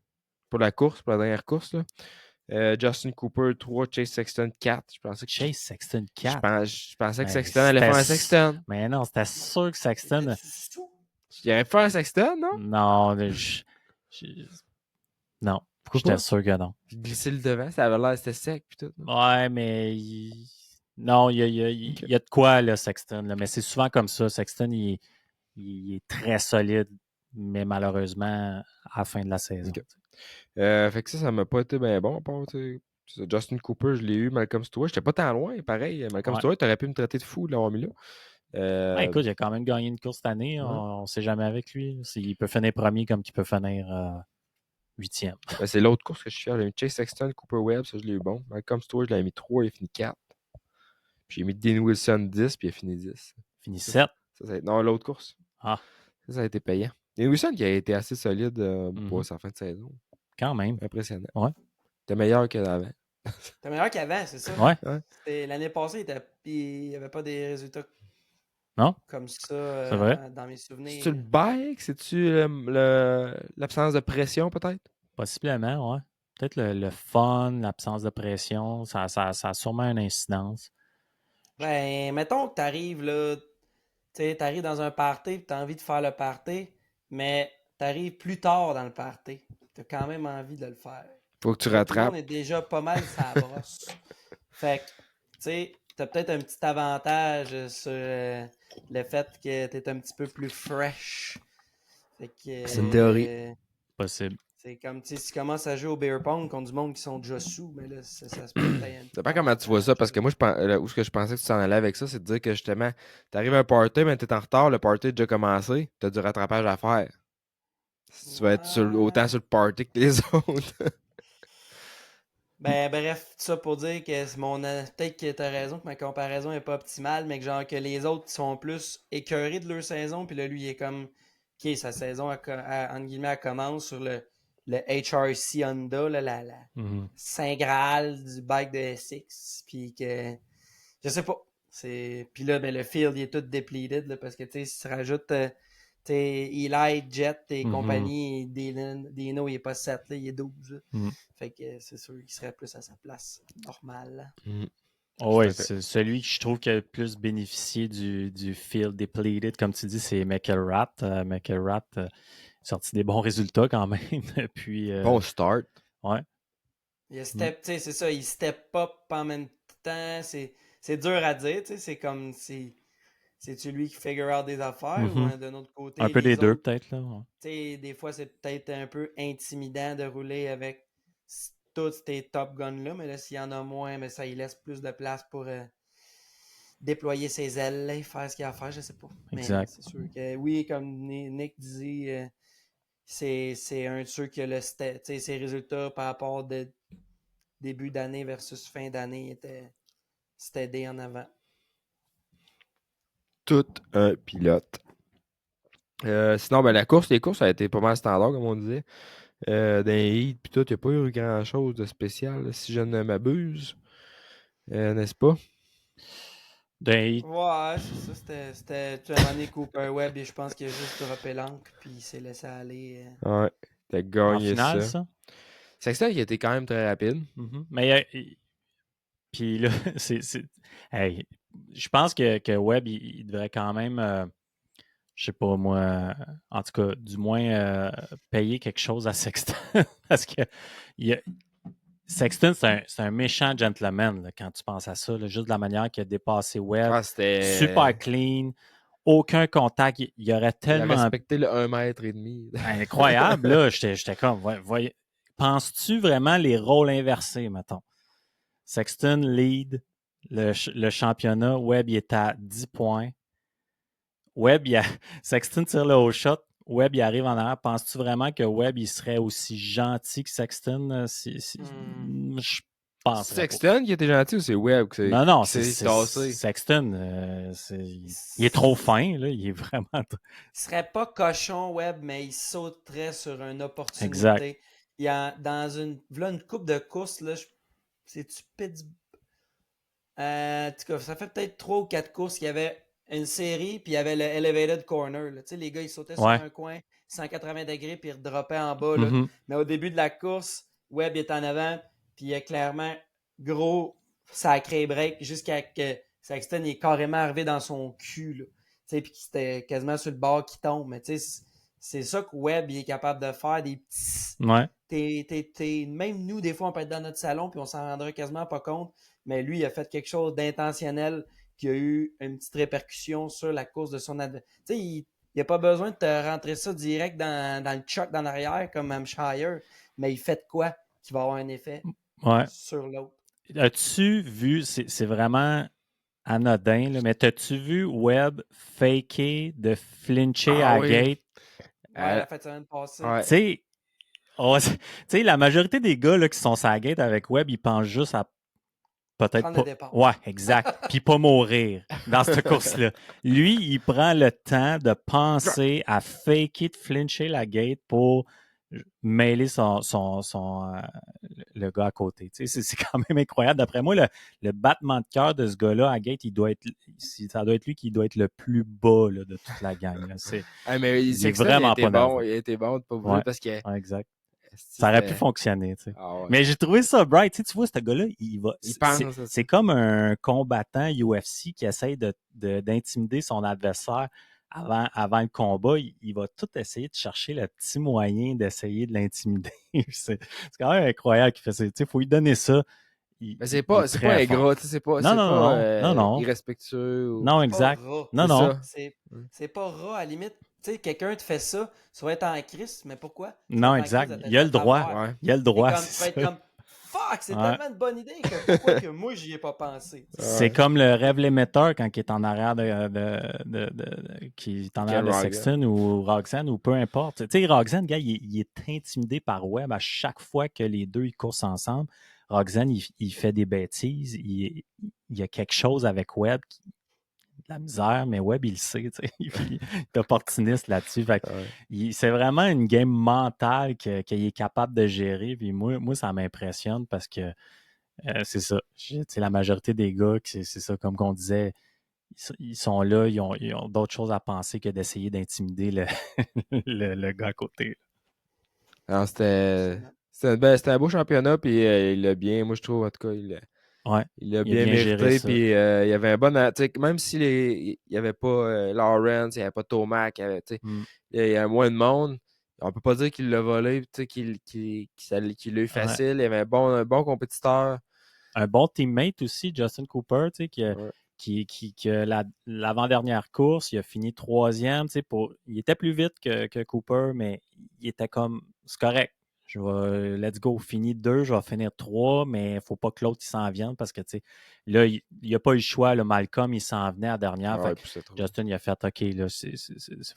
pour la course, pour la dernière course. Là. Justin Cooper 3, Chase Sexton 4. Chase Sexton 4? Je pensais que Sexton allait faire un Sexton. Mais non, c'était sûr que Sexton... Il aurait fait un Sexton, non? Non, non. J'étais sûr que non. J'ai glissé le devant, ça avait l'air, c'était sec. Puis tout, ouais, mais... Non, il y a de quoi, là, Sexton. Là. Mais c'est souvent comme ça. Sexton, il est très solide, mais malheureusement, à la fin de la saison. Okay. Fait que ça m'a pas été bien bon. Justin Cooper, je l'ai eu. Malcolm Stewart, j'étais pas tant loin. Pareil, Malcolm Stewart, t'aurais pu me traiter de fou de l'avoir mis là. Écoute, il a quand même gagné une course cette année. On ne sait jamais avec lui. Il peut finir premier comme qu'il peut finir 8e. C'est l'autre course que je suis fier. J'ai mis Chase Sexton, Cooper Webb, ça je l'ai eu bon. Malcolm Stewart, je l'avais mis 3, il a fini 4. Puis j'ai mis Dean Wilson 10, puis il a fini 10. Fini 7? Non, l'autre course. Ah. Ça a été payant. Dean Wilson qui a été assez solide pour sa fin de saison. Quand même. Impressionnant. Ouais. C'était meilleur qu'avant. C'était meilleur qu'avant, c'est ça? Ouais. L'année passée, il n'y avait pas des résultats comme ça dans mes souvenirs. C'est-tu le bike? C'est-tu l'absence de pression, peut-être? Possiblement, ouais. Peut-être le fun, l'absence de pression, ça a sûrement une incidence. Ben, mettons que tu arrives là, tu arrives dans un party, tu as envie de faire le party, mais tu arrives plus tard dans le party. Tu as quand même envie de le faire. Faut que tu rattrapes. On est déjà pas mal sa brosse. Fait que, tu sais, tu as peut-être un petit avantage sur le fait que tu es un petit peu plus fresh. Fait que, c'est une théorie. Possible. C'est comme, si tu commences à jouer au beer pong contre du monde qui sont déjà sous, mais là, ça se peut être. C'est pas comment tu vois ça, parce que moi, où ce que je pensais que tu t'en allais avec ça, c'est de dire que justement, t'arrives à un party, mais t'es en retard, le party est déjà commencé, t'as du rattrapage à faire. Si tu vas être autant sur le party que les autres. Ben, bref, tout ça pour dire que peut-être que t'as raison, que ma comparaison est pas optimale, mais que genre que les autres sont plus écœurés de leur saison, puis là, lui, il est comme, ok, sa saison, entre guillemets, elle commence sur le HRC Honda, là, la Saint Graal du bike de SX, puis que, je sais pas, puis là, ben, le field, il est tout depleted, là, parce que, tu sais, si tu rajoutes, Eli, Jet et compagnie, Dino, il est pas 7, là, il est 12, là. Fait que c'est sûr qu'il serait plus à sa place normale. Oh, oui, c'est celui que je trouve qui a le plus bénéficié du field depleted, comme tu dis, c'est McElrath. McElrath a sorti des bons résultats quand même. Puis, bon start. Ouais. C'est ça, il step up en même temps. C'est dur à dire, c'est comme c'est-tu lui qui figure out des affaires ou d'un autre côté. Un peu des deux, autres, peut-être. Là. Des fois, c'est peut-être un peu intimidant de rouler avec tous tes top guns-là, mais là, s'il y en a moins, mais ça, il laisse plus de place pour déployer ses ailes et faire ce qu'il a à faire, je sais pas. Exact. Mais c'est sûr que oui, comme Nick disait, c'est un de ceux qui a ses résultats par rapport de début d'année versus fin d'année étaient steady en avant. Tout un pilote. Sinon, ben, les courses, ça a été pas mal standard, comme on disait. Dans les heats, puis tout, il n'y a pas eu grand-chose de spécial, là, si je ne m'abuse. N'est-ce pas? Ouais, c'est ça. C'était un moment donné Cooper Webb et je pense qu'il a juste droppé l'encre puis il s'est laissé aller. Ouais, t'as gagné en finale, ça. C'est ça qui a été quand même très rapide. Mais puis là, hey, je pense que Webb, il devrait quand même, je sais pas moi, en tout cas, du moins payer quelque chose à Sexton. Parce que Sexton, c'est un méchant gentleman là, quand tu penses à ça. Là, juste de la manière qu'il a dépassé Webb. Super clean. Aucun contact. Il aurait tellement. Il a respecté le 1,5 m. Incroyable. Là, j'étais comme. Penses-tu vraiment les rôles inversés, mettons? Sexton lead le championnat. Webb, il est à 10 points. Webb, Sexton tire le haut shot. Webb, il arrive en arrière. Penses-tu vraiment que Webb, il serait aussi gentil que Sexton? Je pense. Sexton qui était gentil ou c'est Webb qui Non, c'est Sexton. Il est trop fin, là. Il est vraiment. Il serait pas cochon, Webb, mais il sauterait sur une opportunité. Exact. Dans une coupe de courses, là, c'est-tu Pittsburgh? En tout cas, ça fait peut-être 3 ou 4 courses qu'il y avait une série, puis il y avait le Elevated Corner. Tu sais, les gars, ils sautaient sur un coin, 180 degrés, puis ils redroppaient en bas. Là. Mais au début de la course, Webb est en avant, puis il y a clairement gros sacré break jusqu'à que Sexton est carrément arrivé dans son cul. Là. Tu sais, puis c'était quasiment sur le bord qui tombe. Mais tu sais, c'est ça que Webb il est capable de faire, des petits... Ouais. Même nous, des fois, on peut être dans notre salon, puis on s'en rendrait quasiment pas compte. Mais lui, il a fait quelque chose d'intentionnel qui a eu une petite répercussion sur la course de son adversaire. Tu sais, il n'a pas besoin de te rentrer ça direct dans le choc dans l'arrière comme Hampshire, mais il fait de quoi qui va avoir un effet sur l'autre. As-tu vu, c'est vraiment anodin, là, mais as-tu vu Webb faker de flincher à gate? Ouais, la fin de semaine passée. Tu sais, la majorité des gars là, qui sont sur la gate avec Webb, ils pensent juste à peut-être pas. Ouais, exact. Puis pas mourir dans cette course-là. Lui, il prend le temps de penser à faker, de flincher la gate pour mêler le gars à côté. Tu sais, c'est quand même incroyable. D'après moi, le battement de cœur de ce gars-là à gate, ça doit être lui qui doit être le plus bas là, de toute la gang. Là. Mais il est vraiment pas bon. Il a été bon de pas bouger parce que. Ouais, exact. Ça aurait pu fonctionner, tu sais. Ah ouais. Mais j'ai trouvé ça bright. Tu vois, ce gars-là, c'est comme un combattant UFC qui essaye d'intimider son adversaire avant le combat. Il va tout essayer de chercher le petit moyen d'essayer de l'intimider. c'est quand même incroyable qu'il fait ça. Il faut lui donner ça. Mais c'est pas ingrat, c'est pas non. irrespectueux. Non, exact. Non. C'est pas rat, à la limite. Tu sais, quelqu'un te fait ça, tu vas être en crise, mais pourquoi? Non, exact. Il a le droit. Ouais. Il a le droit. Tu vas être comme, fuck! fuck, c'est Ouais. tellement une bonne idée que pourquoi que moi, j'y ai pas pensé. C'est comme le rêve l'émetteur quand il est en arrière qui est en arrière Ken de Roxanne. Sexton ou Roxanne ou peu importe. Tu sais, Roxanne, gars, il est intimidé par Webb à chaque fois que les deux ils courent ensemble. Roxanne, il fait des bêtises. Il y a quelque chose avec Webb qui de la misère, mais Webb, il le sait. Tu sais, il est opportuniste là-dessus. Fait que Ouais. c'est vraiment une game mentale qu'il est capable de gérer. Puis moi, ça m'impressionne parce que c'est ça. Tu sais, la majorité des gars, c'est ça, comme on disait, ils sont là, ils ont d'autres choses à penser que d'essayer d'intimider le gars à côté. Alors, Absolument. c'était un beau championnat, puis il l'a bien, moi je trouve, en tout cas, Ouais, il l'a il a bien bien géré mérité, ça. puis il y avait un bon. Tu sais, même s'il il n'y avait pas Lawrence, il n'y avait pas Tomac, tu sais, Mm. il y avait moins de monde. On peut pas dire qu'il l'a volé, tu sais, qu'il l'a eu Ouais. facile. Il y avait un bon compétiteur. Un bon teammate aussi, Justin Cooper, tu sais, Ouais. qui l'avant-dernière course, il a fini 3e. Tu sais, il était plus vite que Cooper, mais il était comme, c'est correct. Let's go, fini 2, je vais finir 3, mais il ne faut pas que l'autre s'en vienne parce que, tu sais, là, il n'a pas eu le choix. Là, Malcolm, il s'en venait à la dernière. Ah Fait ouais, que puis c'est trop. Justin, il a fait, OK, là,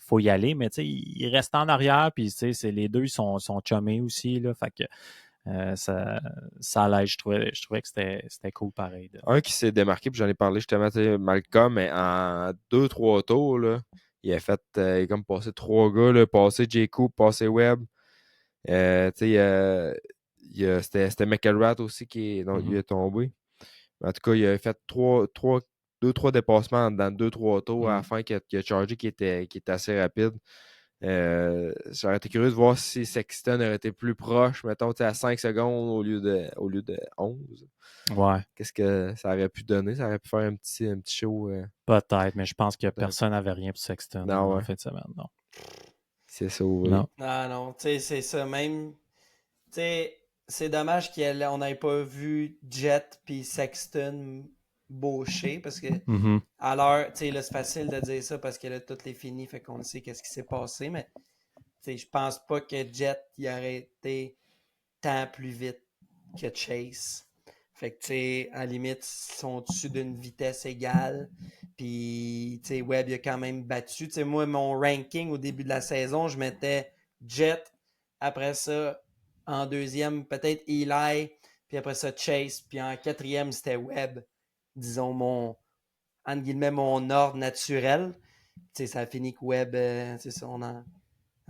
faut y aller, mais tu sais, il reste en arrière, puis, tu sais, les deux, ils sont chummés aussi, là. Fait que, ça allait. Je trouvais que c'était cool pareil. Un qui s'est démarqué, puis j'en ai parlé justement, tu sais, Malcolm, mais en 2-3 tours, là, il a fait, il a comme passé 3 gars, là, passé J. Coop, passé Webb. Tu sais, c'était McElrath aussi dont il est tombé. En tout cas, il a fait 2-3 dépassements dans 2-3 tours à la fin qu'il a chargé qui était assez rapide. J'aurais été curieux de voir si Sexton aurait été plus proche, mettons, à 5 secondes au lieu de 11. Ouais, Qu'est-ce que ça aurait pu donner? Ça aurait pu faire un petit show. peut-être, mais je pense que Peut-être. personne n'avait rien pour Sexton Non, en ouais. fin de semaine. Non. Il s'est sauvé. Non. Ah non, tu sais, c'est ça. Même, tu sais, c'est dommage qu'on n'ait pas vu Jet puis Sexton baucher parce que Mhm. à l'heure, tu sais, là, c'est facile de dire ça parce que là, tout est fini, fait qu'on sait qu'est-ce qui s'est passé, mais tu sais, je pense pas que Jet il aurait été tant plus vite que Chase. Fait que, tu sais, à la limite, ils sont au-dessus d'une vitesse égale. Puis, tu sais, Webb, il a quand même battu. Tu sais, moi, mon ranking au début de la saison, je mettais Jet. Après ça, en deuxième, peut-être Eli. Puis après ça, Chase. Puis en quatrième, c'était Webb. Disons, entre guillemets, mon ordre naturel. Tu sais, ça a fini que Webb, c'est ça, on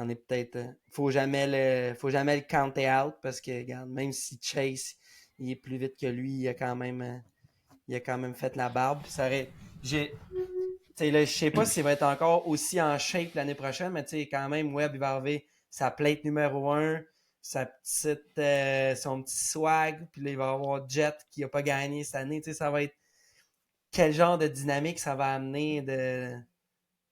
est peut-être. Faut jamais le counter out parce que, regarde, même si Chase il est plus vite que lui, il a quand même fait la barbe. Ça aurait, je sais pas s'il va être encore aussi en shape l'année prochaine, mais quand même, Webb, il va arriver sa plate numéro 1, son petit swag, puis là, il va avoir Jet qui n'a pas gagné cette année. Ça va être quel genre de dynamique ça va amener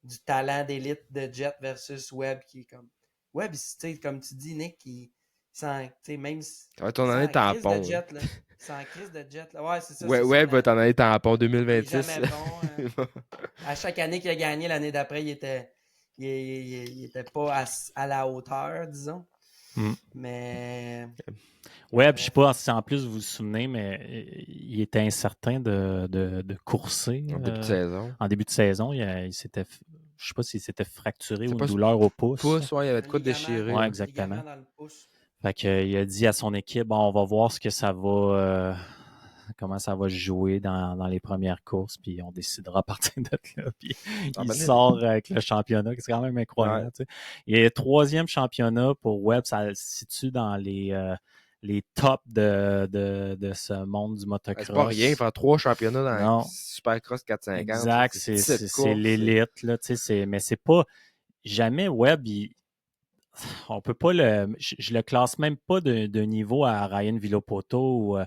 du talent d'élite de Jet versus Webb qui est comme. Webb, comme tu dis, Nick, même Ça va être ton année sans crise tampon. de Jet, là. Sans crise de Jet, là. Ouais, c'est ça. Webb va être en année tampon Il est 2026. jamais bon. À chaque année qu'il a gagné, l'année d'après, il était pas à la hauteur, disons. Mm. Mais. Webb, je sais pas si en plus vous vous souvenez, mais il était incertain de courser. En début de saison. En début de saison, il s'était. Je sais pas s'il s'était fracturé C'est ou pas une douleur au pouce. Ouais, il y avait de quoi de ligament, déchiré. Ouais, là. exactement. ligament dans le pouce. Fait que, il a dit à son équipe, bon, on va voir ce que ça va, comment ça va jouer dans les premières courses, puis on décidera à partir de là. Puis il sort avec le championnat, c'est quand même incroyable. Ouais. Tu sais. Et le troisième championnat pour Webb, ça se situe dans les tops de ce monde du motocross. C'est pas rien, faire 3 championnats dans Non. Supercross 450. Exact, c'est l'élite, là, tu sais, mais c'est pas jamais Webb, on peut pas je le classe même pas de niveau à Ryan Villopoto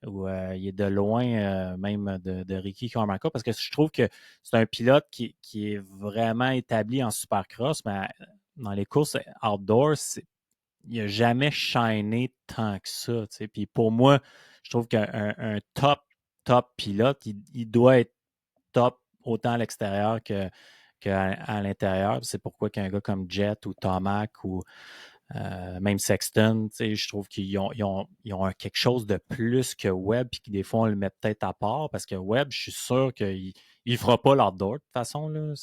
ou il est de loin même de Ricky Carmichael parce que je trouve que c'est un pilote qui est vraiment établi en supercross, mais dans les courses outdoors, il n'a jamais shiné tant que ça. Tu sais. Puis pour moi, je trouve qu'un top pilote, il doit être top autant à l'extérieur qu'à l'intérieur. C'est pourquoi qu'un gars comme Jet ou Tomac ou Même Sexton, je trouve qu'ils ont quelque chose de plus que Webb, puis que des fois, on le met peut-être à part, parce que Webb, je suis sûr qu'il ne fera pas l'outdoor, de toute façon, là,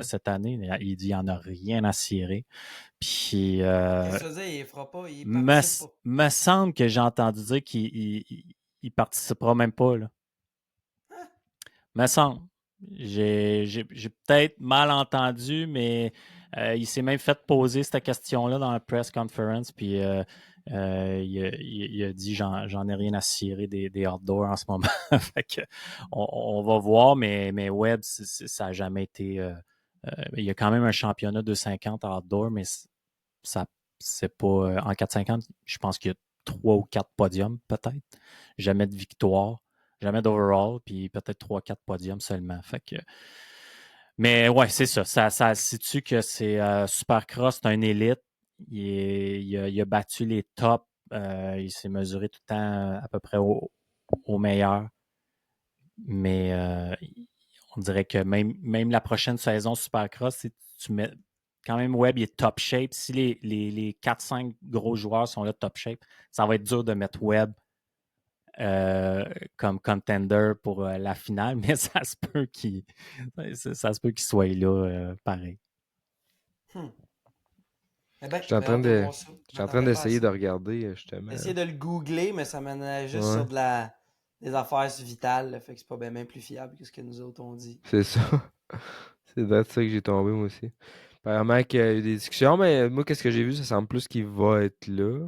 cette année. Il dit qu'il n'y en a rien à cirer. Puis, Qu'est-ce que ça veut dire? Il fera pas, il participe pas. me semble que j'ai entendu dire qu'il ne participera même pas, là. Hein? Me semble. J'ai peut-être mal entendu, mais il s'est même fait poser cette question-là dans la press conference, puis il a dit j'en ai rien à cirer des outdoors en ce moment. Fait que, on va voir, mais Webb, ça n'a jamais été. Il y a quand même un championnat de 50 outdoor, mais ça c'est pas. En 450, je pense qu'il y a 3 ou 4 podiums, peut-être. Jamais de victoire. Jamais d'overall, puis peut-être 3-4 podiums seulement. Fait que... Mais ouais, c'est ça. Ça situe que c'est Supercross, c'est un élite. Il a battu les tops. Il s'est mesuré tout le temps à peu près au meilleur. Mais on dirait que même la prochaine saison Supercross, si tu mets quand même Webb, il est top shape. Si les 4-5 gros joueurs sont là top shape, ça va être dur de mettre Webb comme contender pour la finale, mais ça se peut qu'il soit là pareil. Eh ben, Je suis en train d'essayer de regarder justement. J'ai essayé de le googler, mais ça mène juste sur des affaires vitales. Là, fait que c'est pas bien plus fiable que ce que nous autres on dit. C'est ça. C'est de ça que j'ai tombé moi aussi. Apparemment qu'il y a eu des discussions, mais moi, qu'est-ce que j'ai vu, ça semble plus qu'il va être là.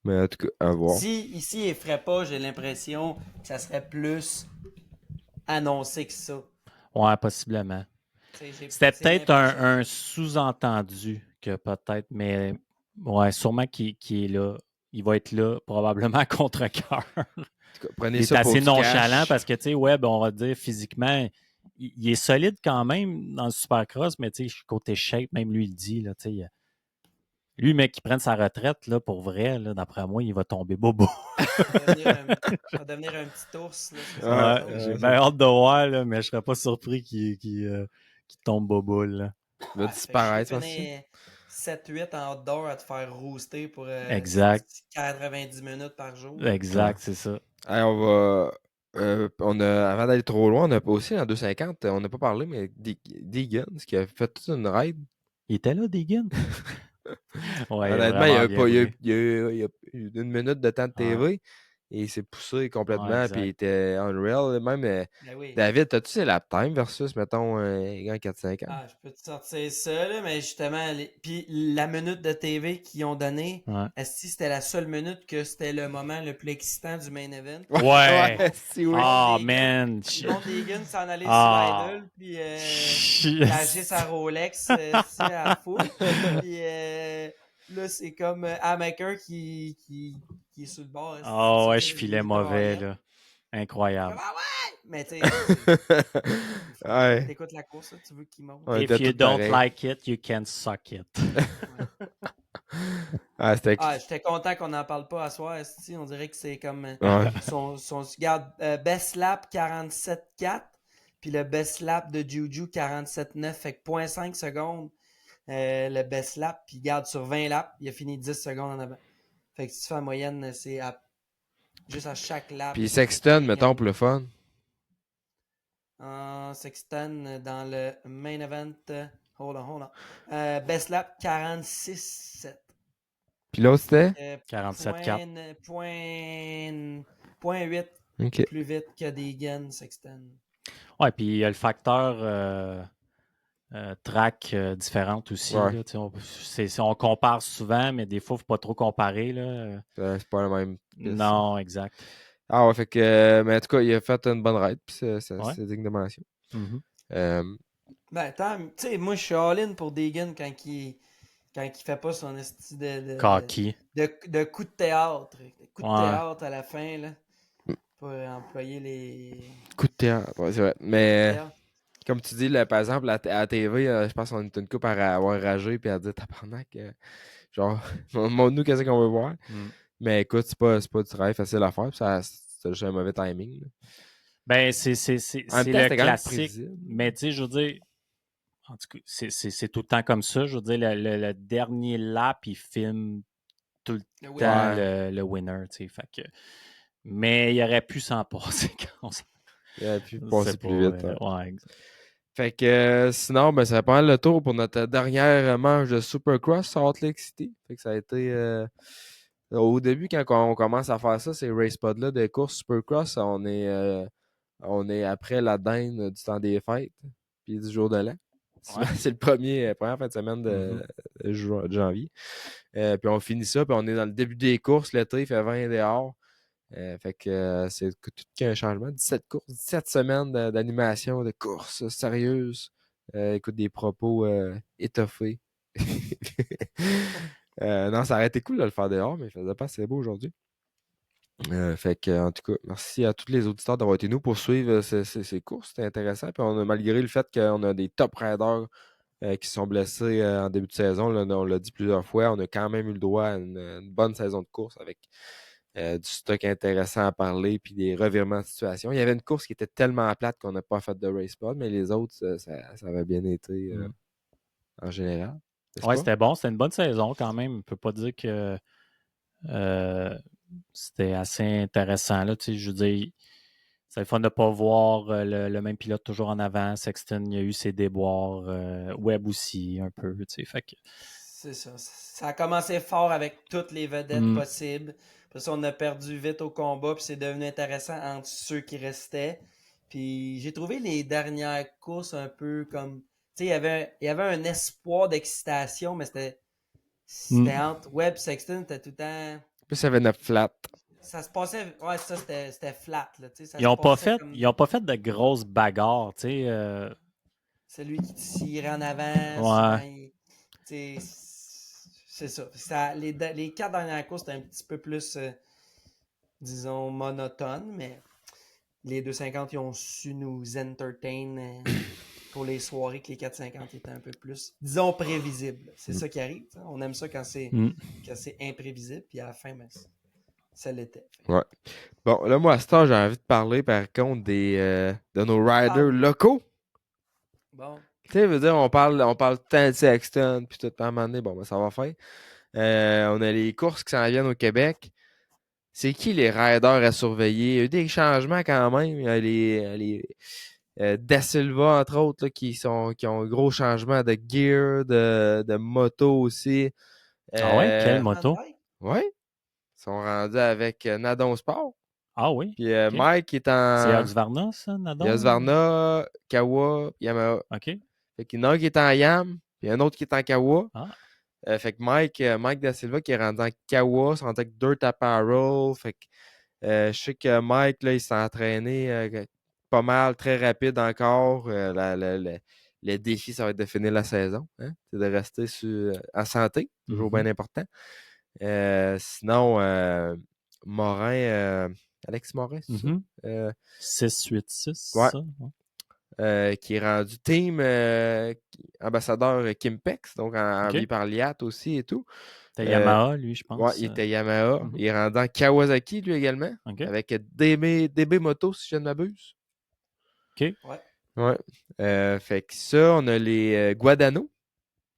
Mais en tout cas, à voir. Si ici il ferait pas, j'ai l'impression que ça serait plus annoncé que ça. Ouais, possiblement. C'était peut-être un sous-entendu que peut-être, mais ouais, sûrement qu'il est là. Il va être là, probablement contre cœur. Prenez il ça est pour assez du nonchalant cash. parce que, tu sais, Webb, on va dire physiquement, il est solide quand même dans le Supercross, mais tu sais, côté shape, même lui, il dit, là, tu sais, lui, mec, qui prenne sa retraite, là, pour vrai, là, d'après moi, il va tomber bobo. Il va devenir un petit ours. Là, j'ai bien hâte de voir, là, mais je serais pas surpris qu'il tombe bobo, là. Il va disparaître, aussi. 7-8 en outdoor à te faire rooster pour exact. 90 minutes par jour. Exact, c'est ça. Hey, on va... avant d'aller trop loin, on a aussi en 250, on n'a pas parlé, mais Deegan, qui a fait toute une raid. Il était là, Deegan? Ouais, honnêtement, il y a eu une minute de temps de TV et il s'est poussé complètement, puis il était unreal. Même oui. David, as-tu ces lap time versus, mettons, un gars 4-5 ans? Ah, je peux te sortir ça, là, mais justement, puis la minute de TV qu'ils ont donnée, est-ce que c'était la seule minute que c'était le moment le plus excitant du main event? Ouais! Si oui. Oh, man! Simon Deegan s'en allait sur Idol, puis lâcher sa Rolex à la foule. Puis là, c'est comme Amaker qui est sur le bord. Oh, ouais, je filais mauvais, là. Incroyable. Ah ouais! Mais tu ouais. t'écoutes la course, tu veux qu'il monte. If you don't like it, you can suck it. J'étais content qu'on n'en parle pas à soir. On dirait que c'est comme son garde best lap 47.4 puis le best lap de Juju 47.9, fait que 0.5 secondes le best lap, puis garde sur 20 laps, il a fini 10 secondes en avant. Fait que si tu fais la moyenne, c'est juste à chaque lap. Puis Sexton, mettons, pour le fun. Sexton dans le main event. Hold on. Best lap 46.7. Puis l'autre, c'était 47.4. Point 8 okay. Plus vite que Deegan, Sexton. Ouais, puis il y a le facteur track différente aussi. Ouais. Là, on compare souvent, mais des fois, il ne faut pas trop comparer. Là. C'est pas le même. Non, exact. Ah ouais, fait que, mais en tout cas, il a fait une bonne ride, puis c'est digne de mention. Mm-hmm. Ben, tu sais, moi, je suis all-in pour Deegan quand il fait pas son esti de coup de théâtre. Coup de théâtre à la fin, là. Pour employer les... Coup de théâtre, ouais, c'est vrai. Mais, comme tu dis, là, par exemple, à la TV, je pense qu'on est une couple à avoir ragé puis à dire, tabarnak, genre, montre-nous qu'est-ce qu'on veut voir. Mais écoute, c'est pas du travail facile à faire, puis c'est juste un mauvais timing. Là. Ben, c'est le classique. Mais tu sais, je veux dire, En tout cas, c'est tout le temps comme ça. Je veux dire, le dernier lap, il filme tout le Le temps winner. le winner. Fait que, mais il aurait pu s'en passer quand Il aurait pu c'est passer pas. plus vite. Hein. Ouais, exact. Fait que sinon, ben, ça va pas mal le tour pour notre dernière manche de Supercross Salt Lake City. Fait que ça a été. Au début, quand on commence à faire ça, ces race pods-là de course Supercross, on est après la dinde du temps des fêtes, puis du jour de l'an. Souvent, Ouais. c'est première fin de semaine de janvier. Puis on finit ça, puis on est dans le début des courses. L'été, il fait 20 dehors. Fait que c'est tout qu'un changement. 17 courses, 17 semaines d'animation, de courses sérieuses. Écoute, des propos étoffés. Non, ça aurait été cool de le faire dehors, mais il faisait pas assez beau aujourd'hui. Fait que, en tout cas, merci à tous les auditeurs d'avoir été nous pour suivre ces courses. C'était intéressant. Puis malgré le fait qu'on a des top riders qui se sont blessés en début de saison, là, on l'a dit plusieurs fois, on a quand même eu le droit à une bonne saison de course avec du stock intéressant à parler puis des revirements de situation. Il y avait une course qui était tellement plate qu'on n'a pas fait de race pod, mais les autres, ça avait bien été en général. Ouais, c'était bon. C'était une bonne saison quand même. On ne peut pas dire que c'était assez intéressant. Là, je veux dire, c'est le fun de ne pas voir le même pilote toujours en avant. Sexton, il y a eu ses déboires. Webb aussi, un peu. Fait que... C'est ça. Ça a commencé fort avec toutes les vedettes possibles. Puis ça, on a perdu vite au combat. Puis c'est devenu intéressant entre ceux qui restaient. Puis j'ai trouvé les dernières courses un peu comme... Tu sais, il y avait un espoir d'excitation, mais c'était entre Webb et Sexton. C'était tout le temps... Plus ça avait une flat. Ça se passait... Ouais, ça, c'était flat. Là, ça ils n'ont pas fait, comme... ils ont pas fait de grosses bagarres. Celui qui tirait en avant, souvent, Ouais. c'est ça. Les 4 dernières courses, c'était un petit peu plus, disons, monotone, mais les 250, ils ont su nous entertain pour les soirées que les 450 étaient un peu plus, disons, prévisibles. C'est ça qui arrive. T'sais. On aime ça quand c'est imprévisible, puis à la fin, ben, ça l'était. Ouais. Bon, là, moi, à ce temps, j'ai envie de parler, par contre, de nos riders locaux. Bon. Tu sais, veut dire, on parle tant de Sexton, puis tout, à un moment donné, bon, ben, ça va faire. On a les courses qui s'en viennent au Québec. C'est qui les riders à surveiller? Il y a eu des changements quand même. Il y a les Da Silva, entre autres, là, qui ont un gros changement de gear, de moto aussi. Ah ouais? Quelle moto? Oui. Ils sont rendus avec Nadon Sport. Ah oui? Puis Okay. Mike est en... C'est Husqvarna, ça, Nadon? Il y a Husqvarna, Kawa, Yamaha. OK. Fait qu'il y en a un qui est en Yam, puis un autre qui est en Kawa. Ah. Fait que Mike Da Silva qui est rendu en Kawa, c'est rendu avec Dirt Apparel. Fait que je sais que Mike, là, il s'est entraîné pas mal, très rapide encore. Le défi, ça va être de finir la saison. Hein? C'est de rester en santé, toujours bien important. Sinon, Morin, Alex Morin, c'est ça? 686, ouais. ça? Qui est rendu team ambassadeur Kimpex, donc envié par Liat aussi et tout. C'était Yamaha, lui, je pense. Ouais, il était Yamaha. Il est rendu en Kawasaki, lui également, avec DB Moto, si je ne m'abuse. OK. Ouais. Fait que ça, on a les Guadano,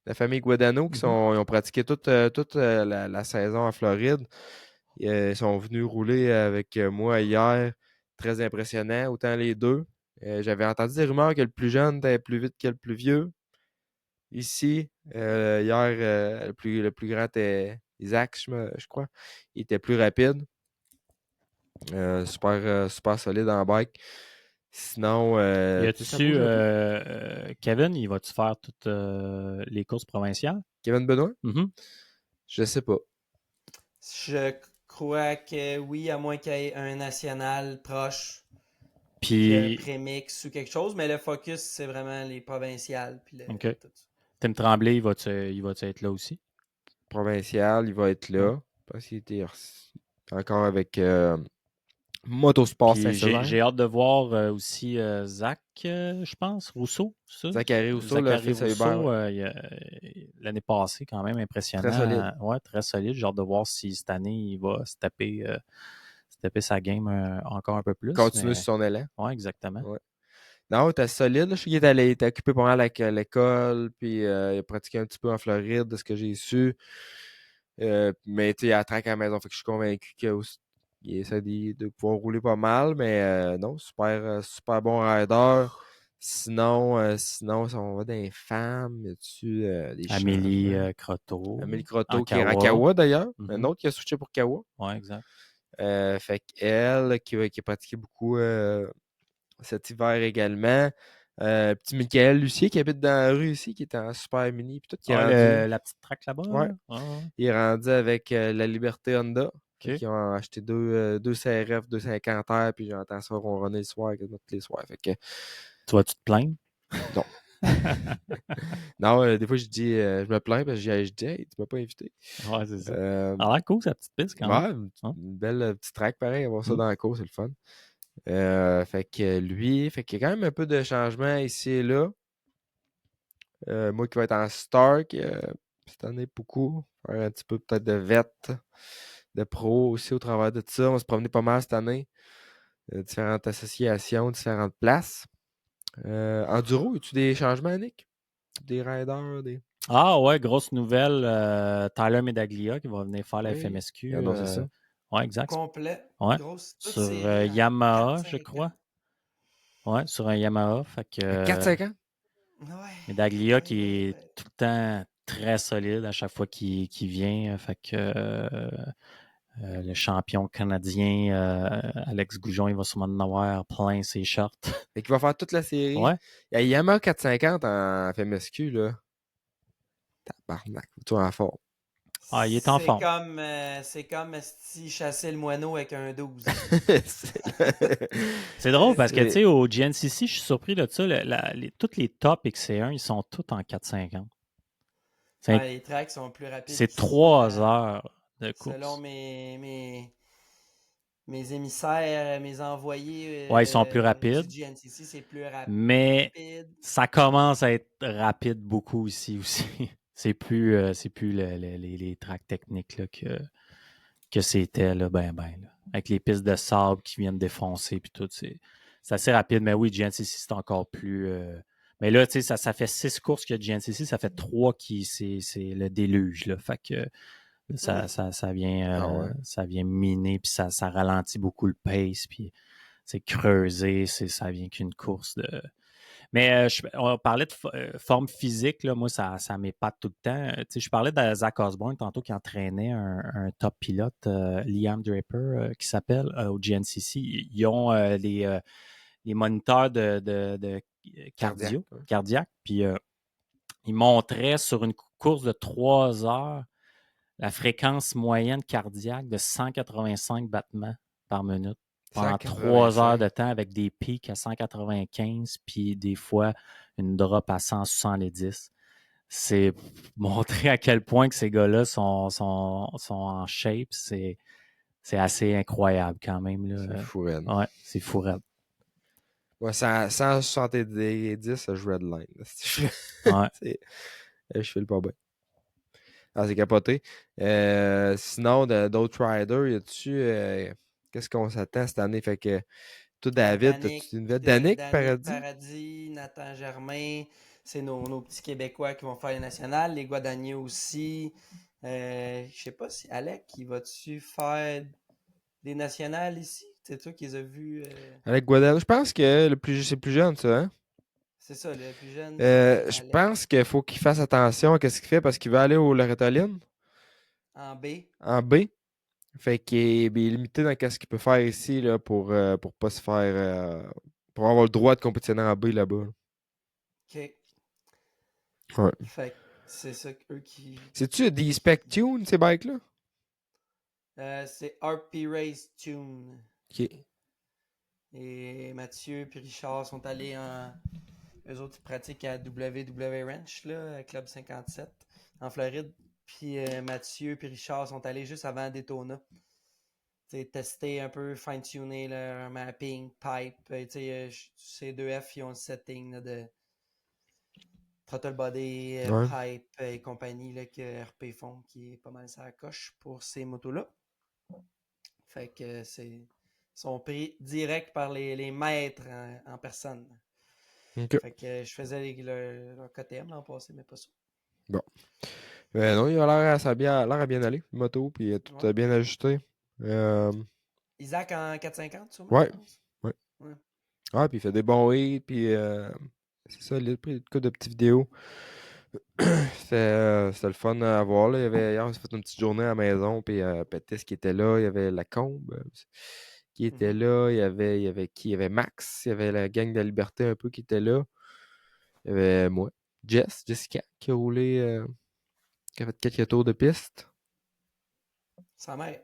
la famille Guadano, qui ont pratiqué toute la saison en Floride. Ils sont venus rouler avec moi hier. Très impressionnant, autant les deux. J'avais entendu des rumeurs que le plus jeune était plus vite que le plus vieux. Ici, hier, le plus grand était Isaac, je crois. Il était plus rapide. Super solide en bike. Sinon, y a-tu Kevin, il va-tu faire toutes les courses provinciales? Kevin Benoît? Je sais pas. Je crois que oui, à moins qu'il y ait un national proche. Puis un prémix ou quelque chose, mais le focus, c'est vraiment les provinciales. Puis tout ça. Tim Tremblay, il va-tu être là aussi? Provincial, il va être là. Parce qu'il était encore avec Motosport Saint-Sauveur. J'ai hâte de voir aussi Zach, je pense, Rousseau. Ça? Zachary Rousseau, le fils à Hubert. L'année passée, quand même impressionnant. Très solide. Ouais, très solide. J'ai hâte de voir si cette année, il va se taper sa game encore un peu plus. Continuer sur son élan. Oui, exactement. Ouais. Non, il était solide. Là. Je sais qu'il il était occupé pas mal avec l'école, puis il a pratiqué un petit peu en Floride, de ce que j'ai su. Mais tu sais, il a track à la maison, fait que je suis convaincu qu'il essaie de pouvoir rouler pas mal, mais non, super bon rider. Sinon, si on va dans les femmes, y a-tu des Amélie changements? Croteau, Amélie en Croteau qui est à Kawa. Kawa d'ailleurs. Un Mhm. autre qui a switché pour Kawa. Ouais, exact. Fait qu'elle, qui a pratiqué beaucoup cet hiver également. Petit Michael Lucier qui habite dans la rue ici, qui est en super mini, puis tout qui est Ah, rendu. la petite track là-bas, Ouais. là? Ah, ouais. Il est rendu avec la Liberté Honda. OK. Ils ont acheté deux CRF 250 R, puis j'entends ça ronronner le soir, quasiment tous les soirs. Fait que, Tu vas-tu te plaindre? non. Non, des fois, je dis, je me plains parce que je dis, hey, tu m'as pas invité. Ouais, c'est ça. Euh, Ça a l'air cool, sa petite piste, quand ouais, même. Hein? une belle petite track, pareil, avoir ça Mm. dans la course, c'est le fun. Fait que lui, fait qu'il y a quand même un peu de changement ici et là. Moi qui vais être en Stark, cette année, beaucoup. Faire un petit peu peut-être de vet, de pro aussi au travers de tout ça. On va se promener pas mal cette année. Différentes associations, différentes places. Enduro, as-tu des changements, Nick? Des riders, des. Ah ouais, grosse nouvelle. Tyler Medaglia qui va venir faire la Oui, il a FMSQ. annoncé ça. Ouais, exact. Complet. Ouais. Grosse. Toute Sur série en Yamaha, je 4-5 ans. crois. Ouais, sur un Yamaha. Fait que À 4-5 ans? Medaglia Ouais, qui est tout le temps très solide à chaque fois qu'il vient. Fait que le champion canadien Alex Goujon, il va sûrement en avoir plein ses shorts. Fait qu'il va faire toute la série. Ouais. Il y a Yamaha 450 en FMSQ, là. Tabarnak, toi en forme. Ah, il est en forme. C'est comme si chasser le moineau avec un 12. C'est drôle parce que, tu C'est- sais, au GNCC, je suis surpris de ça. Toutes les top XC1, ils sont tous en 4,50. Ouais, les tracks sont plus rapides C'est qu'ici. 3 heures de Selon course. mes émissaires, mes envoyés Ouais, ils sont plus du rapides, GNCC, c'est plus mais rapide. ça commence à être rapide beaucoup ici aussi. C'est plus les tracks techniques là, que c'était, là, là. Avec les pistes de sable qui viennent défoncer, puis tout, c'est assez rapide. Mais oui, GNCC, c'est encore plus... Mais là, tu sais, ça fait 6 courses que GNCC, ça fait 3 qui c'est le déluge, là. Fait que Ah ouais. ça vient miner, puis ça ralentit beaucoup le pace, puis c'est creusé, ça vient qu'une course de... Mais on parlait de forme physique, là, moi, ça m'épate tout le temps. Tu sais, je parlais de Zach Osborne tantôt qui entraînait un top pilote, Liam Draper, qui s'appelle au GNCC. Ils ont les moniteurs de Cardiaque. Ouais. cardiaque, puis ils montraient sur une course de 3 heures la fréquence moyenne cardiaque de 185 battements par minute pendant 3 heures 185. de temps avec des pics à 195 puis des fois une drop à 170. C'est montrer à quel point que ces gars-là sont en shape. C'est assez incroyable quand même. C'est Là. fou, Red. Ouais, c'est fou raide. Ouais, 170, ça je redline. Ouais. Je file pas bien. Ah, c'est capoté. Sinon, d'autres riders, y a-tu. Qu'est-ce qu'on s'attend cette année? Fait que, toi, David, Danick, t'as-tu une nouvelle? Danick Danick Paradis? Paradis, Nathan Germain, c'est nos petits Québécois qui vont faire les nationales, les Guadagniers aussi. Je sais pas si Alec, il va-tu faire des nationales ici? C'est toi qui les as vus. Avec Guadalajara. Je pense que c'est plus jeune, ça, hein? C'est ça, le plus jeune, c'est Je Alec. pense qu'il faut qu'il fasse attention à ce qu'il fait parce qu'il va aller au Lorettolines En B. en B. Fait qu'il est limité dans ce qu'il peut faire ici là, pour pas se faire. Pour avoir le droit de compétitionner en B là-bas. OK. Ouais. Fait que c'est ça eux qui. C'est-tu des spec tune, ces bikes-là? C'est RP Race Tune. Ok. Et Mathieu et Richard sont allés en. Eux autres, ils pratiquent à WW Ranch, là, à Club 57, en Floride. Puis Mathieu et Richard sont allés juste avant Daytona. T'sais, tester un peu, fine-tuner leur mapping, pipe. Ces deux F, ils ont le setting là, de throttle body, Ouais. pipe et compagnie là, que RP font, qui est pas mal ça coche pour ces motos-là. Fait que sont pris direct par les maîtres en personne. OK. Fait que je faisais leur KTM l'an passé, mais pas ça. Bon. Non, il a l'air ça a l'air à bien aller, moto, puis tout Ouais. bien ajusté. Isaac en 450, sûrement, Ouais. je pense. Ouais. Ouais. Ah, puis il fait des bons hits, puis c'est ça, il a pris une couple de petites vidéos. C'était le fun à voir. Là. Hier, on s'est fait une petite journée à la maison, puis Pétis qui était là, il y avait la Combe qui était là, il y avait qui? Il y avait Max, il y avait la gang de la Liberté un peu qui était là. Il y avait moi, Jessica, qui a roulé, qui a fait quelques tours de piste. Sa mère.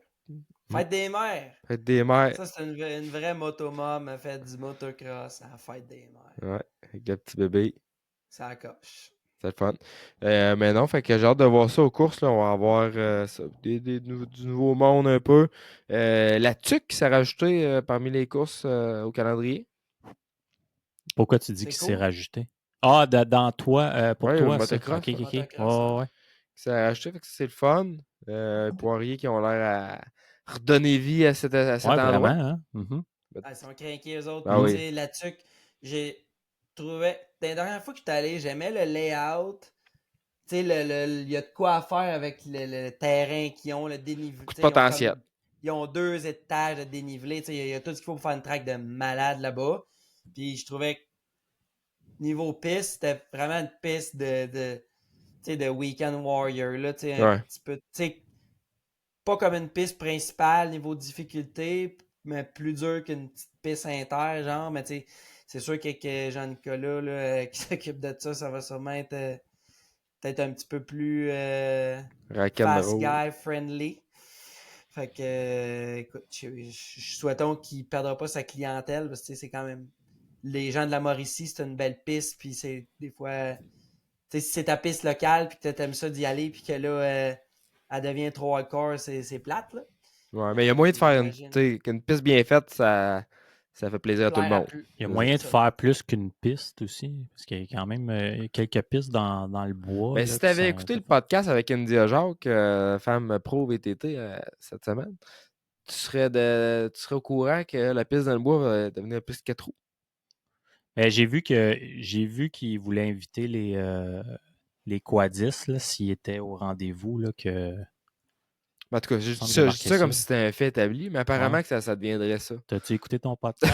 Fête des mères. Fête des mères. Ça, c'est une vraie motomom. Elle fait du motocross à la fête des mères. Ouais, avec le petit bébé. Ça coche. C'est le fun. Mais non, fait que j'ai hâte de voir ça aux courses. Là. On va avoir du nouveau monde un peu. La TUC qui s'est rajoutée parmi les courses au calendrier. Pourquoi tu dis C'est qu'il s'est cool. rajouté? Ah, dans toi, pour Ouais, toi, ça. motocross. OK. Motocross, Ouais. Qui s'est rajouté, fait que c'est le fun. Poirier qui ont l'air à redonner vie à cet Ouais, endroit. vraiment, hein? Mhm. Ah, ils sont craqués, eux autres. Ah Puis, oui. tu sais, la TUC, j'ai trouvé. La dernière fois que j'étais allé, j'aimais le layout. Tu sais, il y a de quoi faire avec le terrain qu'ils ont, le dénivelé. Coup de Tu sais, potentiel. Ils ont 2 étages de dénivelé. Tu sais, il y a tout ce qu'il faut pour faire une track de malade là-bas. Puis je trouvais que niveau piste, c'était vraiment une piste tu sais, de Weekend Warrior. Là, tu sais, un Ouais. petit peu. Tu sais, pas comme une piste principale niveau difficulté, mais plus dur qu'une petite piste inter, genre. Mais tu sais, c'est sûr qu'avec Jean-Nicolas là, qui s'occupe de ça, ça va sûrement être peut-être un petit peu plus fast Rock'n'roll. guy friendly. Fait que, écoute, souhaitons qu'il ne perdra pas sa clientèle parce que c'est quand même. Les gens de la Mauricie, c'est une belle piste, puis c'est des fois. Tu sais, si c'est ta piste locale, puis que t'aimes ça d'y aller, puis que là, elle devient trop hardcore, c'est plate, là. Ouais, mais il y a moyen de faire J'imagine. qu'une piste bien faite, ça fait plaisir à tout le Plaire à monde. plus. Il y a C'est moyen de ça. faire plus qu'une piste aussi, parce qu'il y a quand même quelques pistes dans le bois. Ben, là, si qui tu avais sont- écouté le podcast avec India Jacques, femme pro VTT, cette semaine, tu serais au courant que la piste dans le bois va devenir une piste 4 roues. Ben, j'ai vu qu'il voulait inviter les quadistes, là, s'ils étaient au rendez-vous, là, que Ben, en tout cas, il me je dis semble que ça, j'ai je dis marqué ça ça. comme si c'était un fait établi, mais apparemment Ouais. que ça deviendrait ça. T'as-tu écouté ton podcast?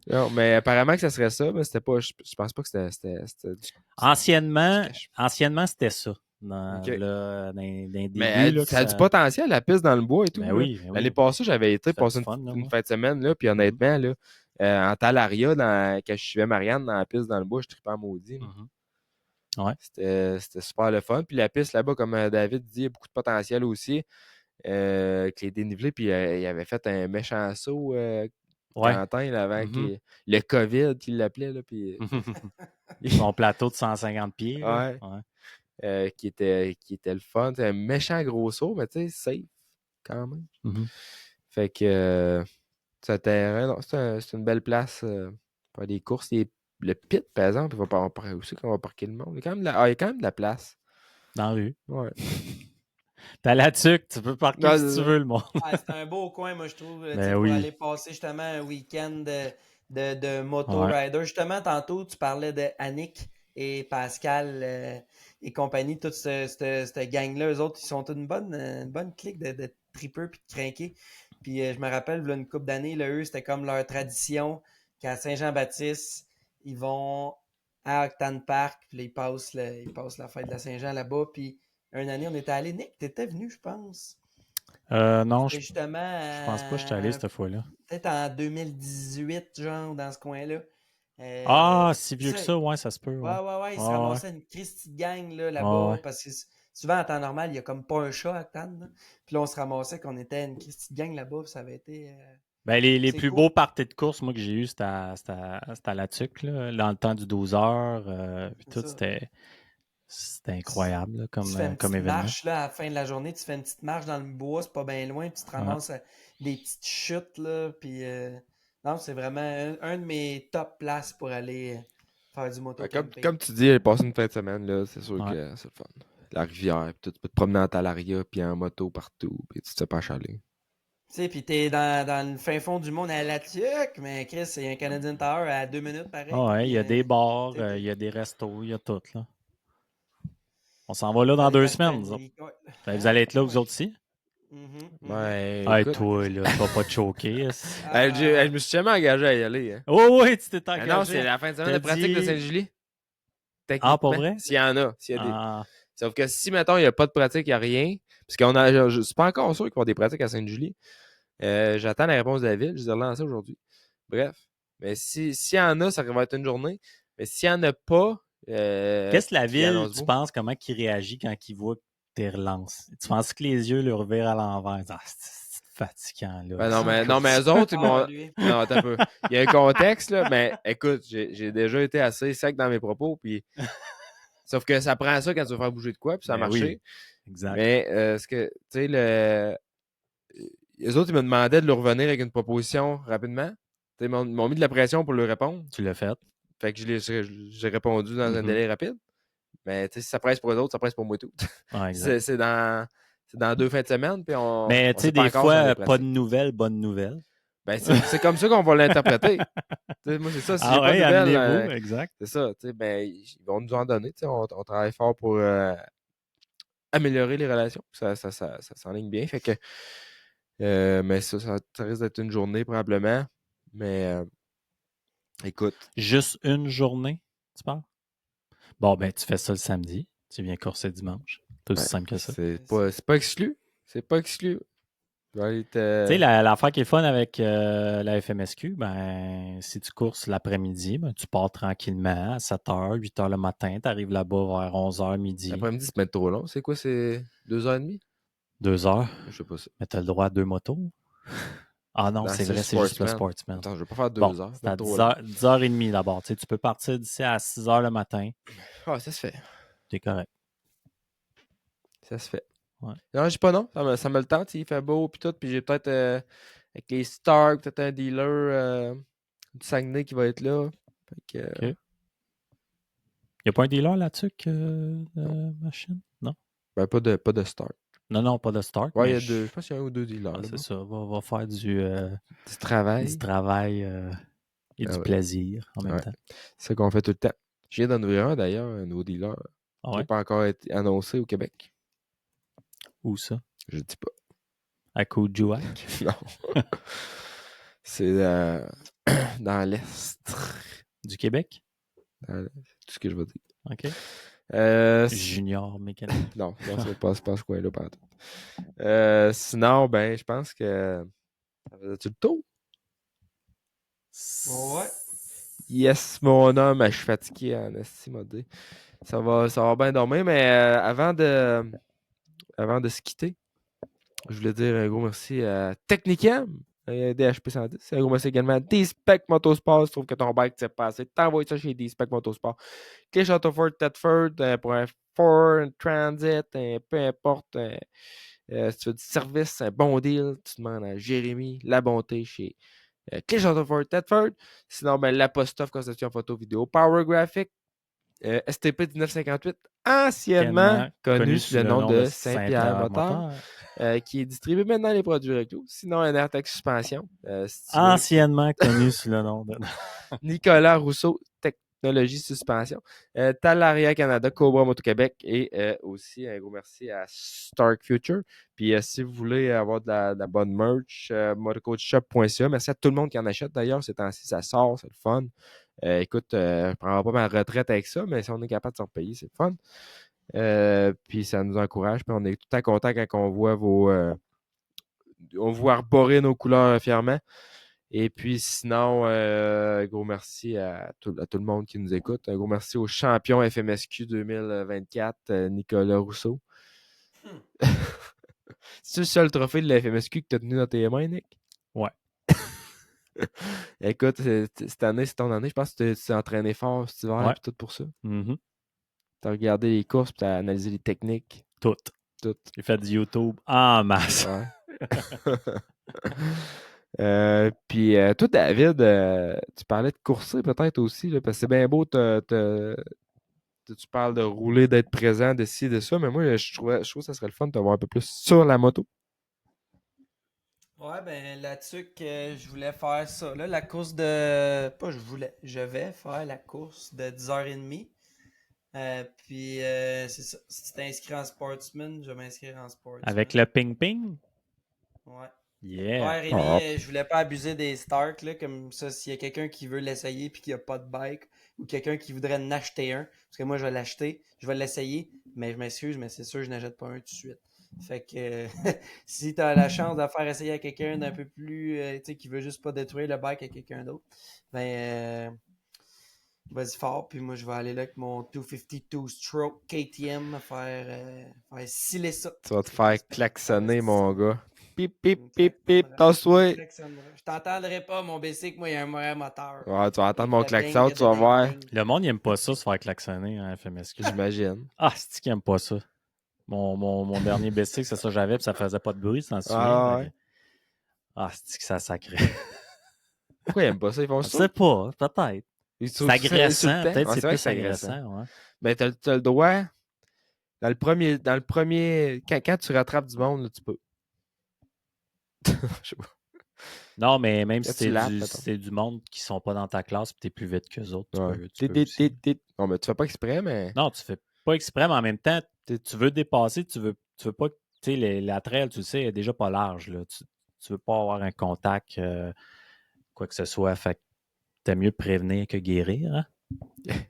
Non, mais apparemment que ça serait ça, mais c'était pas. Je pense pas que c'était du Anciennement, cash. c'était ça. Dans, OK. là, dans les Mais débuts, là, que ça a du ça... potentiel, la piste dans le bois et tout. Ben Là. oui, ben L'année oui. passée, j'avais été C'était passer du fun, là, une moi. fin de semaine, là, puis honnêtement, là, en Talaria, quand je suivais Marianne dans la piste dans le bois, je tripais en maudit. Là. Mhm. Ouais. C'était super le fun. Puis la piste là-bas, comme David dit, il y a beaucoup de potentiel aussi. Avec les dénivelés, puis il avait fait un méchant saut, Ouais. Quentin, là, avant Mhm. le COVID, qu'il l'appelait. Là, puis, Son plateau de 150 pieds. Là. ouais, Ouais. qui était le fun. C'est un méchant gros saut, mais tu sais, safe quand même. Mhm. Fait que ce terrain, non, c'est une belle place pour faire des courses. Le pit, par exemple, il va pas aussi qu'on va parquer le monde. Il y a quand même de la place. Dans la rue. Ouais. T'as la tuque, tu peux parquer Ouais, si c'est tu ça. veux, le monde. Ah, c'est un beau coin, moi, je trouve, tu sais, Ben pour oui. aller passer justement un week-end de moto Ouais. rider. Justement, tantôt, tu parlais de Annick et Pascal et compagnie, toute cette gang-là. Eux autres, ils sont une bonne clique de tripeux puis de crinqués. Puis je me rappelle, là, une couple d'années, là, eux, c'était comme leur tradition qu'à Saint-Jean-Baptiste, ils vont à Octane Park, puis là, ils passent la fête de la Saint-Jean là-bas. Puis une année, on était allé. Nick, t'étais venu, je pense. Non, C'était justement je pense pas que je suis allé cette fois-là. peut-être en 2018, genre, dans ce coin-là. Ah, si C'est vieux que ça. ça, ouais, ça se peut. Ouais. Ils se Ouais, ouais. ramassaient une Christie de gang là, Ouais, là-bas. ouais. Parce que souvent, en temps normal, il n'y a comme pas un chat à Cannes. Là. Puis là, on se ramassait qu'on était une Christie de gang là-bas. Puis ça avait été. Ben, les C'est plus cool. beaux parties de course, moi, que j'ai eu, c'était à la tuque, là, dans le temps du 12 heures. Puis C'est tout, ça. c'était incroyable là, Tu fais une comme petite événement. marche là, à la fin de la journée. Tu fais une petite marche dans le bois, c'est pas bien loin. Puis tu te Ouais. ramasses des petites chutes. Là, puis non, c'est vraiment un de mes top places pour aller faire du motocamping. Comme tu dis, elle passe une fin de semaine, là, c'est sûr Ouais. que c'est le fun. La rivière, puis tu peux te promener en Talaria, puis en moto partout, puis tu te fais pas chaler. sais, puis t'es dans le fin fond du monde à La Tuque, mais Chris, il y a un Canadian Tower à 2 minutes pareil. Ah ouais, il y a puis, des bars, t'sais, il y a des restos, il y a tout, là. On s'en va là t'as dans des 2 semaines, nous autres. ouais. Ben, vous allez être là, Ah vous ouais. autres aussi? Ben, Hey, écoute, toi, là, tu vas pas te choquer. je me suis jamais engagé à y aller. Hein. Oh, oui, tu t'es Ah non, c'est engagé. la fin de semaine T'as de pratique de dit... Saint-Julie, Ah, pas techniquement. vrai? S'il y en a. S'il y a des... Ah, Sauf que si, mettons, il n'y a pas de pratique, il n'y a rien, parce qu'on a, je suis pas encore sûr qu'il va y avoir des pratiques à Sainte-Julie. J'attends la réponse de la ville. Je les ai relancés aujourd'hui. Bref. Mais s'il y en a, ça va être une journée. Mais s'il n'y en a pas, qu'est-ce que la puis ville, tu annonce-moi. penses, comment qu'il réagit quand il voit que tu relances? Tu penses que les yeux le revirent à l'envers? Ah, c'est fatigant, là. Ben non, mais eux autres, ils m'ont. lui. Non, attends un peu. Il y a un contexte, là, mais écoute, j'ai déjà été assez sec dans mes propos, puis. Sauf que ça prend ça quand tu veux faire bouger de quoi, puis ça a Ben oui, marché. exact. Mais ce que, tu sais, les autres, ils me demandaient de leur revenir avec une proposition rapidement. Ils m'ont mis de la pression pour leur répondre. Tu l'as fait. Fait que j'ai répondu dans un délai rapide. Mais tu sais, si ça presse pour eux autres, ça presse pour moi tout. Ah, exact. c'est dans 2 fins de semaine, puis Mais on tu sait sais, pas des encore si on a fois, des pas de pratiques. nouvelles, bonnes nouvelles. Ben, c'est comme ça qu'on va l'interpréter. Moi, c'est ça. Si Ah j'ai pas de ouais, nouvelles, amenez-vous, exact. c'est ça. Ben, ils vont nous en donner. On travaille fort pour améliorer les relations. Ça s'enligne bien. Fait que, mais ça risque d'être une journée probablement. Mais écoute. Juste une journée, tu parles? Bon, ben, tu fais ça le samedi. Tu viens courser dimanche. C'est aussi simple que ça. C'est pas exclu. C'est pas exclu. Tu sais, l'affaire qui est fun avec la FMSQ, ben, si tu courses l'après-midi, ben, tu pars tranquillement à 7h, 8h le matin, tu arrives là-bas vers 11h, midi. L'après-midi, c'est pas trop long. C'est quoi, c'est 2h30? 2h. Je sais pas ça. Mais tu as le droit à 2 motos. Ah non, c'est vrai, c'est juste le Sportsman. Attends, je vais pas faire 2 bon, heures. c'est à 10h30 d'abord. Tu peux partir d'ici à 6h le matin. Ah, ça se fait. T'es correct. Ça se fait. Ouais. Non, je dis pas non. Ça me le tente. Il fait beau puis tout. Puis j'ai peut-être avec les Stark, peut-être un dealer du Saguenay qui va être là. Fait que, OK. Il n'y a pas un dealer là-dessus de machine? Non? Ben, pas de Stark. Non, pas de Stark. Ouais, il y a deux. Je pense qu'il y a un ou deux dealers. Ah, là, c'est ça. Va faire du travail. Du travail et du plaisir en même temps. C'est ça qu'on fait tout le temps. Je viens d'en ouvrir un d'ailleurs, un nouveau dealer. Qui n'a pas encore été annoncé au Québec. Où ça? Je dis pas. À Coujouac? Non. C'est dans l'Est. Du Québec? C'est tout ce que je veux dire. OK. Junior mécanique. Non, c'est pas ce coin-là, par sinon, ben, je pense que ça faisait-tu le tour? Ouais. Yes, mon homme, je suis fatigué en estimé. Ça va bien dormir, mais avant de se quitter, je voulais dire un gros merci à Technicam, DHP 110. Un gros merci également à D-Spec Motorsport. Je trouve que ton bike s'est passé. T'envoies ça chez D-Spec Motorsport. Clé Châteaufort, Thetford, pour un Ford, un Transit, peu importe. Si tu veux du service, un bon deal, tu demandes à Jérémy La Bonté chez Clé Châteaufort, Thetford. Sinon, ben, l'Apostrophe Conception Photo Vidéo, Power Graphic, STP 1958, anciennement connu sous le nom de Saint-Pierre Moteur, qui est distribué maintenant les produits Reclo. Sinon, un AirTech Suspension. Anciennement connu sous le nom de... Nicolas Rousseau, Technologie Suspension. Talaria Canada, Cobra Moto-Québec et aussi un gros merci à Stark Future. Puis si vous voulez avoir de la bonne merch, motocoachshop.ca. Merci à tout le monde qui en achète d'ailleurs. Ces temps-ci, ça sort, c'est le fun. Écoute, je ne prendrai pas ma retraite avec ça, mais si on est capable de s'en repayer, c'est le fun. Puis ça nous encourage. Puis on est tout le temps content quand on voit on voit arborer nos couleurs fièrement. Et puis sinon, gros merci à tout le monde qui nous écoute. Un gros merci au champion FMSQ 2024, Nicolas Rousseau. C'est le seul trophée de la FMSQ que tu as tenu dans tes mains, Nick? Ouais. Écoute, cette année, c'est ton année. Je pense que tu t'es entraîné fort cet hiver et tout pour ça. Mm-hmm. Tu as regardé les courses et tu as analysé les techniques. Toutes. J'ai fait du YouTube en masse. Ouais. Puis toi, David, tu parlais de courser peut-être aussi, là, parce que c'est bien beau, tu parles de rouler, d'être présent, de ci, de ça, mais moi, je trouve que ça serait le fun de te voir un peu plus sur la moto. Ouais, ben là-dessus que je voulais faire ça. Là, la course de. Pas je voulais. Je vais faire la course de 10h30. Puis c'est ça. Si tu t'es inscrit en sportsman, je vais m'inscrire en sportsman. Avec le ping-ping? Ouais. Yeah. Ouais, Rémi, je voulais pas abuser des starts, là, comme ça, s'il y a quelqu'un qui veut l'essayer puis qu'il n'y a pas de bike, ou quelqu'un qui voudrait en acheter un, parce que moi, je vais l'acheter, je vais l'essayer, mais je m'excuse, mais c'est sûr que je n'achète pas un tout de suite. Fait que si tu as la chance de faire essayer à quelqu'un d'un peu plus, tu sais, qui veut juste pas détruire le bike à quelqu'un d'autre, ben, vas-y fort, puis moi, je vais aller là avec mon 252 Stroke KTM faire sciller ça. Tu vas te faire klaxonner, mon gars. Pip, pip, pip, pip, tasse-toi. Je t'entendrai pas, mon bicycle, moi, il y a un meilleur moteur. Ouais, tu vas entendre mon Ding, klaxon, ding, tu vas ding, voir. ding. Le monde, il aime pas ça, se faire klaxonner, hein, FMSQ. J'imagine. Ah, c'est qui aime pas ça. Mon dernier bicycle, c'est ça que j'avais, puis ça faisait pas de bruit, ça s'en Ah, souvient. ouais. Fait que- Ah, c'est que ça sacré. Pourquoi ils aiment pas ça? Ils font Je ça? sais pas, peut-être. Ils C'est trouvent ça agressant, insultant? peut-être Ouais, c'est vrai que plus agressant, ouais. Ben, t'as le droit. Dans le premier, quand tu rattrapes du monde, là, tu peux. Je sais pas. Non, mais même Quand si tu c'est lappes, du, mettons. si c'est du monde qui sont pas dans ta classe et t'es plus vite qu'eux autres, Ouais. tu peux aussi. Non, mais tu fais pas exprès, mais. Non, tu fais pas exprès, mais en même temps, tu veux dépasser, tu veux pas. Tu sais, la trail, tu le sais, elle est déjà pas large. Là. Tu veux pas avoir un contact, quoi que ce soit. Fait que t'as mieux prévenir que guérir. Hein?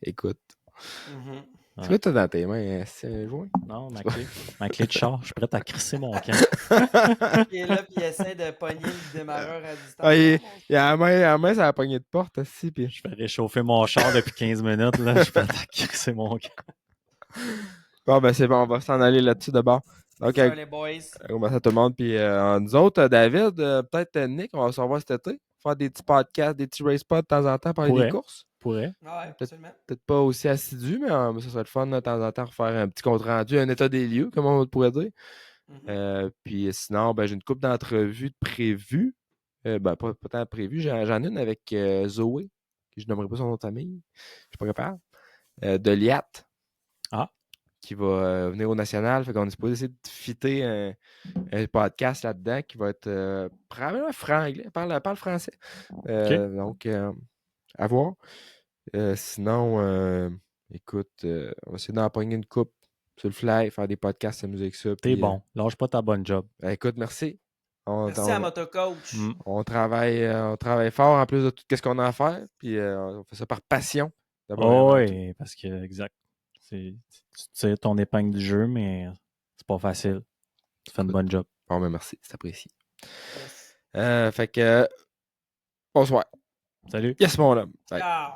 Écoute. Mhm. C'est quoi t'as dans tes mains? C'est un joint? Non, ma clé de char, je suis prêt à crisser mon camp. Il est là, puis il essaie de pogner le démarreur à distance. Ah, il a la main sur la poignée de porte aussi. Puis... Je fais réchauffer mon char depuis 15 minutes. Là. Je suis prêt à crisser mon camp. Bon, ben c'est bon, on va s'en aller là-dessus d'abord. Donc, Salut les boys. merci à tout le monde. Puis nous autres, David, peut-être Nick, on va se revoir cet été. Faire des petits podcasts, des petits race pods de temps en temps, parler des courses. Pourrait. Ouais, absolument. Peut-être pas aussi assidu, mais ça serait le fun de temps en temps de faire un petit compte rendu, un état des lieux, comme on pourrait dire. Puis sinon, ben, j'ai une couple d'entrevues prévues. Ben, pas tant prévues. J'en ai une avec Zoé, que je nommerai pas son nom de famille. Je suis pas capable. De Liat. Ah. Qui va venir au National. Fait qu'on est supposé essayer de fitter un podcast là-dedans qui va être probablement franglais. Parle français. Donc, à voir. Sinon, écoute, on va essayer d'en pogner une coupe sur le fly, faire des podcasts, s'amuser avec ça. T'es bon. Lâche pas ta bonne job. Écoute, merci. Merci à Motocoach. On travaille fort en plus de tout ce qu'on a à faire. Puis on fait ça par passion. Oui, parce que, exact. Tu tires ton épingle du jeu, mais c'est pas facile. Tu fais une bonne job. Bon, ben merci, c'est apprécié. Fait que, bonsoir. Salut. Yes, mon homme. Bye. Ciao.